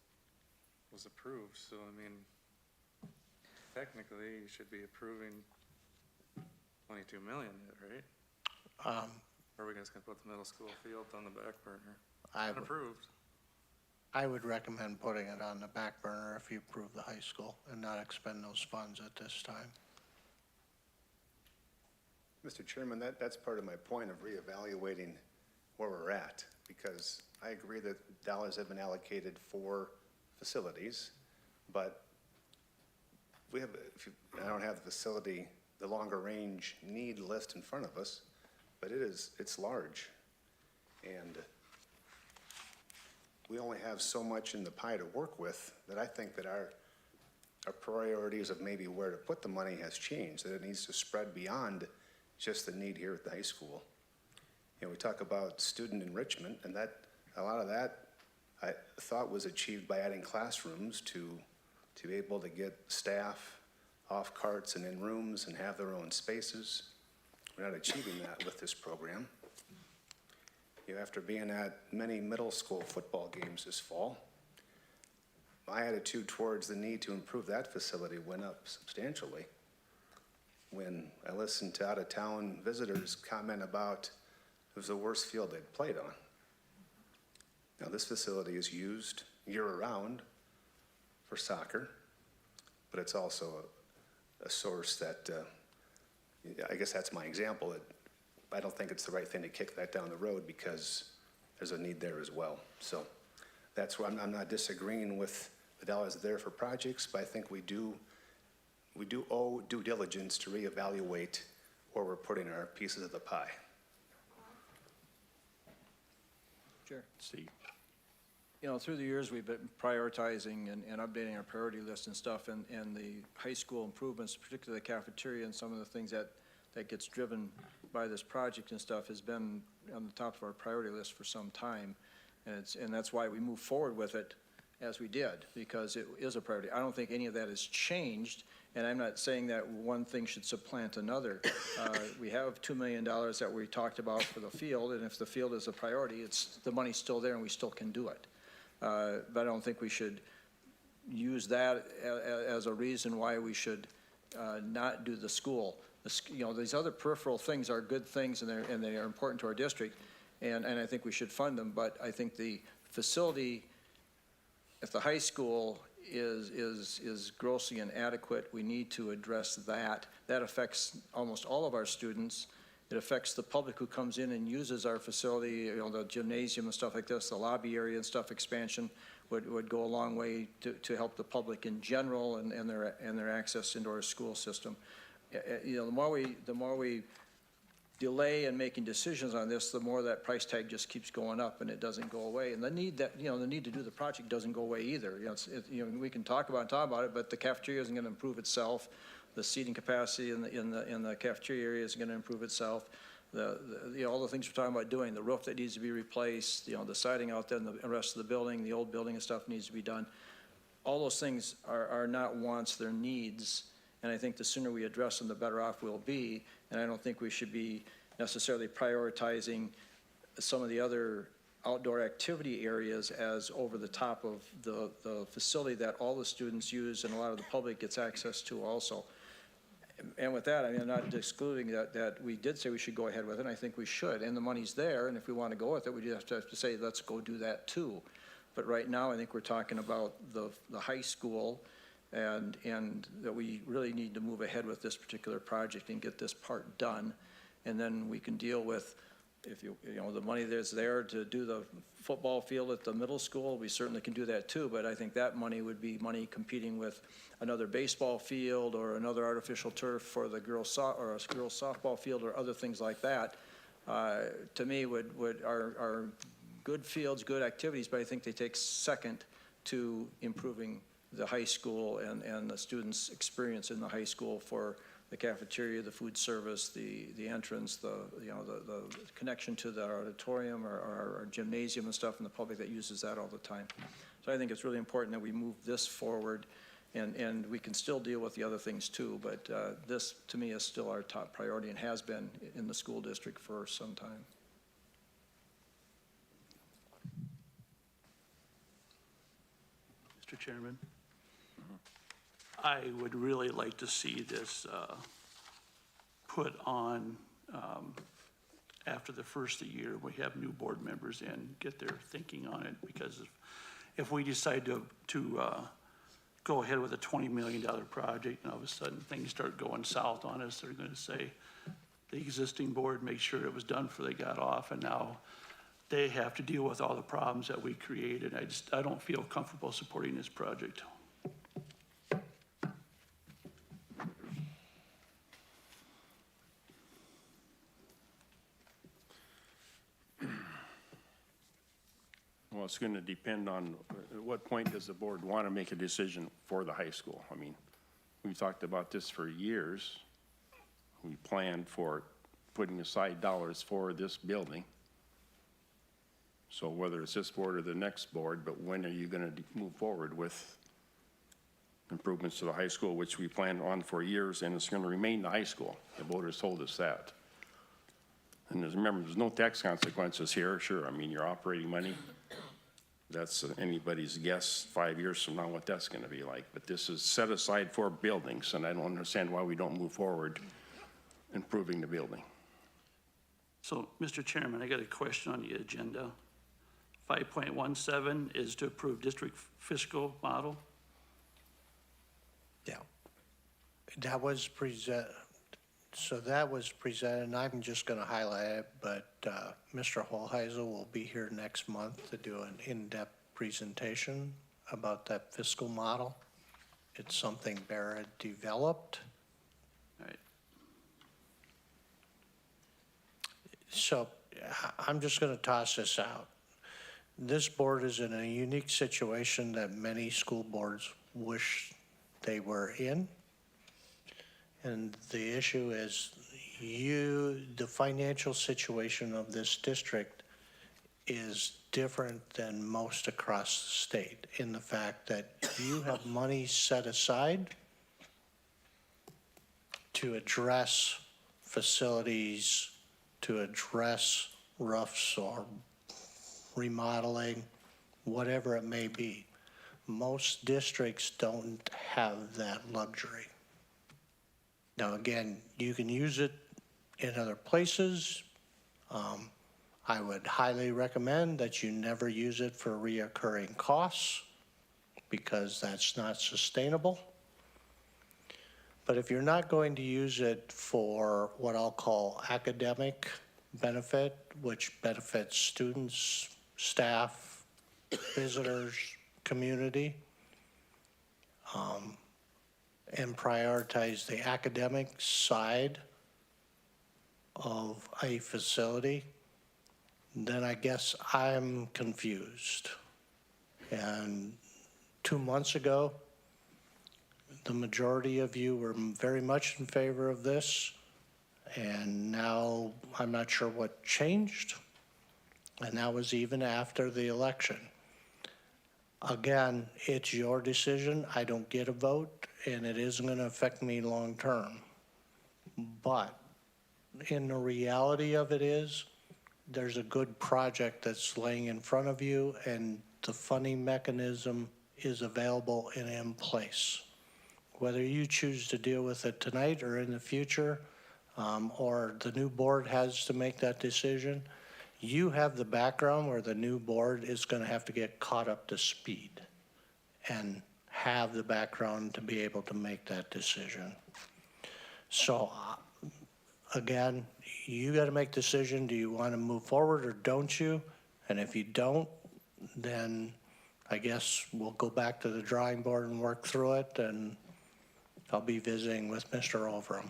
E: approved, so I mean, technically, you should be approving 22 million yet, right? Or are we just gonna put the middle school field on the back burner? Unapproved.
H: I would recommend putting it on the back burner if you approve the high school and not expend those funds at this time.
C: Mr. Chairman, that's part of my point of reevaluating where we're at, because I agree that dollars have been allocated for facilities, but we have, I don't have the facility, the longer range need list in front of us, but it's large. And we only have so much in the pie to work with that I think that our priorities of maybe where to put the money has changed, that it needs to spread beyond just the need here at the high school. You know, we talk about student enrichment, and that, a lot of that I thought was achieved by adding classrooms to be able to get staff off carts and in rooms and have their own spaces. We're not achieving that with this program. You know, after being at many middle school football games this fall, my attitude towards the need to improve that facility went up substantially when I listened to out-of-town visitors comment about it was the worst field they'd played on. Now, this facility is used year-round for soccer, but it's also a source that, I guess that's my example, that I don't think it's the right thing to kick that down the road because there's a need there as well. So that's where I'm not disagreeing with the dollars there for projects, but I think we do owe due diligence to reevaluate where we're putting our pieces of the pie.
I: Sure.
A: Steve.
I: You know, through the years, we've been prioritizing and updating our priority list and stuff, and the high school improvements, particularly the cafeteria and some of the things that gets driven by this project and stuff has been on the top of our priority list for some time. And that's why we move forward with it as we did, because it is a priority. I don't think any of that has changed, and I'm not saying that one thing should supplant another. We have $2 million that we talked about for the field, and if the field is a priority, the money's still there and we still can do it. But I don't think we should use that as a reason why we should not do the school. You know, these other peripheral things are good things, and they are important to our district, and I think we should fund them, but I think the facility at the high school is grossly inadequate. We need to address that. That affects almost all of our students. It affects the public who comes in and uses our facility, you know, the gymnasium and stuff like this, the lobby area and stuff. Expansion would go a long way to help the public in general and their access into our school system. You know, the more we delay in making decisions on this, the more that price tag just keeps going up and it doesn't go away. And the need to do the project doesn't go away either. You know, we can talk about it, but the cafeteria isn't going to improve itself. The seating capacity in the cafeteria area isn't going to improve itself. All the things we're talking about doing, the roof that needs to be replaced, you know, the siding out there and the rest of the building, the old building and stuff needs to be done. All those things are not wants, they're needs. And I think the sooner we address them, the better off we'll be. And I don't think we should be necessarily prioritizing some of the other outdoor activity areas as over the top of the facility that all the students use and a lot of the public gets access to also. And with that, I mean, I'm not excluding that we did say we should go ahead with it, and I think we should, and the money's there, and if we want to go with it, we just have to say, let's go do that too. But right now, I think we're talking about the high school, and that we really need to move ahead with this particular project and get this part done, and then we can deal with, if you know, the money that's there to do the football field at the middle school, we certainly can do that too, but I think that money would be money competing with another baseball field or another artificial turf for the girls' softball field or other things like that. To me, are good fields, good activities, but I think they take second to improving the high school and the students' experience in the high school for the cafeteria, the food service, the entrance, the connection to the auditorium or our gymnasium and stuff, and the public that uses that all the time. So I think it's really important that we move this forward, and we can still deal with the other things too, but this, to me, is still our top priority and has been in the school district for some time.
N: Mr. Chairman, I would really like to see this put on after the first of the year. We have new board members in, get their thinking on it, because if we decide to go ahead with a $20 million project and all of a sudden things start going south on us, they're going to say the existing board made sure it was done before they got off, and now they have to deal with all the problems that we created. I don't feel comfortable supporting this project.
A: Well, it's going to depend on at what point does the board want to make a decision for the high school. I mean, we've talked about this for years. We planned for putting aside dollars for this building. So whether it's this board or the next board, but when are you going to move forward with improvements to the high school, which we planned on for years, and it's going to remain the high school. The voters told us that. And remember, there's no tax consequences here. Sure, I mean, you're operating money. That's anybody's guess 5 years from now what that's going to be like. But this is set aside for buildings, and I don't understand why we don't move forward improving the building.
N: So, Mr. Chairman, I got a question on the agenda. 5.17 is to approve district fiscal model.
H: Yeah. That was presented, and I'm just going to highlight it, but Mr. Holheisel will be here next month to do an in-depth presentation about that fiscal model. It's something Barrett developed.
N: All right.
H: So I'm just going to toss this out. This board is in a unique situation that many school boards wish they were in. And the issue is the financial situation of this district is different than most across the state in the fact that you have money set aside to address facilities, to address roofs or remodeling, whatever it may be. Most districts don't have that luxury. Now, again, you can use it in other places. I would highly recommend that you never use it for reoccurring costs because that's not sustainable. But if you're not going to use it for what I'll call academic benefit, which benefits students, staff, visitors, community, and prioritize the academic side of a facility, then I guess I'm confused. And 2 months ago, the majority of you were very much in favor of this, and now I'm not sure what changed, and that was even after the election. Again, it's your decision. I don't get a vote, and it isn't going to affect me long term. But in the reality of it is, there's a good project that's laying in front of you, and the funding mechanism is available and in place. Whether you choose to deal with it tonight or in the future, or the new board has to make that decision, you have the background where the new board is going to have to get caught up to speed and have the background to be able to make that decision. So again, you got to make the decision. Do you want to move forward or don't you? And if you don't, then I guess we'll go back to the drawing board and work through it, and I'll be visiting with Mr. Overham.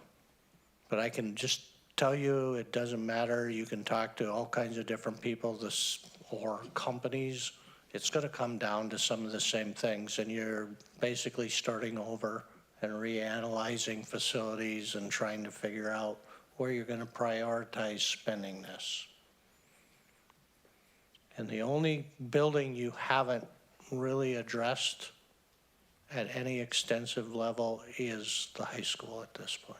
H: But I can just tell you, it doesn't matter. You can talk to all kinds of different people or companies. It's going to come down to some of the same things, and you're basically starting over and reanalyzing facilities and trying to figure out where you're going to prioritize spending this. And the only building you haven't really addressed at any extensive level is the high school at this point.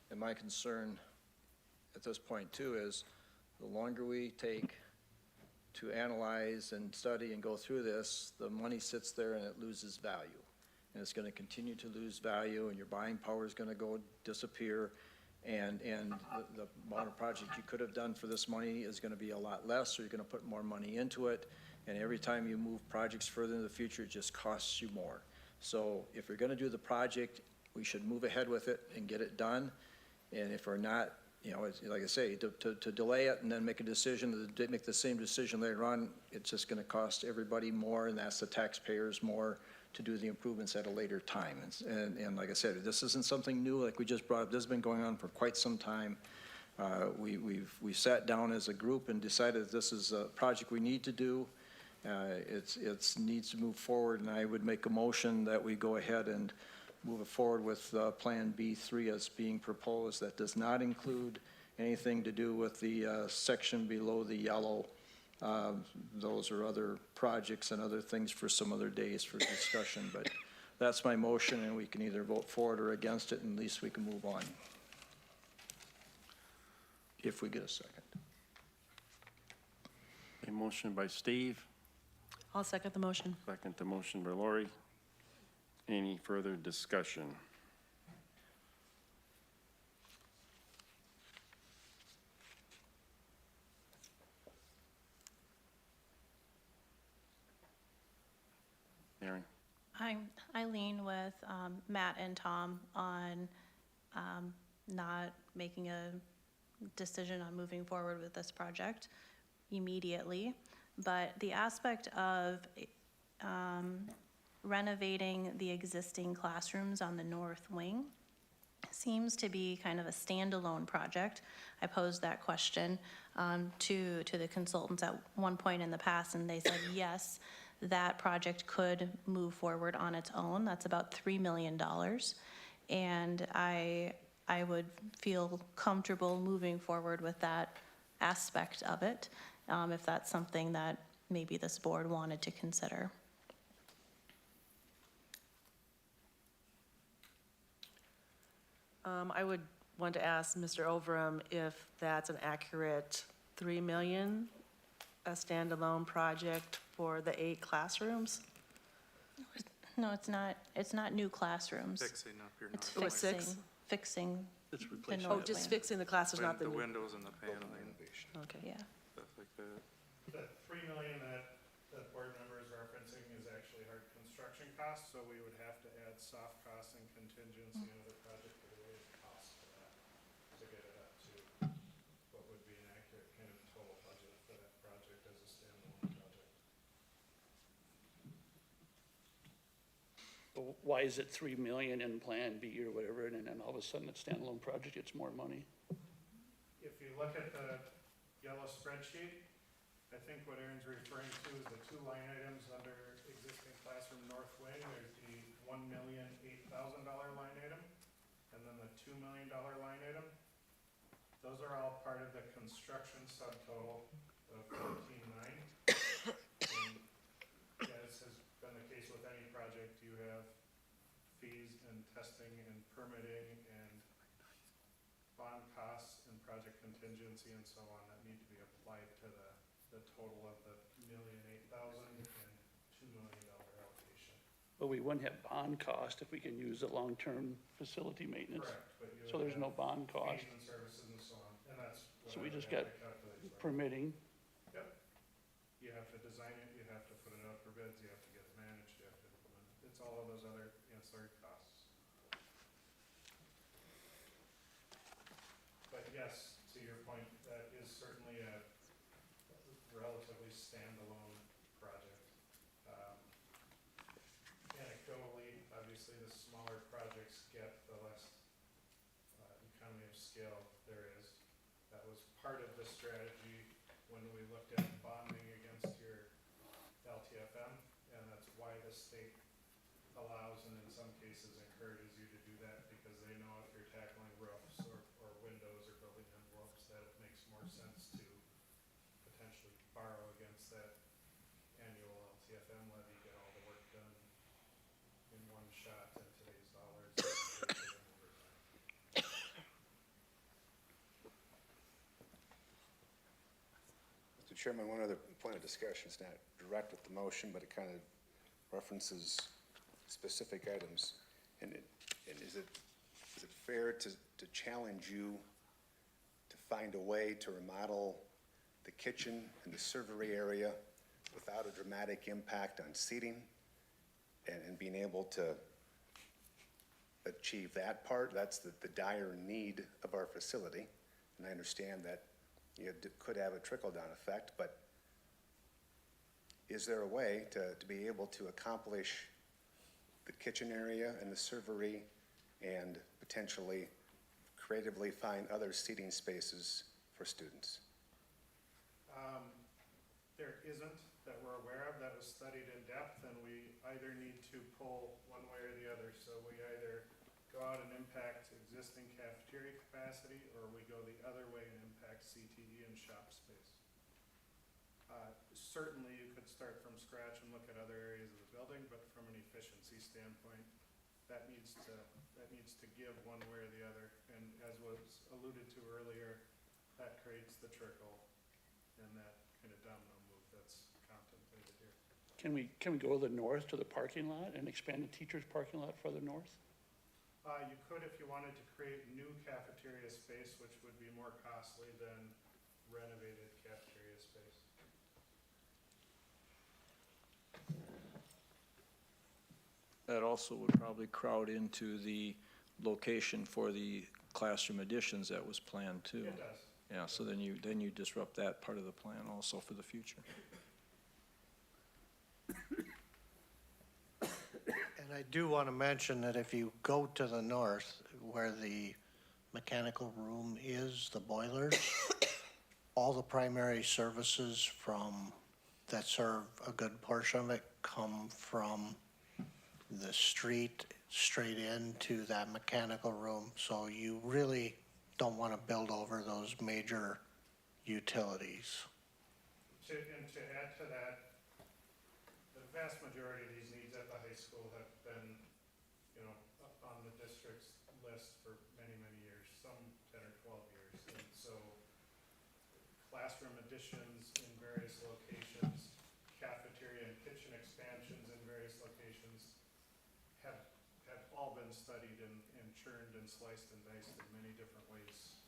I: And my concern at this point too is the longer we take to analyze and study and go through this, the money sits there and it loses value. And it's going to continue to lose value, and your buying power is going to disappear. And the amount of project you could have done for this money is going to be a lot less, so you're going to put more money into it. And every time you move projects further into the future, it just costs you more. So if you're going to do the project, we should move ahead with it and get it done. And if we're not, like I say, to delay it and then make a decision, to make the same decision later on, it's just going to cost everybody more, and that's the taxpayers more, to do the improvements at a later time. And like I said, this isn't something new like we just brought up. This has been going on for quite some time. We sat down as a group and decided this is a project we need to do. It needs to move forward, and I would make a motion that we go ahead and move it forward with Plan B3 as being proposed. That does not include anything to do with the section below the yellow. Those are other projects and other things for some other days for discussion, but that's my motion, and we can either vote for it or against it, and at least we can move on. If we get a second.
A: A motion by Steve,
J: I'll second the motion.
A: second the motion by Lori. Any further discussion? Aaron?
F: I lean with Matt and Tom on not making a decision on moving forward with this project immediately, but the aspect of renovating the existing classrooms on the north wing seems to be kind of a standalone project. I posed that question to the consultants at one point in the past, and they said yes, that project could move forward on its own. That's about $3 million. And I would feel comfortable moving forward with that aspect of it. if that's something that maybe this board wanted to consider.
J: I would want to ask Mr. Overham if that's an accurate 3 million, a standalone project for the 8 classrooms?
F: No, it's not new classrooms.
E: Fixing up your
F: It's
E: North
J: Oh, it's
E: Wing.
J: six?
F: fixing
N: It's
F: the
N: replacing.
J: Oh,
F: north
J: just
F: wing.
J: fixing the classes, not the
E: The
J: new?
E: windows and the paneling,
J: Okay.
F: Yeah.
E: stuff like that.
O: The 3 million that board member is referencing is actually hard construction costs, so we would have to add soft costs and contingency and other project-related costs for that to get it up to what would be an accurate kind of total budget for that project as a standalone project.
N: But why is it 3 million in Plan B or whatever, and then all of a sudden it's standalone project, it's more money?
O: If you look at the yellow spreadsheet, I think what Aaron's referring to is the 2 line items under existing classroom north wing. There's the $1,008,000 line item, and then the $2 million line item. Those are all part of the construction subtotal of 14.9. And as has been the case with any project, you have fees and testing and permitting and bond costs and project contingency and so on that need to be applied to the total of the $1,008,000 and $2 million allocation.
N: But we wouldn't have bond cost if we can use the long-term facility maintenance.
O: Correct, but you
N: So
O: would
N: there's no
O: have
N: bond cost.
O: fees and services and so on, and that's what
N: So
O: I
N: we
O: would
N: just
O: have
N: got
O: to calculate for.
N: permitting.
O: Yep. You have to design it, you have to put it out for bids, you have to get it managed, you have to implement it. It's all of those other ancillary costs. But yes, to your point, that is certainly a relatively standalone project. Anecdotally, obviously, the smaller projects get the less economy of scale there is. That was part of the strategy when we looked at bonding against your LTFM, and that's why the state allows and in some cases encourages you to do that, because they know if you're tackling roofs or windows or building envelopes, that it makes more sense to potentially borrow against that annual LTFM levy, get all the work done in one shot in today's dollars. And pay for them over time.
C: Mr. Chairman, one other point of discussion, it's not direct with the motion, but it kind of references specific items. And is it fair to challenge you to find a way to remodel the kitchen and the servery area without a dramatic impact on seating and being able to achieve that part? That's the dire need of our facility. And I understand that you could have a trickle-down effect, but is there a way to be able to accomplish the kitchen area and the servery and potentially creatively find other seating spaces for students?
O: There isn't that we're aware of. That was studied in depth, and we either need to pull one way or the other. So we either go out and impact existing cafeteria capacity, or we go the other way and impact CTE and shop space. Certainly, you could start from scratch and look at other areas of the building, but from an efficiency standpoint, that needs to give one way or the other. And as was alluded to earlier, that creates the trickle and that kind of domino move that's contemplated here.
N: Can we go to the north to the parking lot and expand the teacher's parking lot further north?
O: You could if you wanted to create new cafeteria space, which would be more costly than renovated cafeteria space.
I: That also would probably crowd into the location for the classroom additions that was planned too.
O: It does.
I: Yeah, so then you disrupt that part of the plan also for the future.
H: And I do want to mention that if you go to the north, where the mechanical room is, the boilers, all the primary services that serve a good portion of it come from the street straight into that mechanical room. So you really don't want to build over those major utilities.
O: and to add to that, the vast majority of these needs at the high school have been, you know, up on the district's list for many, many years, some 10 or 12 years. And so classroom additions in various locations, cafeteria and kitchen expansions in various locations have all been studied and churned and sliced and diced in many different ways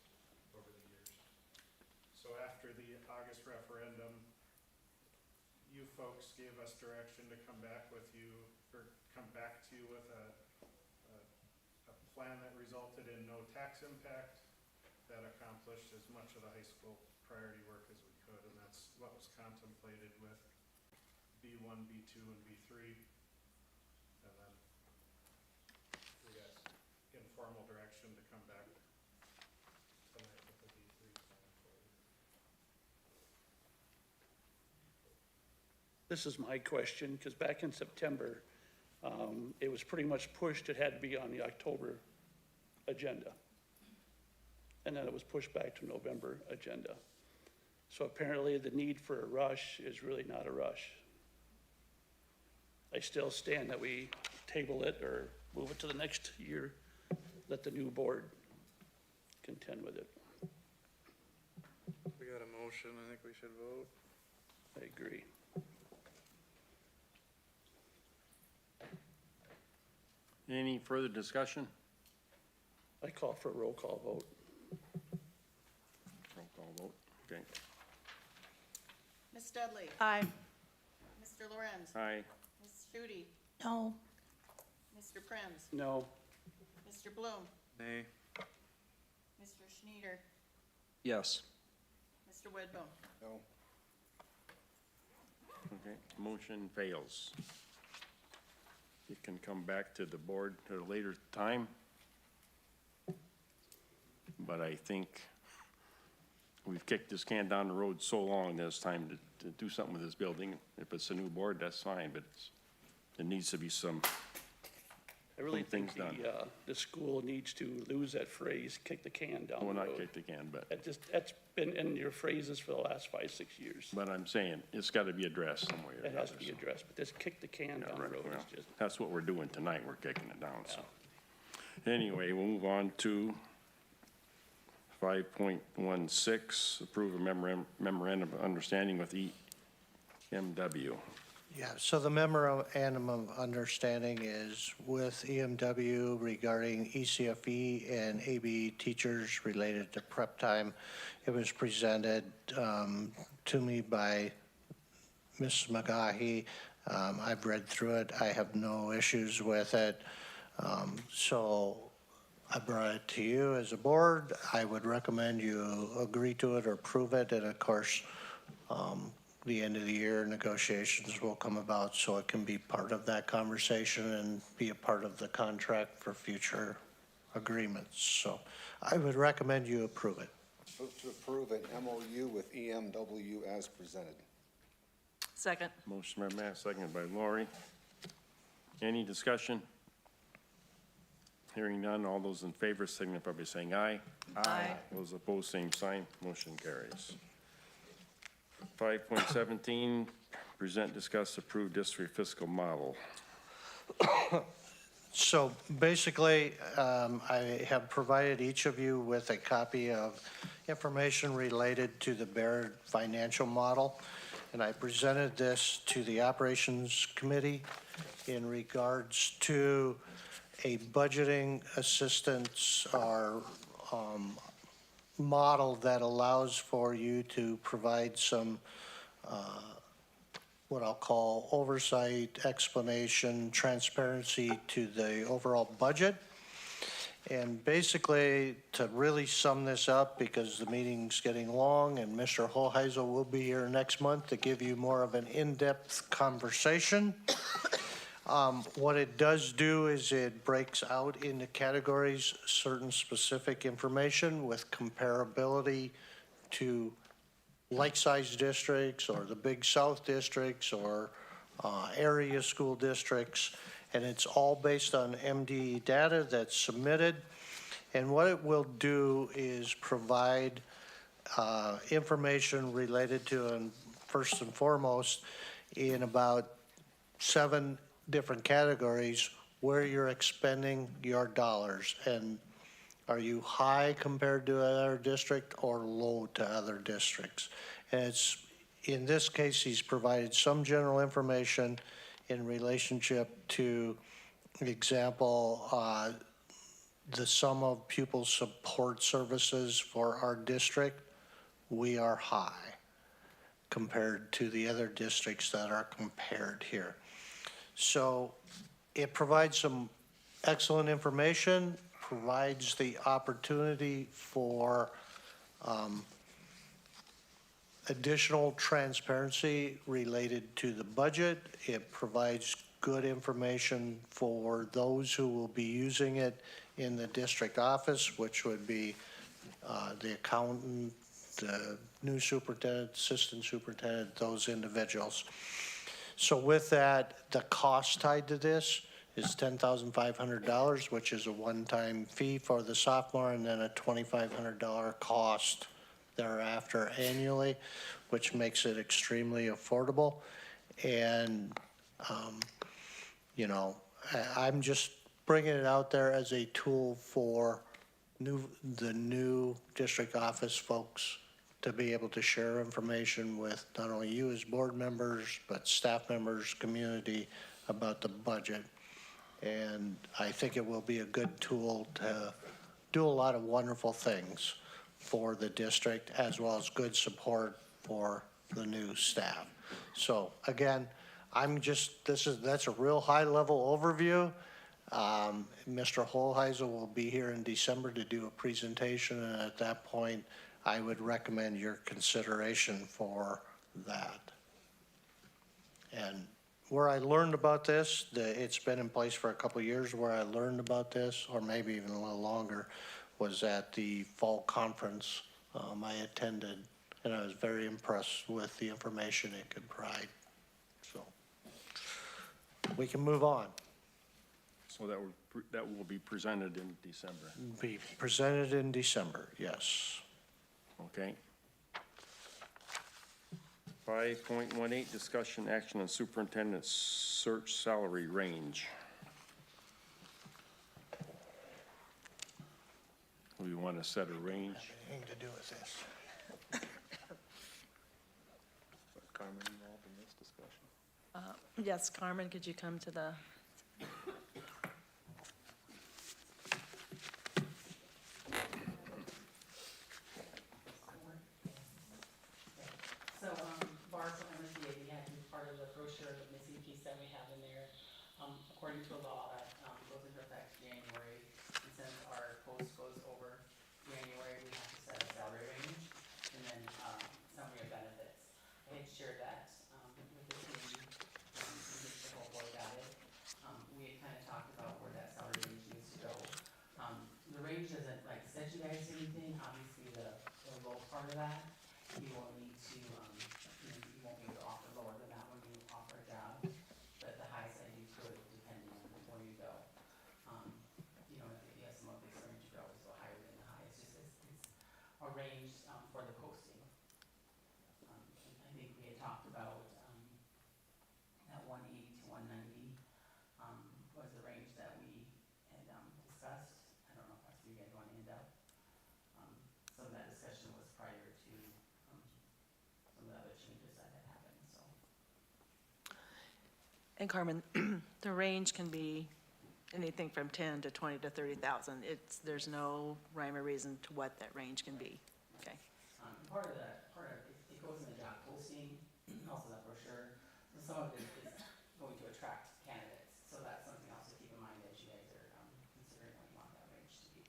O: over the years. So after the August referendum, you folks gave us direction to come back with you, or come back to you with a plan that resulted in no tax impact, that accomplished as much of the high school priority work as we could, and that's what was contemplated with B1, B2, and B3. And then we got informal direction to come back tonight with the B3 plan for you.
N: This is my question, because back in September, it was pretty much pushed, it had to be on the October agenda. And then it was pushed back to November agenda. So apparently the need for a rush is really not a rush. I still stand that we table it or move it to the next year, let the new board contend with it.
E: We got a motion, I think we should vote.
N: I agree.
A: Any further discussion?
N: I call for a roll call vote.
A: Roll call vote, okay.
K: Ms. Dudley?
J: Aye.
K: Mr. Lorenz?
A: Aye.
K: Ms. Shooty?
F: No.
K: Mr. Prinz?
N: No.
K: Mr. Bloom?
E: Nay.
K: Mr. Schneider?
I: Yes.
K: Mr. Widboom?
C: No.
A: Okay, motion fails. It can come back to the board at a later time. But I think we've kicked this can down the road so long that it's time to do something with this building. If it's a new board, that's fine, but it needs to be some
N: I really think
A: things done.
N: the school needs to lose that phrase, kick the can down the
A: well,
N: road.
A: not kick the can, but,
N: That's been in your phrases for the last 5-6 years.
A: but I'm saying, it's gotta be addressed some way or
N: It
A: another.
N: has to be
A: so.
N: addressed, but this kick the can
A: Yeah,
N: down the
A: right,
N: road
A: well,
N: is just,
A: that's what we're doing tonight, we're kicking it down, so. Anyway, we'll move on to 5.16, approve a memorandum of understanding with EMW.
H: Yeah, so the memorandum of understanding is with EMW regarding ECFE and AB teachers related to prep time. It was presented to me by Ms. McGahy. I've read through it. I have no issues with it. So I brought it to you as a board. I would recommend you agree to it or approve it. And of course, the end of the year negotiations will come about so it can be part of that conversation and be a part of the contract for future agreements. So I would recommend you approve it.
R: Move to approve an MOU with EMW as presented.
J: Second.
A: Motion by Matt, seconded by Lori. Any discussion? Hearing none, all those in favor signify by saying aye.
J: Aye.
A: Those opposed, same sign, motion carries. 5.17, present, discuss, approve district fiscal model.
H: So basically, I have provided each of you with a copy of information related to the Baird financial model. And I presented this to the operations committee in regards to a budgeting assistance or model that allows for you to provide some what I'll call oversight, explanation, transparency to the overall budget. And basically, to really sum this up, because the meeting's getting long and Mr. Hoheisel will be here next month to give you more of an in-depth conversation. What it does do is it breaks out into categories certain specific information with comparability to like-sized districts or the Big South districts or area school districts. And it's all based on MDE data that's submitted. And what it will do is provide information related to, and first and foremost in about 7 different categories where you're expending your dollars. And are you high compared to other district or low to other districts? And it's, in this case, he's provided some general information in relationship to, example, the sum of pupil support services for our district. We are high compared to the other districts that are compared here. So it provides some excellent information, provides the opportunity for additional transparency related to the budget. It provides good information for those who will be using it in the district office, which would be the accountant, the new superintendent, assistant superintendent, those individuals. So with that, the cost tied to this is $10,500, which is a one-time fee for the sophomore, and then a $2,500 cost thereafter annually, which makes it extremely affordable. And, you know, I'm just bringing it out there as a tool for the new district office folks to be able to share information with not only you as board members, but staff members, community about the budget. And I think it will be a good tool to do a lot of wonderful things for the district, as well as good support for the new staff. So again, that's a real high level overview. Mr. Holheisel will be here in December to do a presentation, and at that point, I would recommend your consideration for that. And where I learned about this, it's been in place for a couple of years, where I learned about this, or maybe even a little longer, was at the fall conference I attended, and I was very impressed with the information it could provide. So we can move on.
A: So that will be presented in December.
H: Be presented in December, yes.
A: Okay. 5.18, discussion action on superintendent search salary range. We want to set a range.
H: Anything to do with this?
I: Carmen involved in this discussion?
J: Yes, Carmen, could you come to the,
L: So, Barb from MSBA, we had to be part of the brochure, the missing piece that we have in there. According to a law that goes into effect January, and since our post goes over January, we have to set a salary range, and then summary of benefits. I had shared that with the team, the whole board got it. We had kind of talked about where that salary range needs to go. The range doesn't like set you guys anything, obviously the low part of that, you will need to, you won't be able to offer lower than that when you offer a job, but the high side you could, depending on where you go. You know, if you have some of the experience, you could always go higher than the high, it's just, it's a range for the posting. I think we had talked about, that 180 to 190, was the range that we had, discussed. I don't know if that's where you guys want to end up. Some of that discussion was prior to, some of the other changes that had happened, so.
J: and Carmen, the range can be anything from 10 to 20 to 30,000. There's no rhyme or reason to what that range can be. Okay.
L: Part of it goes in the job posting, also that brochure. So some of it is going to attract candidates. So that's something else to keep in mind as you guys are considering what you want that range to be.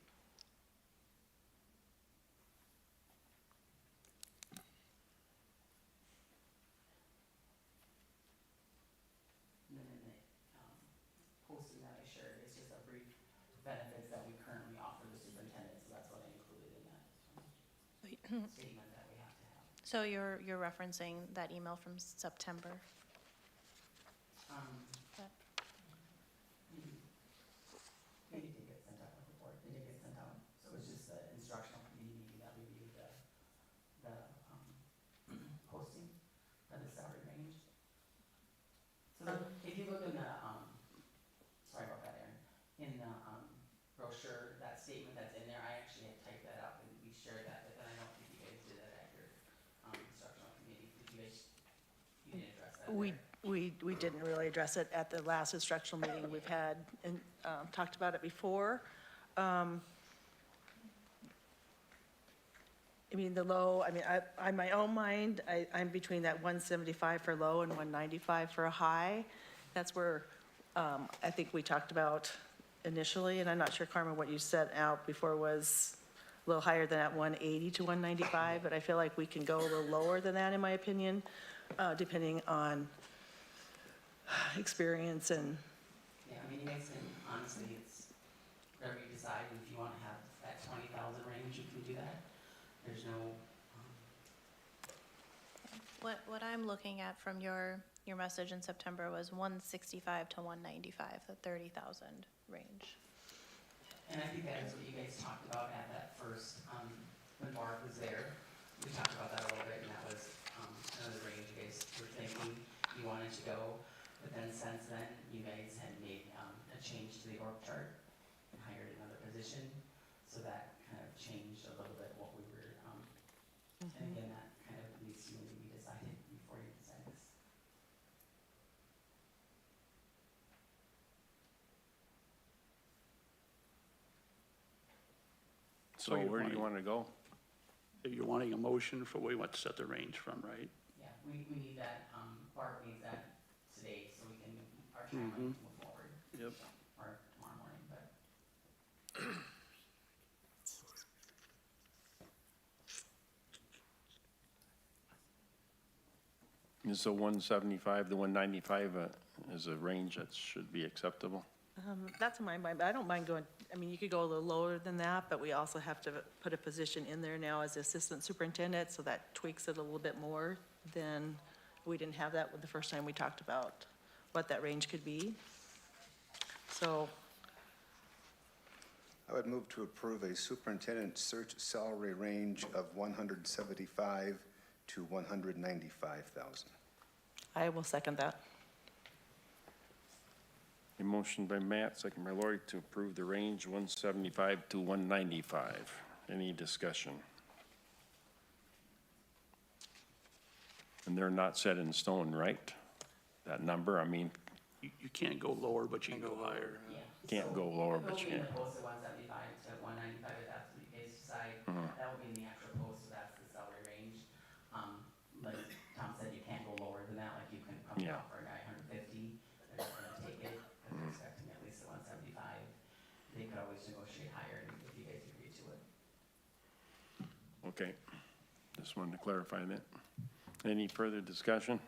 L: And then in the posting that I shared, it's just a brief benefits that we currently offer the superintendent. So that's what I included in that statement that we have to have.
F: So you're referencing that email from September? That-
L: It did get sent out with the board, it did get sent out, so it's just the instructional committee meeting that reviewed the posting, but
J: We didn't really address it at the last instructional meeting we've had, and talked about it before. I mean, the low, I mean, on my own mind, I'm between that 175 for low and 195 for a high. That's where I think we talked about initially, and I'm not sure, Carmen, what you set out before was a little higher than at 180 to 195, but I feel like we can go a little lower than that, in my opinion, depending on experience and,
L: Yeah, I mean, you guys can, honestly, it's whatever you decide, and if you want to have that 20,000 range, you can do that. There's no,
F: What I'm looking at from your message in September was 165 to 195, the 30,000 range.
L: and I think that is what you guys talked about at that first, when Barb was there. We talked about that a little bit, and that was, another range you guys were thinking you wanted to go. But then since then, you guys had made, a change to the org chart and hired another position. So that kind of changed a little bit what we were, and again, that kind of needs to be decided before you decide this.
A: So where do you want to go?
N: You're wanting a motion for where you want to set the range from, right?
L: Yeah, we need that, Barb needs that today, so we can, our timeline to move forward,
N: Yep.
L: or tomorrow morning, but.
A: Is the 175, the 195 is a range that should be acceptable?
J: that's in my mind, but I don't mind going, I mean, you could go a little lower than that, but we also have to put a position in there now as assistant superintendent, so that tweaks it a little bit more than, we didn't have that with the first time we talked about what that range could be. So,
C: I would move to approve a superintendent search salary range of 175 to 195,000.
J: I will second that.
A: A motion by Matt, second by Lori, to approve the range 175 to 195. Any discussion? And they're not set in stone, right? That number, I mean,
N: You can't go lower, but you can go higher.
L: Yeah.
A: can't go lower, but you
L: It'll
A: can.
L: be in the post at 175 to 195, if that's what you guys decide. That will be in the actual post, so that's the salary range. Like Tom said, you can't go lower than that, like you can come
A: Yeah.
L: out for a guy 150, they're not gonna take it, because they're expecting at least a 175. They could always negotiate higher if you guys agree to it.
A: Okay, just wanted to clarify that. Any further discussion?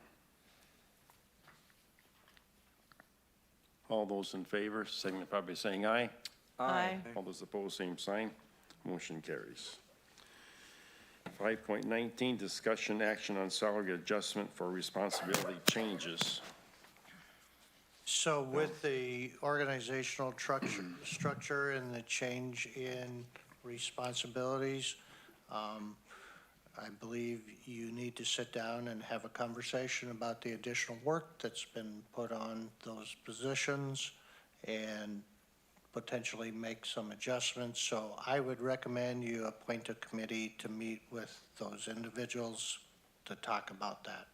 A: All those in favor, signify by saying aye.
J: Aye.
A: All those opposed, same sign. Motion carries. 5.19, discussion action on salary adjustment for responsibility changes.
H: So with the organizational structure and the change in responsibilities, I believe you need to sit down and have a conversation about the additional work that's been put on those positions and potentially make some adjustments. So I would recommend you appoint a committee to meet with those individuals to talk about that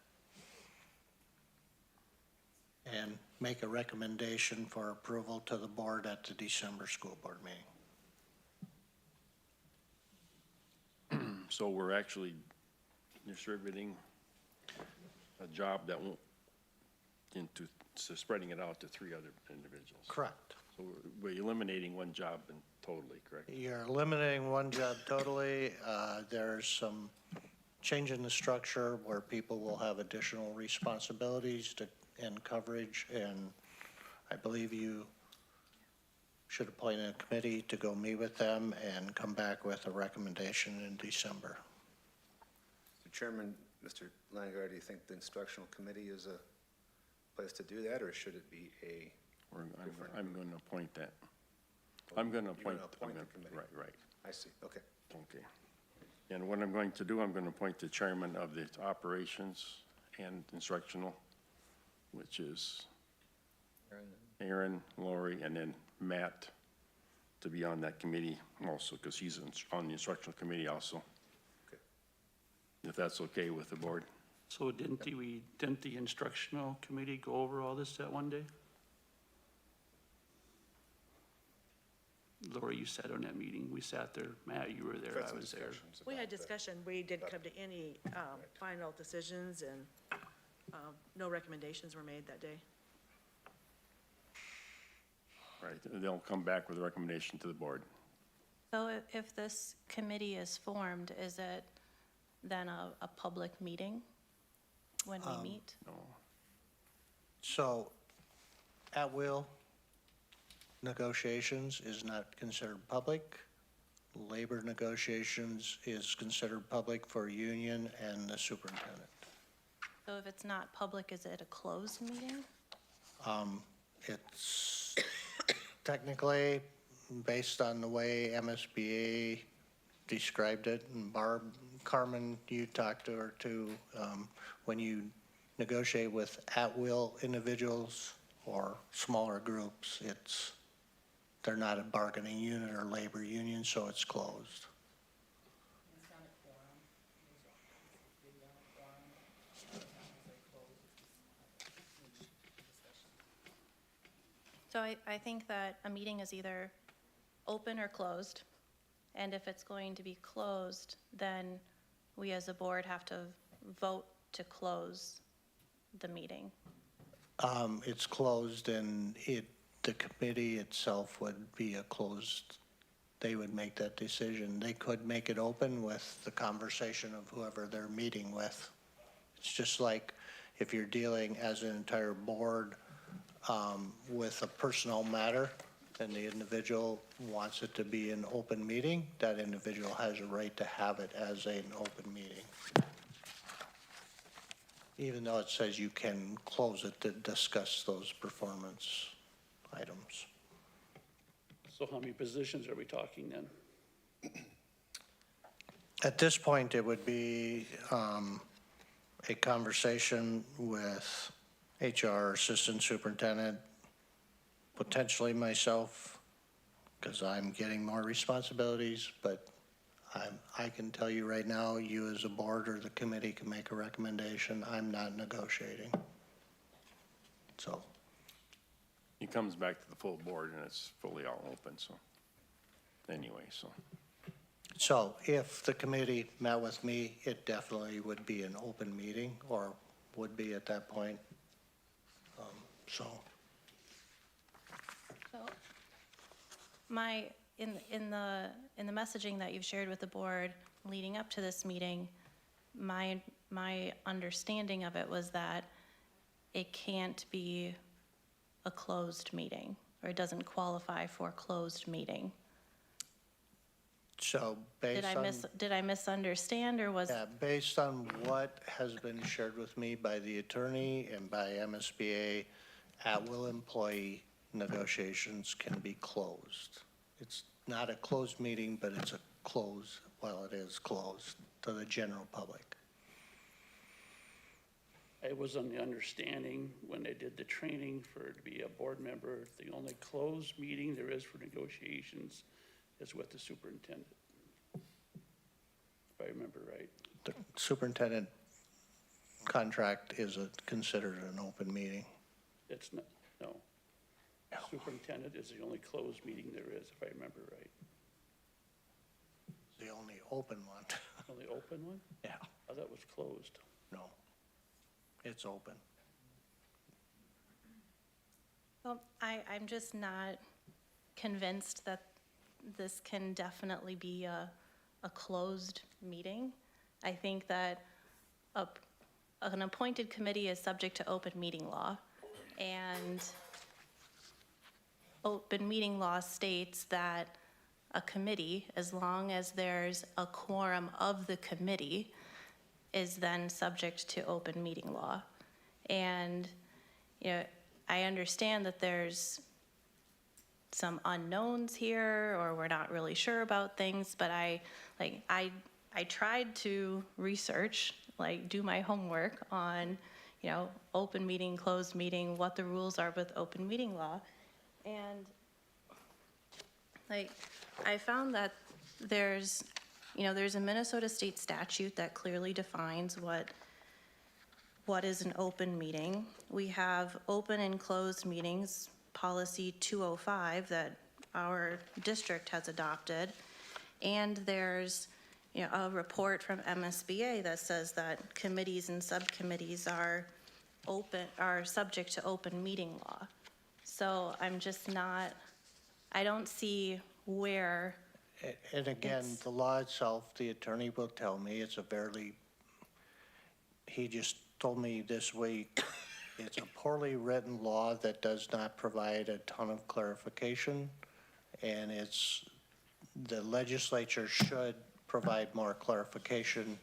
H: and make a recommendation for approval to the board at the December school board meeting.
A: So we're actually distributing a job that won't into, so spreading it out to 3 other individuals.
H: Correct.
A: So we're eliminating one job and totally, correct?
H: You're eliminating one job totally. There's some change in the structure where people will have additional responsibilities and coverage, and I believe you should appoint a committee to go meet with them and come back with a recommendation in December.
C: Mr. Chairman, Mr. Langar, do you think the instructional committee is a place to do that, or should it be a?
A: I'm going to appoint that. I'm going to appoint.
C: You're gonna appoint the committee?
A: Right.
C: I see, okay.
A: Okay. And what I'm going to do, I'm going to appoint the chairman of the operations and instructional, which is Aaron, Lori, and then Matt to be on that committee also, because he's on the instructional committee also.
C: Okay.
A: If that's okay with the board.
N: So didn't the instructional committee go over all this that one day? Laura, you sat on that meeting. We sat there. Matt, you were there. I was there.
J: We had discussion, we didn't come to any final decisions, and no recommendations were made that day.
A: Right, they'll come back with a recommendation to the board.
F: So if this committee is formed, is it then a public meeting when we meet?
A: No.
H: So, at-will negotiations is not considered public. Labor negotiations is considered public for union and the superintendent.
F: So if it's not public, is it a closed meeting?
H: It's technically, based on the way MSBA described it, and Barb, Carmen, you talked to her too, when you negotiate with at-will individuals or smaller groups, they're not a bargaining unit or labor union, so it's closed.
F: So I think that a meeting is either open or closed. And if it's going to be closed, then we as a board have to vote to close the meeting.
H: It's closed and the committee itself would be a closed, they would make that decision. They could make it open with the conversation of whoever they're meeting with. It's just like if you're dealing as an entire board with a personnel matter, and the individual wants it to be an open meeting, that individual has a right to have it as an open meeting. Even though it says you can close it to discuss those performance items.
N: So how many positions are we talking then?
H: At this point, it would be a conversation with HR, assistant superintendent, potentially myself, because I'm getting more responsibilities, but I can tell you right now, you as a board or the committee can make a recommendation. I'm not negotiating. So.
A: It comes back to the full board and it's fully all open, so, anyway, so.
H: So if the committee met with me, it definitely would be an open meeting, or would be at that point. So.
F: So in the messaging that you've shared with the board leading up to this meeting, my understanding of it was that it can't be a closed meeting, or it doesn't qualify for a closed meeting.
H: So based on.
F: Did I misunderstand, or was?
H: Yeah, based on what has been shared with me by the attorney and by MSBA, at-will employee negotiations can be closed. It's not a closed meeting, but it's a close, well, it is closed to the general public.
N: I was on the understanding when they did the training for to be a board member, the only closed meeting there is for negotiations is with the superintendent. If I remember right.
H: The superintendent contract is considered an open meeting.
N: It's not, no. Superintendent is the only closed meeting there is, if I remember right.
H: The only open one.
N: Only open one?
H: Yeah,
N: I thought it was closed.
H: no, it's open.
F: Well, I'm just not convinced that this can definitely be a closed meeting. I think that an appointed committee is subject to open meeting law, and open meeting law states that a committee, as long as there's a quorum of the committee, is then subject to open meeting law. And, you know, I understand that there's some unknowns here, or we're not really sure about things, but I tried to research, do my homework on, open meeting, closed meeting, what the rules are with open meeting law. And I found that there's a Minnesota state statute that clearly defines what what is an open meeting. We have open and closed meetings, policy 205 that our district has adopted. And there's, a report from MSBA that says that committees and subcommittees are subject to open meeting law. So I'm just not, I don't see where.
H: And again, the law itself, the attorney will tell me, it's a he just told me this week, it's a poorly written law that does not provide a ton of clarification. And the legislature should provide more clarification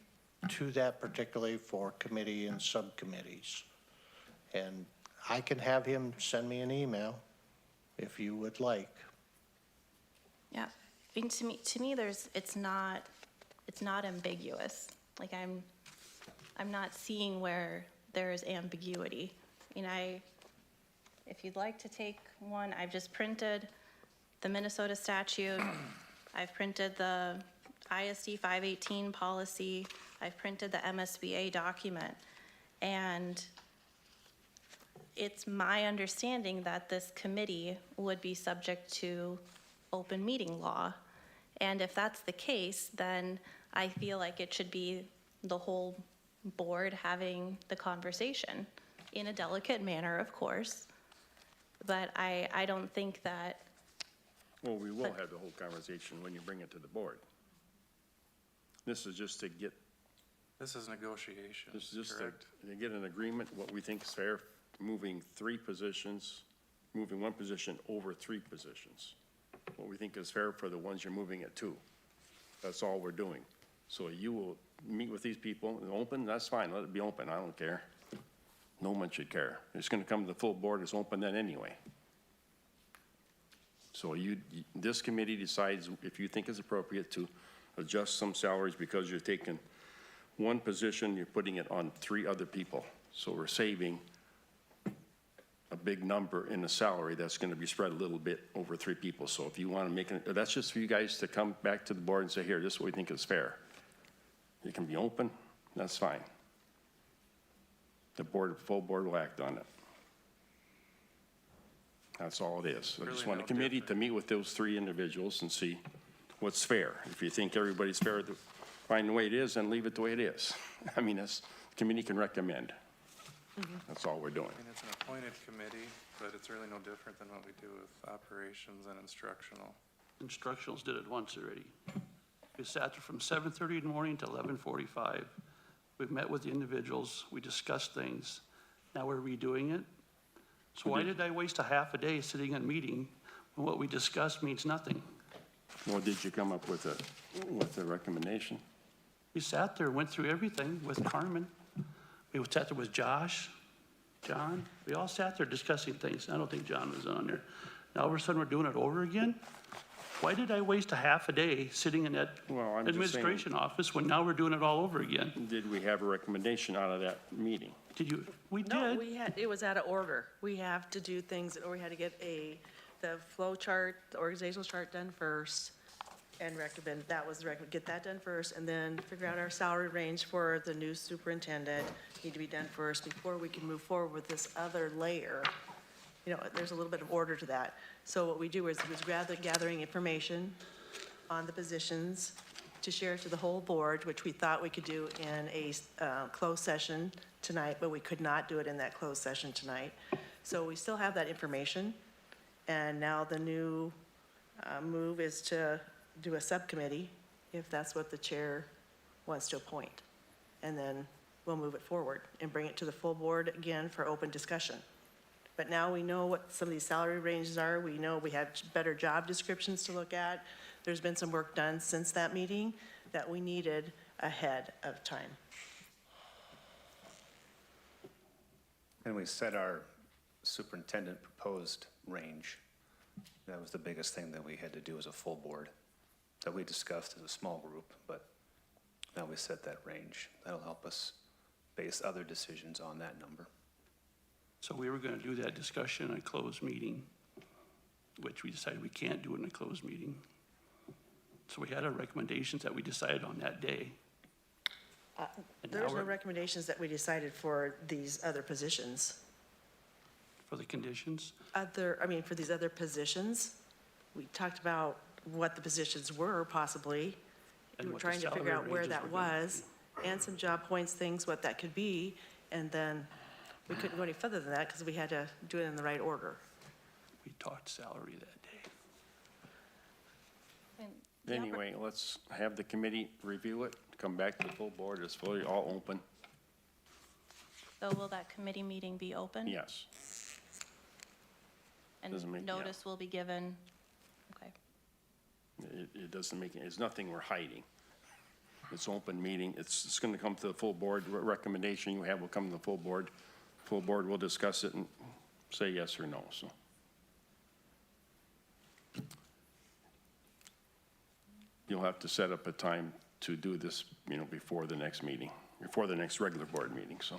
H: to that, particularly for committee and subcommittees. And I can have him send me an email if you would like.
F: Yeah, I mean, to me, it's not ambiguous. Like I'm not seeing where there is ambiguity. If you'd like to take one, I've just printed the Minnesota statute. I've printed the ISD 518 policy. I've printed the MSBA document. And it's my understanding that this committee would be subject to open meeting law. And if that's the case, then I feel like it should be the whole board having the conversation in a delicate manner, of course. But I don't think that.
A: Well, we will have the whole conversation when you bring it to the board. This is just to get.
E: This is negotiation,
A: This is just
E: correct?
A: to get an agreement, what we think is fair, moving one position over 3 positions. What we think is fair for the ones you're moving it to. That's all we're doing. So you will meet with these people and open, that's fine, let it be open, I don't care. No one should care. It's gonna come to the full board, it's open then anyway. So this committee decides if you think it's appropriate to adjust some salaries because you're taking one position, you're putting it on 3 other people. So we're saving a big number in the salary that's gonna be spread a little bit over 3 people. So if you wanna make it, that's just for you guys to come back to the board and say, here, this is what we think is fair. It can be open, that's fine. The full board will act on it. That's all it is. I just want a committee to meet with those 3 individuals and see what's fair. If you think everybody's fair, find the way it is and leave it the way it is. I mean, the committee can recommend. That's all we're doing.
E: I mean, it's an appointed committee, but it's really no different than what we do with operations and instructional.
N: Instructionals did it once already. We sat there from 7:30 in the morning to 11:45. We've met with the individuals, we discussed things. Now we're redoing it. So why did I waste a half a day sitting in a meeting when what we discussed means nothing?
A: Well, did you come up with a recommendation?
N: We sat there, went through everything with Carmen. We sat there with Josh, John. We all sat there discussing things. I don't think John was on there. Now all of a sudden we're doing it over again? Why did I waste a half a day sitting in that
A: I'm just
N: administration office when now we're doing it all over again?
A: Did we have a recommendation out of that meeting?
N: Did you? We
J: No,
N: did.
J: it was out of order. We have to do things, or we had to get the flow chart, the organizational chart done first, and recommend, that was the get that done first, and then figure out our salary range for the new superintendent, need to be done first before we can move forward with this other layer. There's a little bit of order to that. So what we do is gathering information on the positions to share to the whole board, which we thought we could do in a closed session tonight, but we could not do it in that closed session tonight. So we still have that information, and now the new move is to do a subcommittee, if that's what the chair wants to appoint. And then we'll move it forward and bring it to the full board again for open discussion. But now we know what some of these salary ranges are. We know we have better job descriptions to look at. There's been some work done since that meeting that we needed ahead of time.
C: And we set our superintendent proposed range. That was the biggest thing that we had to do as a full board, that we discussed as a small group, but now we set that range. That'll help us base other decisions on that number.
N: So we were going to do that discussion in a closed meeting, which we decided we can't do in a closed meeting. So we had our recommendations that we decided on that day.
J: There's no recommendations that we decided for these other positions.
N: For the conditions?
J: For these other positions. We talked about what the positions were possibly.
N: And
J: We were
N: what the
J: trying to figure
N: salary
J: out where
N: ranges
J: that
N: were gonna
J: was, and some job points, things, what that could be. And then we couldn't go any further than that because we had to do it in the right order.
N: We talked salary that day.
A: Anyway, let's have the committee review it, come back to the full board, it's fully all open.
F: So will that committee meeting be open?
A: Yes. Doesn't make-
F: And
A: yeah.
F: notice will be given? Okay.
A: It doesn't make, it's nothing we're hiding. It's open meeting, it's gonna come to the full board, recommendation you have will come to the full board. Full board will discuss it and say yes or no, so. You'll have to set up a time to do this, before the next meeting, before the next regular board meeting, so.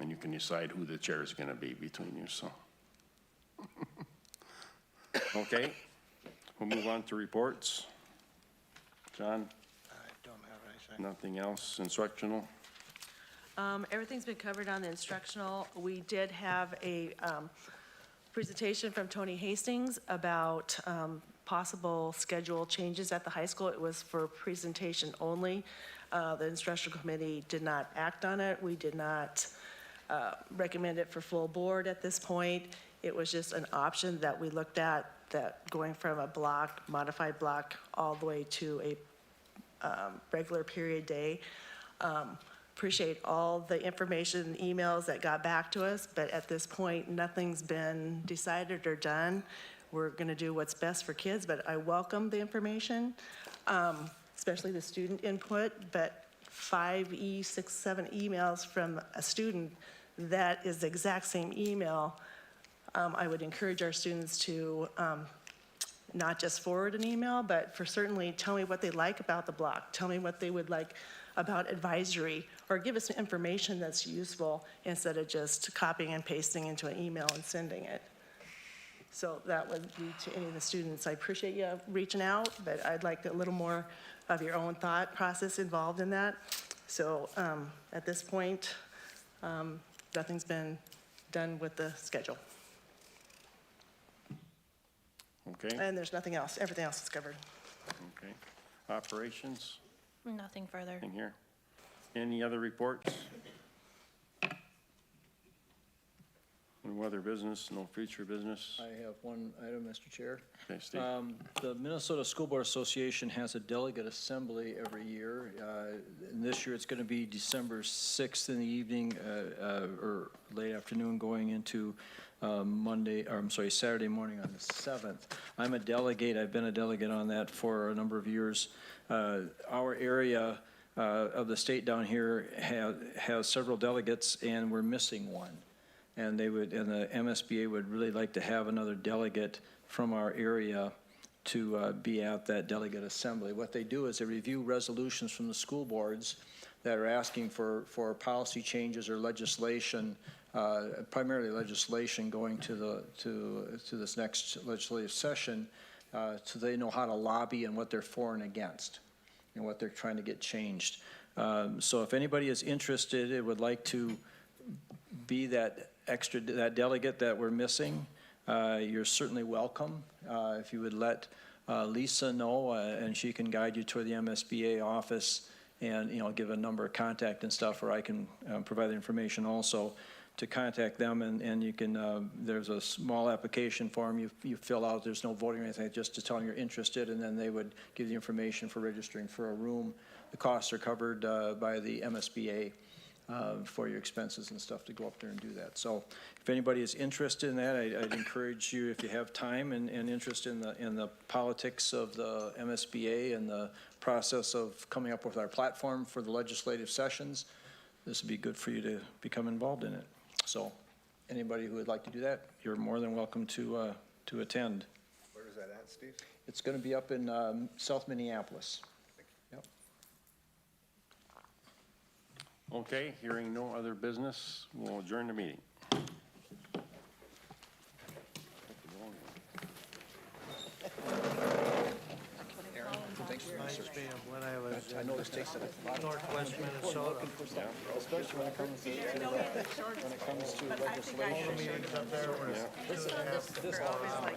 A: And you can decide who the chair is gonna be between you, so. Okay, we'll move on to reports. John,
H: I don't have anything.
A: nothing else instructional?
J: Everything's been covered on the instructional. We did have a presentation from Tony Hastings about possible schedule changes at the high school. It was for presentation only. The instructional committee did not act on it. We did not recommend it for full board at this point. It was just an option that we looked at, that going from a block, modified block, all the way to a regular period day. Appreciate all the information, emails that got back to us, but at this point, nothing's been decided or done. We're gonna do what's best for kids, but I welcome the information, especially the student input, but 6, 7 emails from a student, that is the exact same email. I would encourage our students to not just forward an email, but certainly tell me what they like about the block, tell me what they would like about advisory, or give us information that's useful instead of just copying and pasting into an email and sending it. So that would be to any of the students. I appreciate you reaching out, but I'd like a little more of your own thought process involved in that. So at this point, nothing's been done with the schedule.
A: Okay,
J: And there's nothing else. Everything else is covered.
A: okay. Operations,
F: Nothing further.
A: in here. Any other reports? No other business, no future business?
I: I have one item, Mr. Chair.
A: Okay, Steve?
I: The Minnesota School Board Association has a delegate assembly every year. And this year, it's going to be December 6th in the evening, or late afternoon, going into Saturday morning on the 7th. I'm a delegate. I've been a delegate on that for a number of years. Our area of the state down here has several delegates, and we're missing one. And the MSBA would really like to have another delegate from our area to be at that delegate assembly. What they do is they review resolutions from the school boards that are asking for policy changes or legislation, primarily legislation going to this next legislative session, so they know how to lobby and what they're for and against, and what they're trying to get changed. So if anybody is interested and would like to be that delegate that we're missing, you're certainly welcome. If you would let Lisa know, and she can guide you toward the MSBA office and, give a number of contact and stuff, or I can provide the information also to contact them, and you can, there's a small application form you fill out. There's no voting or anything, just to tell them you're interested, and then they would give you information for registering for a room. The costs are covered by the MSBA. For your expenses and stuff to go up there and do that. So if anybody is interested in that, I'd encourage you, if you have time and interest in the politics of the MSBA and the process of coming up with our platform for the legislative sessions, this would be good for you to become involved in it. So anybody who would like to do that, you're more than welcome to attend.
C: Where is that at, Steve?
I: It's going to be up in South Minneapolis.
A: Okay, hearing no other business, we'll adjourn the meeting.
H: me of when I was
I: I
H: in
I: noticed they said a lot of
H: northwest Minnesota.
I: especially when it comes to, when it comes to legislation.
H: Meetings up there where it's 2.5
F: We're always like